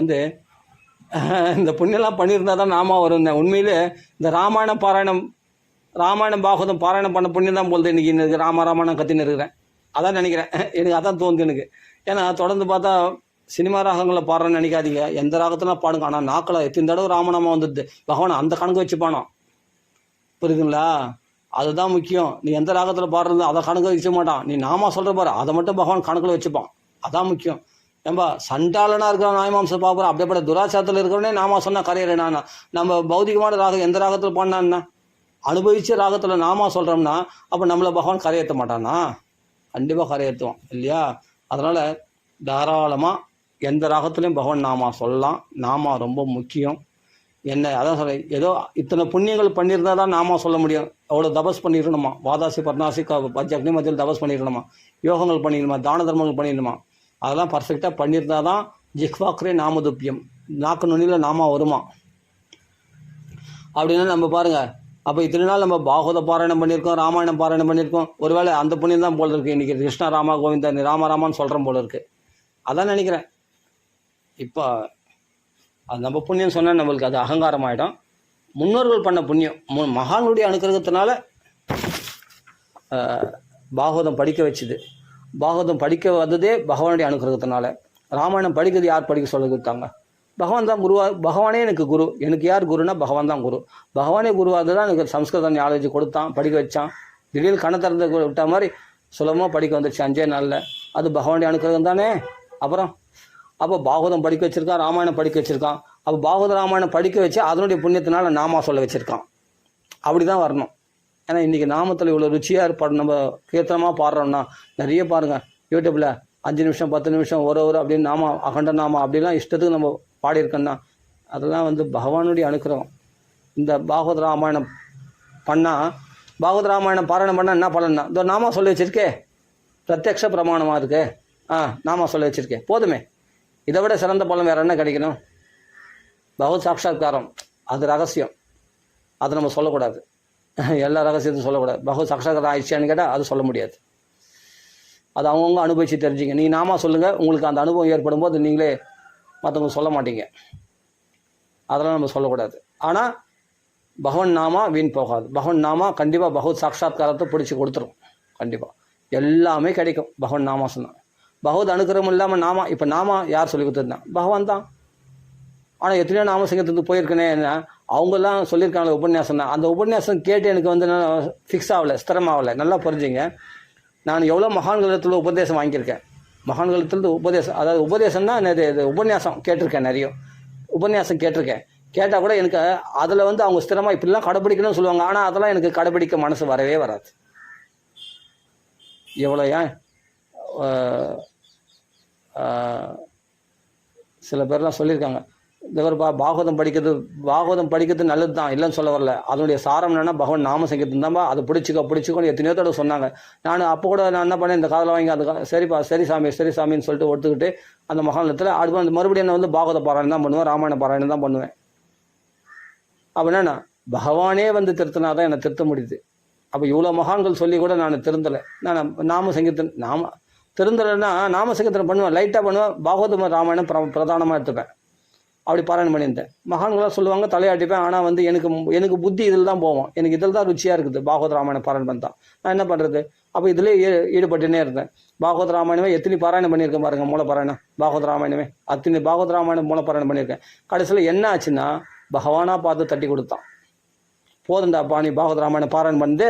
இந்த புண்ணியெல்லாம் பண்ணியிருந்தா தான் நாமா வரும். உண்மையிலே இந்த ராமாயணம் பாகவதம் பாராயணம் பண்ண புண்ணியம் தான் போகுது. இன்றைக்கி எனக்கு ராமாயணம் கத்தின்னு இருக்கிறேன். அதான் நினைக்கிறேன், எனக்கு அதான் தோணுது எனக்கு. ஏன்னா தொடர்ந்து பார்த்தா சினிமா ராகங்களை பாடுறேன்னு நினைக்காதீங்க, எந்த ராகத்தெல்லாம் பாடுங்க. ஆனால் நாக்கில் எத்தனை தடவை ராமநாமா வந்துடுது, பகவான் அந்த கணக்கு வச்சுப்பானோ, புரியுதுங்களா? அதுதான் முக்கியம். நீ எந்த ராகத்தில் பாடுறது அதை கணக்கு வச்சுக்க மாட்டான். நீ நாமா சொல்கிற பாரு, அதை மட்டும் பகவான் கணக்கில் வச்சுப்பான். அதான் முக்கியம். ஏன்பா சண்டாளனாக இருக்கிற நாய்மாம்சம் பார்க்குறோம், அப்படியேப்பட்ட துராச்சாரத்தில் இருக்கிறவனே நாமா சொன்னால் கரையிறேனா? நம்ம பௌதிகமான ராகம் எந்த ராகத்தில் பாடினான்னா, அனுபவிச்ச ராகத்தில் நாமா சொல்கிறோம்னா அப்போ நம்மளை பகவான் கரையேற்ற மாட்டானா? கண்டிப்பாக கரையேற்றுவான் இல்லையா? அதனால் தாராளமாக எந்த ராகத்துலேயும் பகவான் நாமா சொல்லலாம். நாமா ரொம்ப முக்கியம். அதான் சொல்கிறேன், ஏதோ இத்தனை புண்ணியங்கள் பண்ணியிருந்தால் தான் நாமா சொல்ல முடியும். அவ்வளோ தபஸ் பண்ணிடணுமா, வாதாசி பர்ணாசி அக்னி மத்தியில் தபஸ் பண்ணிடணுமா, யோகங்கள் பண்ணிடணுமா, தான தர்மங்கள் பண்ணிடணுமா, அதெல்லாம் பர்ஃபெக்டாக பண்ணியிருந்தால் தான் ஜிஹ்வாக்கரே நாமதுப்பியம், நாக்கு நுனியில் நாமா வருமா. அப்படின்னா நம்ம பாருங்கள், அப்போ இத்தனை நாள் நம்ம பாகவத பாராயணம் பண்ணியிருக்கோம், ராமாயணம் பாராயணம் பண்ணியிருக்கோம். ஒருவேளை அந்த புண்ணியம் தான் போல இருக்குது. இன்றைக்கி கிருஷ்ணா ராமா கோவிந்தா நீ ராமாராமான்னு சொல்கிறோம் போல இருக்குது. அதான் நினைக்கிறேன். இப்போ அது நம்ம புண்ணியம் சொன்னால் நம்மளுக்கு அது அகங்காரம் ஆகிடும். முன்னோர்கள் பண்ண புண்ணியம், மகான்களுடைய அனுக்கிரகத்தினால பாகவதம் படிக்க வச்சுது. பாகவதம் படிக்க வந்ததே பகவானுடைய அனுக்கிரகத்தினால. ராமாயணம் படிக்கிறது யார் படிக்க சொல்ல கொடுத்தாங்க? பகவான் தான் குருவா. பகவானே எனக்கு குரு. எனக்கு யார் குருன்னா பகவான் தான் குரு. பகவானே குருவாக தான் எனக்கு சம்ஸ்கிருதம் நாலேஜ் கொடுத்தான், படிக்க வச்சான். திடீர்னு கண்ணை திறந்து விட்ட மாதிரி சுலபமாக படிக்க வந்துடுச்சு 5 நாளில். அது பகவானுடைய அனுக்கிரகம் தானே. அப்போ பாகவதம் படிக்க வச்சுருக்கான், ராமாயணம் படிக்க வச்சுருக்கான். அப்போ பாகவத ராமாயணம் படிக்க வச்சு அதனுடைய புண்ணியத்தினால நாமா சொல்ல வச்சுருக்கான். அப்படி தான் வரணும். ஏன்னா இன்றைக்கி நாமத்தில் இவ்வளோ ருச்சியாக நம்ம கீர்த்தனமாக பாடுறோம்னா நிறைய பாருங்கள் யூடியூப்பில் 5 நிமிஷம் 10 நிமிஷம் ஒரு அப்படின்னு நாமா அகண்ட நாமா அப்படிலாம் இஷ்டத்துக்கு நம்ம பாடியிருக்கோன்னா அதெல்லாம் பகவானுடைய அனுக்கிரகம். இந்த பாகவத ராமாயணம் பண்ணால் பாகவத ராமாயணம் பாராயணம் பண்ணால் என்ன பலன்னா, இதோ நாமா சொல்லி வச்சிருக்கே, பிரத்யக்ஷ பிரமாணமாக இருக்கு, நாமா சொல்லி வச்சிருக்கேன், போதுமே. இதை விட சிறந்த பலன் வேறு என்ன கிடைக்கணும்? பகவத் சாட்சாத்காரம் அது ரகசியம், அதை நம்ம சொல்லக்கூடாது. எல்லா ரகசியத்தையும் சொல்லக்கூடாது. பகவத் சாட்சாத்காரம் ஆயிடுச்சான்னு கேட்டால் அது சொல்ல முடியாது. அது அவங்கவுங்க அனுபவிச்சு தெரிஞ்சுங்க. நீங்கள் நாமா சொல்லுங்கள், உங்களுக்கு அந்த அனுபவம் ஏற்படும் போது நீங்களே மற்றவங்க சொல்ல மாட்டீங்க. அதெல்லாம் நம்ம சொல்லக்கூடாது. ஆனால் பகவன் நாமா வீண் போகாது. பகவன் நாமா கண்டிப்பாக பகவத் சாட்சாத்காரத்தை பிடிச்சி கொடுத்துரும். கண்டிப்பாக எல்லாமே கிடைக்கும் பகவன் நாமா சொன்னால். பகவத் அனுக்கிரகம் இல்லாமல் நாமா, இப்போ நாமா யார் சொல்லி கொடுத்துருந்தான்? பகவான் தான். ஆனால் எத்தனையோ நாம சிங்கத்துக்கு போயிருக்கேனே, என்ன அவங்கெல்லாம் சொல்லியிருக்காங்களே உபன்யாசம் தான். அந்த உபன்யாசம் கேட்டு எனக்கு வந்து ஃபிக்ஸ் ஆகலை, ஸ்திரமாகலை. நல்லா புரிஞ்சுங்க. நான் எவ்வளோ மகான்களத்தில் உபதேசம் வாங்கியிருக்கேன். மகான்களத்தில் உபதேசம், அதாவது உபதேசம்னா இது உபன்யாசம் கேட்டிருக்கேன், நிறைய உபன்யாசம் கேட்டிருக்கேன். கேட்டால் கூட எனக்கு அதில் வந்து அவங்க ஸ்திரமாக இப்படிலாம் கடைப்பிடிக்கணும்னு சொல்லுவாங்க. ஆனால் அதெல்லாம் எனக்கு கடைப்பிடிக்க மனசு வரவே வராது. எவ்வளோ ஏன் சில பேர்லாம் சொல்லியிருக்காங்க, இந்த ஒரு பாகவதம் படிக்கிறது நல்லது தான், இல்லைன்னு சொல்ல வரல. அதனுடைய சாரம் என்னன்னா பகவான் நாம சங்கீதம் தான்ப்பா, அதை பிடிச்சிக்கோன்னு எத்தனையோ தடவை சொன்னாங்க. நான் அப்போ கூட நான் என்ன பண்ணேன், இந்த காதில் வாங்கி அது சரிப்பா சரி சாமின்னு சொல்லிட்டு ஒத்துக்கிட்டு அந்த மகாலத்தில் அடுத்து அந்த மறுபடியும் என்ன வந்து பாகவத பாராயணம் தான் பண்ணுவேன், ராமாயண பாராயணம் தான் பண்ணுவேன். அப்போ என்னன்னா பகவானே வந்து திருத்தினா தான் என்னை திருத்த முடியுது. அப்போ இவ்வளோ மகான்கள் சொல்லி கூட நான் திருந்தலை. நான் நாம சங்கீதம் திருந்தலைன்னா நாம சங்கீதம் பண்ணுவேன், லைட்டாக பண்ணுவேன். பாகவத ராமாயணம் பிரதானமாக எடுத்துப்பேன். அப்படி பாராயணம் பண்ணியிருந்தேன். மகான்களாக சொல்லுவாங்க, தலையாட்டிப்பேன். ஆனால் வந்து எனக்கு புத்தி இதில் தான் போவோம். எனக்கு இதில் தான் ருச்சியாக இருக்குது. பாகவத ராமாயணம் பாராயணம் பண்ணிட்டான் நான் என்ன பண்ணுறது? அப்போ இதிலே ஈடுபட்டுனே இருந்தேன். பாகவத ராமாயணமே எத்தனை பாராயணம் பண்ணியிருக்கேன் பாருங்கள். மூல பாராயணம் பாகவத ராமாயணமே அத்தனை பாகவத ராமாயணம் மூல பாராயணம் பண்ணியிருக்கேன். கடைசியில் என்ன ஆச்சுன்னா பகவானாக பார்த்து தட்டி கொடுத்தான். போதுண்டாப்பா, நீ பாகவத ராமாயணம் பாராயணம் பண்ணு,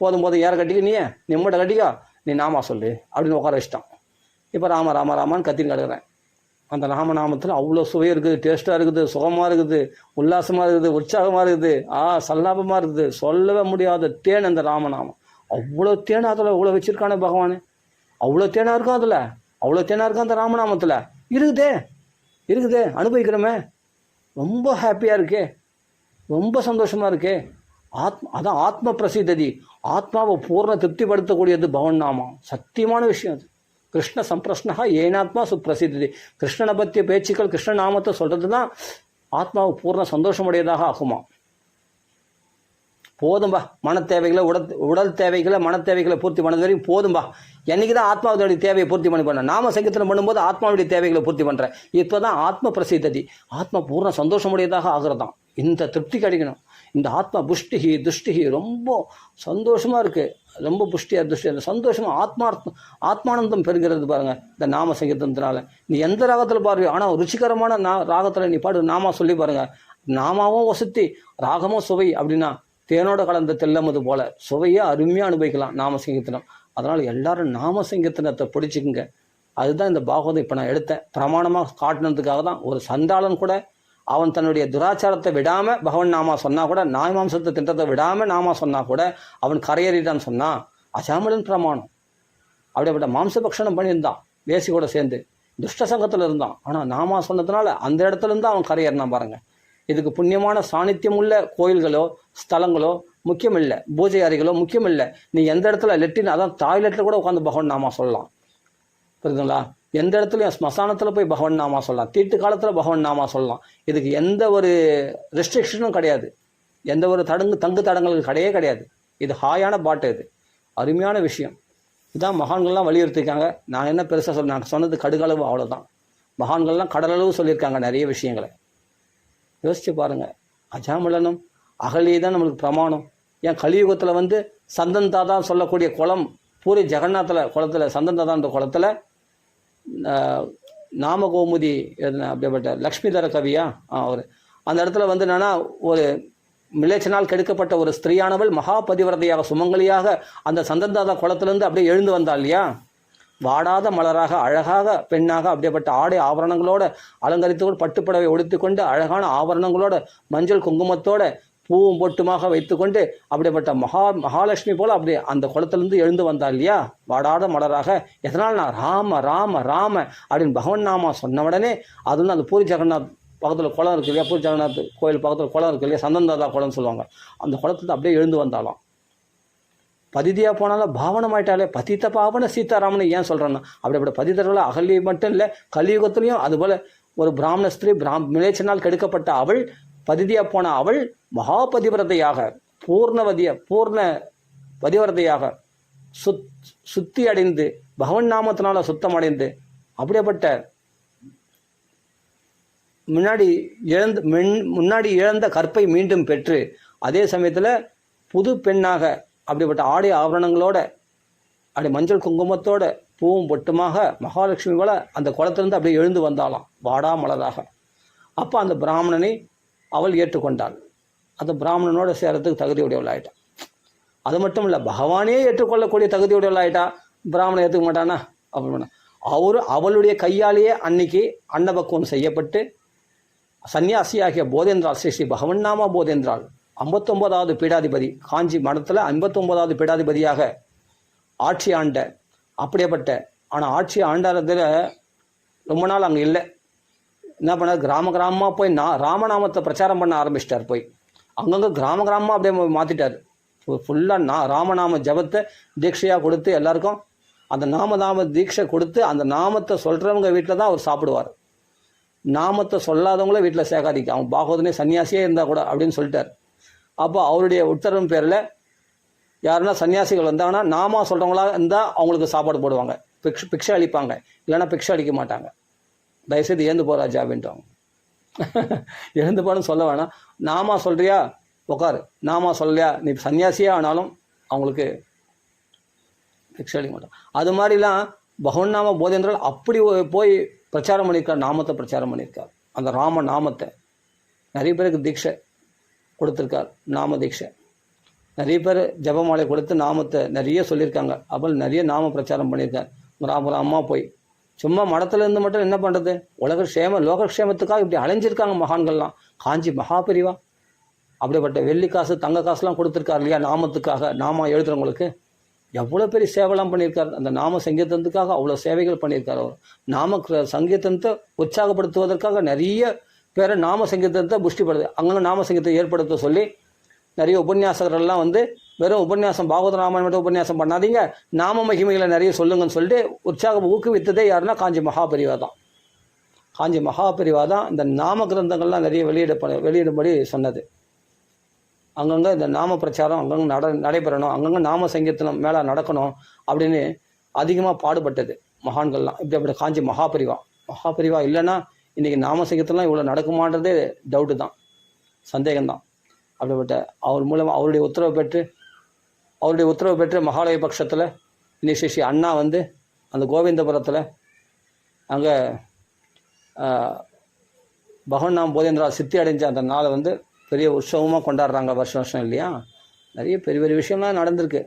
போதும் யாரை கட்டிக்க, நீ மூட்டை கட்டிக்கா, நீ நாமா சொல்லு அப்படின்னு உட்கார வச்சிட்டான். இப்போ ராமான்னு கத்தின்னு கிடக்குறேன். அந்த ராமநாமத்தில் அவ்வளோ சுவை இருக்குது, டேஸ்ட்டாக இருக்குது, சுகமாக இருக்குது, உல்லாசமாக இருக்குது, உற்சாகமாக இருக்குது, சல்லாபமாக இருக்குது. சொல்லவே முடியாத தேன் அந்த ராமநாமம். அவ்வளோ தேன் அதில் அவ்வளோ வச்சுருக்கானே பகவானு. அவ்வளோ தேனாக இருக்கும் அதில், அவ்வளோ தேனாக இருக்கும் அந்த ராமநாமத்தில். இருக்குதே அனுபவிக்கிறோமே, ரொம்ப ஹாப்பியாக இருக்கே, ரொம்ப சந்தோஷமாக இருக்கே. அதான் ஆத்ம பிரசித்தி. ஆத்மாவை பூர்ண திருப்திப்படுத்தக்கூடியது பகவன் நாமம். சத்தியமான விஷயம் அது. கிருஷ்ண சம்பிரஷ்னா ஏனாத்மா சுப்பிரசித்தி. கிருஷ்ணனை பற்றிய பேச்சுக்கள், கிருஷ்ண நாமத்தை சொல்கிறது தான் ஆத்மாவை பூர்ண சந்தோஷமுடையதாக ஆகுமா. போதும்பா, மன தேவைகளை உடல் தேவைகளை மன தேவைகளை பூர்த்தி பண்ணது வரைக்கும் போதும்பா. என்னைக்கு தான் ஆத்மாவுடைய தேவையை பூர்த்தி பண்ண நாம சங்கீர்த்தனம் பண்ணும்போது ஆத்மாவுடைய தேவைகளை பூர்த்தி பண்ணுறேன். இப்போ தான் ஆத்ம பிரசித்தி, ஆத்மா பூர்ண சந்தோஷமுடையதாக ஆகிறதான். இந்த திருப்தி கிடைக்கணும். இந்த ஆத்மா புஷ்டிகி துஷ்டிகி ரொம்ப சந்தோஷமாக இருக்குது, ரொம்ப புஷ்டியாக துஷ்டி அந்த சந்தோஷமாக ஆத்மானந்தம் பெறுகிறது பாருங்கள் இந்த நாம சங்கீர்த்தனத்தினால. நீ எந்த ராகத்தில் பாருங்க, ஆனால் ருச்சிகரமான ராகத்தில் நீ பாடு நாமா சொல்லி பாருங்கள். நாமாவும் வசதி, ராகமும் சுவை. அப்படின்னா தேனோட கலந்த தெல்லமது போல சுவையை அருமையாக அனுபவிக்கலாம் நாம சங்கீர்த்தனம். அதனால் எல்லாரும் நாம சங்கீர்த்தனத்தை பிடிச்சிக்குங்க. அதுதான் இந்த பாகவதம் இப்போ நான் எடுத்தேன் பிரமாணமாக காட்டினதுக்காக தான். ஒரு சண்டாளன் கூட அவன் தன்னுடைய துராச்சாரத்தை விடாமல் பகவன் நாமா சொன்னால் கூட, நாய் மாம்சத்தை திட்டத்தை விடாமல் நாமா சொன்னால் கூட அவன் கரையேறிட்டான்னு சொன்னான். அஜாமலன் பிரமாணம். அப்படிப்பட்ட மாம்சபக்ஷணம் பண்ணியிருந்தான், வேசி கூட சேர்ந்து துஷ்ட சங்கத்தில் இருந்தான். ஆனால் நாமா சொன்னதுனால அந்த இடத்துல இருந்து அவன் கரையேறினான் பாருங்கள். இதுக்கு புண்ணியமான சாநித்தியம் உள்ள கோயில்களோ ஸ்தலங்களோ முக்கியம் இல்லை, பூஜை அறைகளோ முக்கியம் இல்லை. நீ எந்த இடத்துல லெட்டின், அதான் டாய்லெட்டில் கூட உட்காந்து பகவன் நாமா சொல்லலாம். புரியுதுங்களா? எந்த இடத்துலையும் ஸ்மசானத்தில் போய் பகவன் நாமா சொல்லலாம், தீட்டு காலத்தில் பகவன் நாமா சொல்லலாம். இதுக்கு எந்த ஒரு ரெஸ்ட்ரிக்ஷனும் கிடையாது, எந்த ஒரு தங்கு தடங்களுக்கு கிடையாது. இது ஹாயான பாட்டு, இது அருமையான விஷயம். இதுதான் மகான்கள்லாம் வலியுறுத்திருக்காங்க. நான் என்ன பெருசாக சொல்ல, நான் சொன்னது கடுகளவு, அவ்வளோதான். மகான்கள்லாம் கடலளவு சொல்லியிருக்காங்க நிறைய விஷயங்களை. யோசிச்சு பாருங்கள். அஜாமலனும் அகலிதான் நம்மளுக்கு பிரமாணம். ஏன் கலியுகத்தில் வந்து சந்தன் தாதா சொல்லக்கூடிய குளம், பூரி ஜெகநாத்தில் குளத்தில், சந்தன் தாதான்ற குளத்தில் நாமகோமுதி அப்படிப்பட்ட லக்ஷ்மிதர கவியா அவர் அந்த இடத்துல வந்து என்னன்னா, ஒரு மிலேச்சனால் கெடுக்கப்பட்ட ஒரு ஸ்திரீயானவள் மகாபதிவிரதையாக சுமங்கலியாக அந்த சந்தன்தாதா குளத்திலிருந்து அப்படியே எழுந்து வந்தாள் இல்லையா. வாடாத மலராக அழகாக பெண்ணாக அப்படிப்பட்ட ஆடை ஆபரணங்களோட அலங்கரித்து பட்டுப்படவை உடுத்திக்கொண்டு அழகான ஆபரணங்களோட மஞ்சள் குங்குமத்தோட பூவும் பொட்டுமாக வைத்துக்கொண்டு அப்படிப்பட்ட மகாலட்சுமி போல அப்படி அந்த குளத்திலிருந்து எழுந்து வந்தாள் இல்லையா, வாடாத மலராக. எதனால் நான் ராம ராம ராம அப்படின்னு பகவன் நாமா சொன்ன உடனே அது வந்து அந்த பூரி ஜெகநாத் பக்கத்தில் குளம் இருக்கு இல்லையா, பூரி ஜெகநாத் கோயில் பக்கத்தில் குளம் இருக்கு இல்லையா, சந்தன்தாதா குளம்னு சொல்லுவாங்க. அந்த குளத்துல அப்படியே எழுந்து வந்தாலாம். பதிதியாக போனாலும் பாவனம் ஆயிட்டாலே பதித்த பாவன சீதாராமன் ஏன் சொல்கிறேன்னா அப்படிப்பட்ட பதிதர்களை அகலி மட்டும் இல்லை கலியுகத்துலேயும் அதுபோல் ஒரு பிராமண ஸ்திரீ மிலேச்சனால் கெடுக்கப்பட்ட அவள் பதிதியாக போன அவள் மகாபதிவிரதையாக பூர்ண பதிவிரதையாக சுத்தி அடைந்து பகவன் நாமத்தினால சுத்தம் அடைந்து அப்படியேப்பட்ட முன்னாடி இழந்த கற்பை மீண்டும் பெற்று அதே சமயத்தில் புது பெண்ணாக அப்படிப்பட்ட ஆடை ஆபரணங்களோட அப்படி மஞ்சள் குங்குமத்தோட பூவும் பொட்டுமாக மகாலட்சுமி போல அந்த குளத்திலிருந்து அப்படியே எழுந்து வந்தாலாம் வாடா மலராக. அப்போ அந்த பிராமணனை அவள் ஏற்றுக்கொண்டாள். அந்த பிராமணனோட சேரத்துக்கு தகுதியுடையவள் ஆயிட்டான். அது மட்டும் இல்லை, பகவானே ஏற்றுக்கொள்ளக்கூடிய தகுதியுடையவள் ஆயிட்டா. பிராமணன் ஏற்றுக்க மாட்டானா? அப்படி அவளுடைய கையாலேயே அன்னைக்கு அன்னபக்குவம் செய்யப்பட்டு சன்னியாசியாகிய போதேந்திராள் ஸ்ரீ பகவன் நாமா போதேந்திராள் 59வது பீடாதிபதி, காஞ்சி மடத்தில் 59வது பீடாதிபதியாக ஆட்சி ஆண்ட அப்படியேப்பட்ட. ஆனால் ஆட்சி ஆண்டதில் ரொம்ப நாள் அங்கே இல்லை. என்ன பண்ணார், கிராமமாக போய் ராமநாமத்தை பிரச்சாரம் பண்ண ஆரம்பிச்சிட்டார். போய் அங்கங்கே கிராமமாக அப்படியே மாற்றிட்டார். ஃபுல்லாக ராமநாம ஜபத்தை தீட்சையாக கொடுத்து எல்லாருக்கும் அந்த நாம தீட்சை கொடுத்து அந்த நாமத்தை சொல்கிறவங்க வீட்டில் தான் அவர் சாப்பிடுவார். நாமத்தை சொல்லாதவங்களே வீட்டில் சேகாதிக்க, அவன் பாகவதனே சன்னியாசியே இருந்தால் கூட அப்படின்னு சொல்லிட்டார். அப்போ அவருடைய உத்தரவின் பேரில் யாருன்னா சன்னியாசிகள் வந்தாங்கன்னா நாமா சொல்கிறவங்களா இருந்தால் அவங்களுக்கு சாப்பாடு போடுவாங்க, பிக்ஷை அளிப்பாங்க. இல்லைன்னா பிக்ஷை அளிக்க மாட்டாங்க. தயவுசெய்து ஏந்து போகிறாஜா அப்படின்ட்டு எழுந்து போன்னு சொல்ல வேணாம். நாமா சொல்கிறியா உட்காரு, நாமா சொல்லலையா நீ சன்னியாசியே ஆனாலும் அவங்களுக்கு பிக்ஷை அளிக்க மாட்டாங்க. அது மாதிரிலாம் பகவன் நாம போதேந்திரன் அப்படி போய் பிரச்சாரம் பண்ணியிருக்கார், நாமத்தை பிரச்சாரம் பண்ணியிருக்கார். அந்த ராம நாமத்தை நிறைய பேருக்கு தீட்சை கொடுத்துருக்கார், நாம தீட்சை. நிறைய பேர் ஜபமாலை கொடுத்து நாமத்தை நிறைய சொல்லியிருக்காங்க. அப்போ நிறைய நாம பிரச்சாரம் பண்ணியிருக்கார். ராமராமா போய் சும்மா மடத்துல இருந்து மட்டும் என்ன பண்ணுறது, லோகக்ஷேமத்துக்காக இப்படி அலைஞ்சிருக்காங்க மகான்கள்லாம். காஞ்சி மகாபிரிவா அப்படிப்பட்ட வெள்ளி காசு தங்க காசுலாம் கொடுத்துருக்கார் இல்லையா நாமத்துக்காக. நாம எழுதுறவங்களுக்கு எவ்வளோ பெரிய சேவைலாம் பண்ணியிருக்கார். அந்த நாம சங்கீதத்துக்காக அவ்வளோ சேவைகள் பண்ணியிருக்கார் அவர். நாம சங்கீதத்தை உற்சாகப்படுத்துவதற்காக நிறைய பேரை நாம சங்கீதத்தை புஷ்டிப்படுது. அங்கங்கே நாம சங்கீதத்தை ஏற்படுத்த சொல்லி நிறைய உபன்யாசகர்கள்லாம் வந்து வெறும் உபன்யாசம் பாகவத ராமாயணம் மட்டும் உபன்யாசம் பண்ணாதீங்க, நாம மகிமைகளை நிறைய சொல்லுங்கன்னு சொல்லிட்டு உற்சாகம் ஊக்குவித்ததே யாருன்னா காஞ்சி மகாபரிவா தான். காஞ்சி மகாபரிவா தான் இந்த நாம கிரந்தங்கள்லாம் நிறைய வெளியிடும்படி சொன்னது. அங்கங்கே இந்த நாம பிரச்சாரம் அங்கங்கே நடைபெறணும், அங்கங்கே நாம சங்கீர்த்தனம் மேலே நடக்கணும் அப்படின்னு அதிகமாக பாடுபட்டது மகான்கள்லாம். இப்படி காஞ்சி மகாபரிவா இல்லைன்னா இன்றைக்கி நாம சங்கீர்த்தனம் இவ்வளோ நடக்குமான்றதே டவுட்டு தான், சந்தேகம்தான். அப்படிப்பட்ட அவர் மூலமாக அவருடைய உத்தரவு பெற்று மகாலய பட்சத்தில் இன்னைக்கு ஸ்ரீ அண்ணா வந்து அந்த கோவிந்தபுரத்தில் அங்கே பகவன் நாம போதேந்திரா சித்தி அடைஞ்ச அந்த நாளை வந்து பெரிய உற்சவமாக கொண்டாடுறாங்க வருஷம் இல்லையா. நிறைய பெரிய பெரிய விஷயம்லாம் நடந்திருக்கு.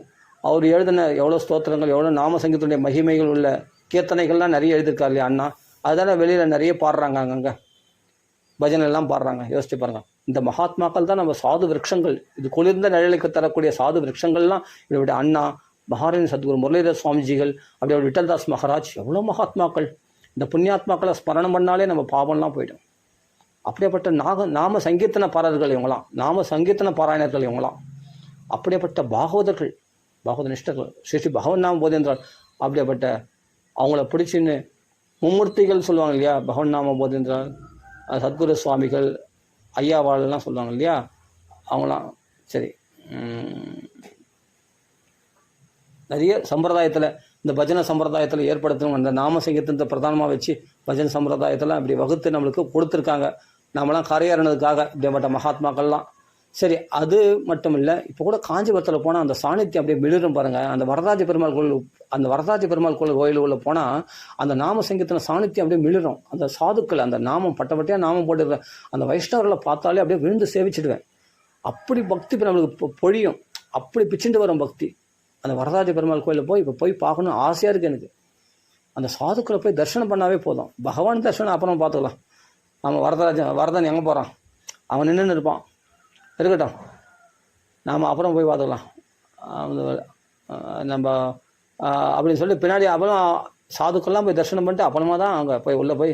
அவர் எழுதின எவ்வளோ ஸ்தோத்திரங்கள், எவ்வளோ நாம சங்கீதத்துடைய மகிமைகள் உள்ள கீர்த்தனைகள்லாம் நிறைய எழுதியிருக்கார் இல்லையா அண்ணா. அதனால் வெளியில் நிறைய பாடுறாங்க, அங்கங்கே பஜனை எல்லாம் பாடுறாங்க. யோசிச்சு பாருங்கள், இந்த மகாத்மாக்கள் தான் நம்ம சாது விருட்சங்கள். இது குளிர்ந்த நிழலுக்கு தரக்கூடிய சாது விருட்சங்கள்லாம் இப்படி அண்ணா, மகாராணி சத்குரு முரளிதர் சுவாமிஜிகள், அப்படியே விட்டல்தாஸ் மகாராஜ், எவ்வளோ மகாத்மாக்கள். இந்த புண்ணியாத்மாக்களை ஸ்மரணம் பண்ணாலே நம்ம பாவம்லாம் போயிடும். அப்படியேப்பட்ட நாம சங்கீர்த்தன பாரர்கள் இவங்களாம், நாம சங்கீர்த்தன பாராயணர்கள் இவங்களாம். அப்படியேப்பட்ட பாகவதர்கள், பாகவத நிஷ்டர்கள், ஸ்ரீ பகவன் நாம போதேந்திரன். அப்படியேப்பட்ட அவங்கள பிடிச்சின்னு மும்மூர்த்திகள் சொல்லுவாங்க இல்லையா, பகவன் நாம போதேந்திரன், சத்குரு சுவாமிகள், ஐயாவாள்லாம் சொல்லுவாங்க இல்லையா, அவங்களாம். சரி, நிறைய சம்பிரதாயத்தில் இந்த பஜனை சம்பிரதாயத்தில் ஏற்படுத்தணும். அந்த நாம சங்கீதத்தை பிரதானமாக வச்சு பஜனை சம்பிரதாயத்தெல்லாம் இப்படி வகுத்து நம்மளுக்கு கொடுத்துருக்காங்க. நம்மளாம் கரையேறினதுக்காக இப்படிப்பட்ட மகாத்மாக்கள்லாம். சரி, அது மட்டும் இல்லை, இப்போ கூட காஞ்சிபுரத்தில் போனால் அந்த சாநித்தியம் அப்படியே மிளிரும் பாருங்கள். அந்த வரதாஜ பெருமாள் கோயில் உள்ள போனால் அந்த நாம சங்கீதன சாநித்தியம் அப்படியே மிளிரும். அந்த சாதுக்கள் அந்த நாமம் பட்டப்பட்டையாக நாமம் போட்டுருக்க அந்த வைஷ்ணவர்களை பார்த்தாலே அப்படியே விழுந்து சேவிச்சிடுவேன். அப்படி பக்தி இப்போ நம்மளுக்கு பொழியும், அப்படி பிச்சுட்டு வரும் பக்தி. அந்த வரதாஜ பெருமாள் கோயிலில் இப்போ போய் பார்க்கணும் ஆசையாக இருக்குது எனக்கு. அந்த சாதுக்களை போய் தரிசனம் பண்ணாவே போதும். பகவான் தரிசனம் அப்புறம் பார்த்துக்கலாம். நம்ம வரதன் எங்கே போகிறான், அவன் நின்றுன்னு இருப்பான், இருக்கட்டும், நாம் அப்புறம் போய் பார்த்துக்கலாம் நம்ம அப்படின்னு சொல்லி பின்னாடி அப்புறம் சாதுக்கள்லாம் போய் தரிசனம் பண்ணிட்டு அப்புறமா தான் அங்கே போய் உள்ளே போய்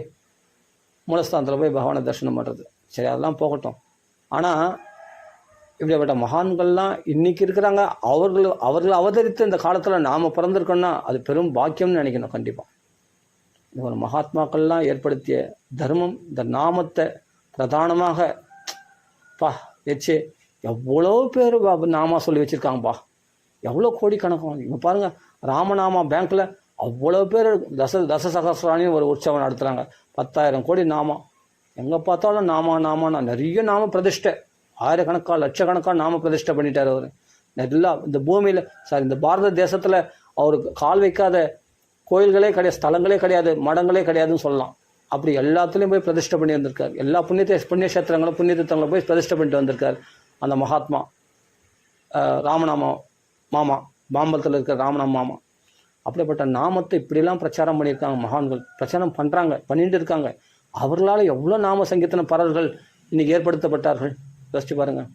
மூலஸ்தானத்தில் போய் பகவானை தரிசனம் பண்ணுறது. சரி, அதெல்லாம் போகட்டும். ஆனால் இப்படிப்பட்ட மகான்கள்லாம் இன்றைக்கி இருக்கிறாங்க. அவர்கள் அவதரித்த இந்த காலத்தில் நாம் பிறந்திருக்கோன்னா அது பெரும் பாக்கியம்னு நினைக்கணும். கண்டிப்பாக இந்த ஒரு மகாத்மாக்கள்லாம் ஏற்படுத்திய தர்மம், இந்த நாமத்தை பிரதானமாக வச்சு எவ்வளோ பேர் நாமா சொல்லி வச்சுருக்காங்கப்பா. எவ்வளோ கோடிக்கணக்கான இப்போ பாருங்கள், ராமநாமா பேங்க்கில் அவ்வளோ பேர் தசசகஸ்ராணின்னு ஒரு உற்சவம் நடத்துகிறாங்க. 10,000 கோடி நாமா. எங்கே பார்த்தாலும் நாமா நிறைய நாம பிரதிஷ்டை, ஆயிரக்கணக்கான லட்சக்கணக்கான நாம பிரதிஷ்டை பண்ணிட்டார் அவர். நல்லா இந்த பூமியில் இந்த பாரத தேசத்தில் அவருக்கு கால் வைக்காத கோயில்களே கிடையாது, ஸ்தலங்களே கிடையாது, மடங்களே கிடையாதுன்னு சொல்லலாம். அப்படி எல்லாத்துலேயும் போய் பிரதிஷ்டை பண்ணி வந்திருக்கார். எல்லா புண்ணியக்ஷேத்திரங்களும் புண்ணிய தீர்த்தங்களும் போய் பிரதிஷ்டை பண்ணிட்டு வந்திருக்கார் அந்த மகாத்மா. ராமநாமா மாமா, மாம்பலத்தில் இருக்கிற ராமநாம மாமா. அப்படிப்பட்ட நாமத்தை இப்படிலாம் பிரச்சாரம் பண்ணியிருக்காங்க மகான்கள். பிரச்சாரம் பண்ணிட்டு இருக்காங்க. அவர்களால் எவ்வளோ நாம சங்கீர்த்தன பரல்கள் இன்றைக்கி ஏற்படுத்தப்பட்டார்கள் யோசிச்சு பாருங்கள்.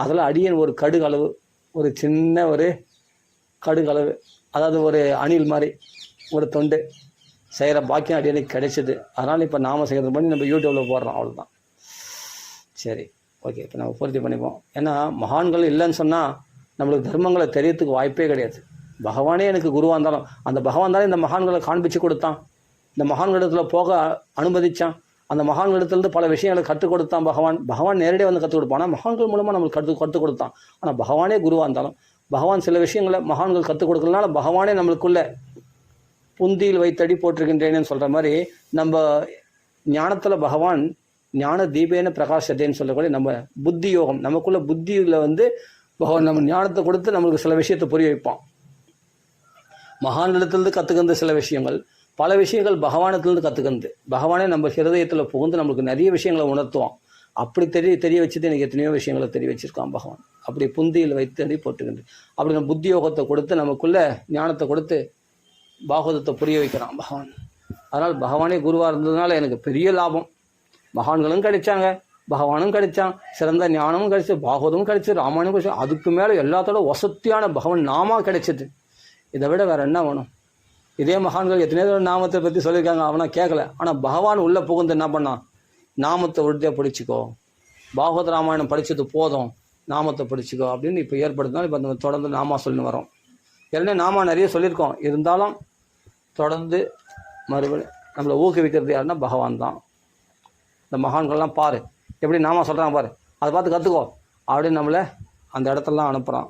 அதில் அடியன் ஒரு கடுகளவு, ஒரு சின்ன ஒரு கடுகளவு, அதாவது ஒரு அணில் மாதிரி ஒரு தொண்டு செய்கிற பாக்கியம் அடியனுக்கு கிடைச்சிது. அதனால் இப்போ நாம சங்கீர்த்தனம் பண்ணி நம்ம யூடியூப்பில் போடுறோம். அவ்வளோதான். சரி, ஓகே. இப்போ நம்ம பூர்த்தி பண்ணிப்போம். ஏன்னா மகான்கள் இல்லைன்னு சொன்னால் நம்மளுக்கு தர்மங்களை தெரியறதுக்கு வாய்ப்பே கிடையாது. பகவானே எனக்கு குருவாக இருந்தாலும் அந்த பகவான் தானே இந்த மகான்களை காண்பிச்சு கொடுத்தான், இந்த மகான்களிடத்தில் போக அனுமதித்தான், அந்த மகான்களிடத்துலேருந்து பல விஷயங்களை கற்றுக் கொடுத்தான் பகவான் நேரடியாக வந்து கற்றுக் கொடுப்பான். ஆனால் மகான்கள் மூலமாக நம்மளுக்கு கற்றுக் கொடுத்தான். ஆனால் பகவானே குருவாக இருந்தாலும் பகவான் சில விஷயங்களை மகான்கள் கற்றுக் கொடுக்கறதுனால பகவானே நம்மளுக்குள்ள புந்தியில் வைத்தடி போட்டிருக்கின்றேன்னு சொல்கிற மாதிரி நம்ம ஞானத்தில் பகவான் ஞான தீபேன பிரகாசத்தேன்னு சொல்லக்கூடிய நம்ம புத்தி யோகம், நமக்குள்ள புத்தியில் வந்து பகவான் நம்ம ஞானத்தை கொடுத்து நம்மளுக்கு சில விஷயத்தை புரிய வைப்பான். மகானிடத்துலேருந்து கற்றுக்கிறது சில விஷயங்கள், பல விஷயங்கள் பகவானத்துலேருந்து கற்றுக்கிறது. பகவானே நம்ம ஹிருதயத்தில் புகுந்து நம்மளுக்கு நிறைய விஷயங்களை உணர்த்துவான். அப்படி தெரிய வச்சுட்டு எனக்கு எத்தனையோ விஷயங்களை தெரிய வச்சிருக்கான் பகவான். அப்படி புந்தியில் வைத்தடி போட்டுக்கிண்டு அப்படி நம்ம புத்தி யோகத்தை கொடுத்து நமக்குள்ள ஞானத்தை கொடுத்து பாகவதத்தை புரிய வைக்கிறான் பகவான். அதனால் பகவானே குருவாக இருந்ததுனால எனக்கு பெரிய லாபம். மகான்களும் கிடைச்சாங்க, பகவானும் கிடைச்சான், சிறந்த ஞானமும் கிடைச்சி, பாகவதமும் கிடைச்சி, ராமாயணம் கிடைச்சி, அதுக்கு மேலே எல்லாத்தோட வசத்தியான பகவான் நாமா கிடைச்சிது. இதை விட வேறு என்ன வேணும்? இதே மகான்கள் எத்தனையோ நாமத்தை பற்றி சொல்லியிருக்காங்க, அவனா கேட்கல. ஆனால் பகவான் உள்ளே புகுந்து என்ன பண்ணான்? நாமத்தை உறுதியாக பிடிச்சிக்கோ, பாகவத ராமாயணம் படித்தது போதும், நாமத்தை பிடிச்சிக்கோ அப்படின்னு இப்போ ஏற்படுத்தினாலும் இப்போ நம்ம தொடர்ந்து நாமா சொல்லின்னு வரோம். ஏன்னா நாமா நிறைய சொல்லியிருக்கோம், இருந்தாலும் தொடர்ந்து மறுபடியும் நம்மளை ஊக்குவிக்கிறது யாருன்னா பகவான் தான். இந்த மகான்கள்லாம் பாரு எப்படி நாமா சொல்கிறாங்க பாரு, அதை பார்த்து கற்றுக்கோ அப்படின்னு நம்மளை அந்த இடத்துலலாம் அனுப்புகிறான்.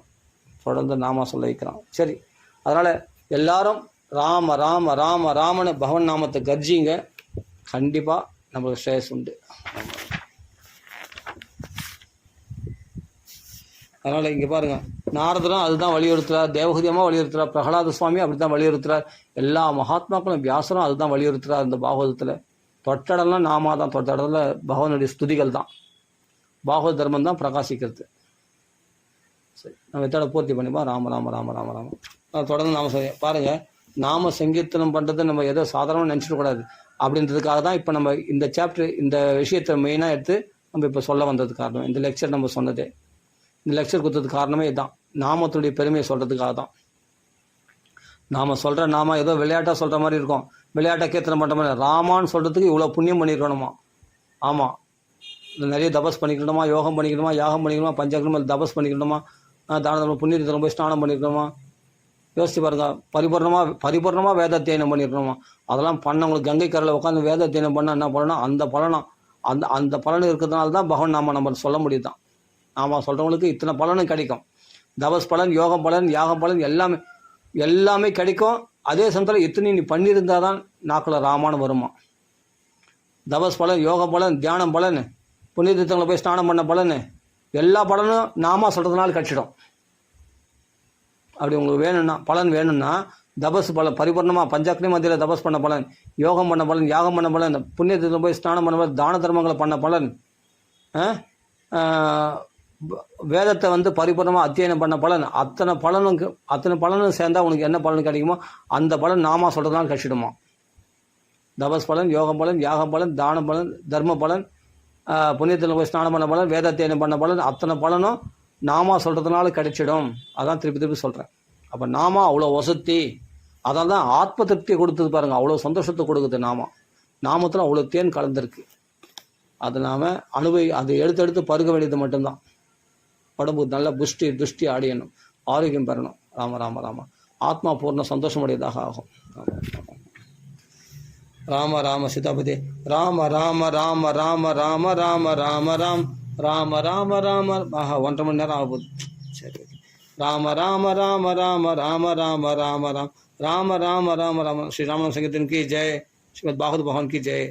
தொடர்ந்து நாமா சொல்ல வைக்கிறான். சரி, அதனால் எல்லாரும் ராம ராம ராம ராமன்னு பகவன் நாமத்தை கர்ஜிங்க. கண்டிப்பாக நம்மளுக்கு ஸ்ரேயஸ் உண்டு. அதனால் இங்கே பாருங்கள், நாரதரும் அதுதான் வலியுறுத்துறார், தேவகூதியமாக வலியுறுத்துறார், பிரகலாத சுவாமி அப்படி தான் வலியுறுத்துறார், எல்லா மகாத்மாக்களும் வியாசரும் அதுதான் வலியுறுத்துறார். இந்த பாகவதத்தில் தொட்டடம்லாம் நாம தான், தொட்டடத்தில் பகவானுடைய ஸ்துதிகள் தான், பாகவத தர்மம் தான் பிரகாசிக்கிறது. சரி, நம்ம எத்தோட பூர்த்தி பண்ணிப்போம். ராம ராம ராம ராம ராம தொடர்ந்து நாம பாருங்கள். நாம சங்கீர்த்தனம் பண்ணுறது நம்ம ஏதோ சாதாரணமாக நினச்சிடக்கூடாது. அப்படின்றதுக்காக தான் இப்போ நம்ம இந்த சாப்டர், இந்த விஷயத்தை மெயினாக எடுத்து நம்ம இப்போ சொல்ல வந்தது காரணம். இந்த லெக்சர் நம்ம சொன்னதே, இந்த லெக்சர் கொடுத்ததுக்கு காரணமே இதுதான், நாமத்துடைய பெருமையை சொல்கிறதுக்காக தான். நாம் சொல்கிற நாம ஏதோ விளையாட்டாக சொல்கிற மாதிரி இருக்கும், விளையாட்டாக கீர்த்தனம் பண்ணுற மாதிரி. ராமான்னு சொல்கிறதுக்கு இவ்வளோ புண்ணியம் பண்ணியிருக்கணுமா? ஆமாம், நிறைய தபஸ் பண்ணிக்கணுமா, யோகம் பண்ணிக்கணுமா, யாகம் பண்ணிக்கணுமா, பஞ்சாக்கிரமம் தபஸ் பண்ணிக்கணுமா, தான புண்ணியத்தில் போய் ஸ்நானம் பண்ணியிருக்கணுமா? யோசிச்சு பாருங்க. பரிபூர்ணமாக வேத அத்தியனம் பண்ணியிருக்கணுமா? அதெல்லாம் பண்ணவங்களுக்கு கங்கை கரையில் உட்காந்து வேத அத்தியனம் பண்ணால் என்ன பண்ணணும்? அந்த பலன் இருக்கிறதுனால தான் பகவான் நம்ம சொல்ல முடியுதான். நாம் சொல்கிறவங்களுக்கு இத்தனை பலனும் கிடைக்கும். தபஸ் பலன், யோகம் பலன், யாகம் பலன் எல்லாமே கிடைக்கும். அதே சமயத்தில் இத்தனை நீ பண்ணியிருந்தால் தான் நாக்கில் ராமானு வருமா. தபஸ் பலன், யோக பலன், தியானம் பலன், புண்ணிய தீர்த்தங்களை போய் ஸ்நானம் பண்ண பலன், எல்லா பலனும் நாம சொல்கிறதுனால கிடைச்சிடும். அப்படி உங்களுக்கு வேணும்னா, பலன் வேணும்னா, தபஸ் பலன் பரிபூர்ணமாக பஞ்சாக்னி மத்தியில் தபஸ் பண்ண பலன், யோகம் பண்ண பலன், யாகம் பண்ண பலன், புண்ணியத்தில் போய் ஸ்நானம் பண்ண பலன், தான தர்மங்களை பண்ண பலன், வேதத்தை வந்து பரிபூர்ணமாக அத்தியனம் பண்ண பலன், அத்தனை பலனும் சேர்ந்தால் உனக்கு என்ன பலன் கிடைக்குமோ அந்த பலன் நாமா சொல்கிறதுனால கிடைச்சிடுமா. தபஸ் பலன், யோகம் பலன், யாகம் பலன், தான பலன், தர்ம பலன், புண்ணியத்தில் போய் ஸ்நானம் பண்ண பலன், வேதத்தியனம் பண்ண பலன், அத்தனை பலனும் நாமா சொல்கிறதுனால கிடைச்சிடும். அதான் திருப்பி சொல்கிறேன். அப்போ நாமா அவ்வளோ வசதி, அதான் தான் ஆத்ம திருப்தியை கொடுத்தது பாருங்கள், அவ்வளோ சந்தோஷத்தை கொடுக்குது. நாமத்தில் அவ்வளோ தேன் கலந்துருக்கு. அது நாம் அதை எடுத்து பருக வேண்டியது மட்டும்தான். உடம்பு நல்ல துஷ்டி அடையணும், ஆரோக்கியம் பெறணும். ராம ராம ராம. ஆத்மா பூர்ண சந்தோஷமுடையதாக ஆகும். ராம ராம சீதாபதி. ராம ராம ராம ராம ராம ராம ராம ராம் ராம ராம ராம. ஆஹா, 1.5 மணி நேரம் ஆகுது. சரி. ராம ராம ராம ராம ராம ராம ராம ராம் ராம ராம ராம ராம. ஸ்ரீ ராம சங்கீதன் கி ஜெய். ஸ்ரீமத் பாகவத் பகவான் கி ஜெய்.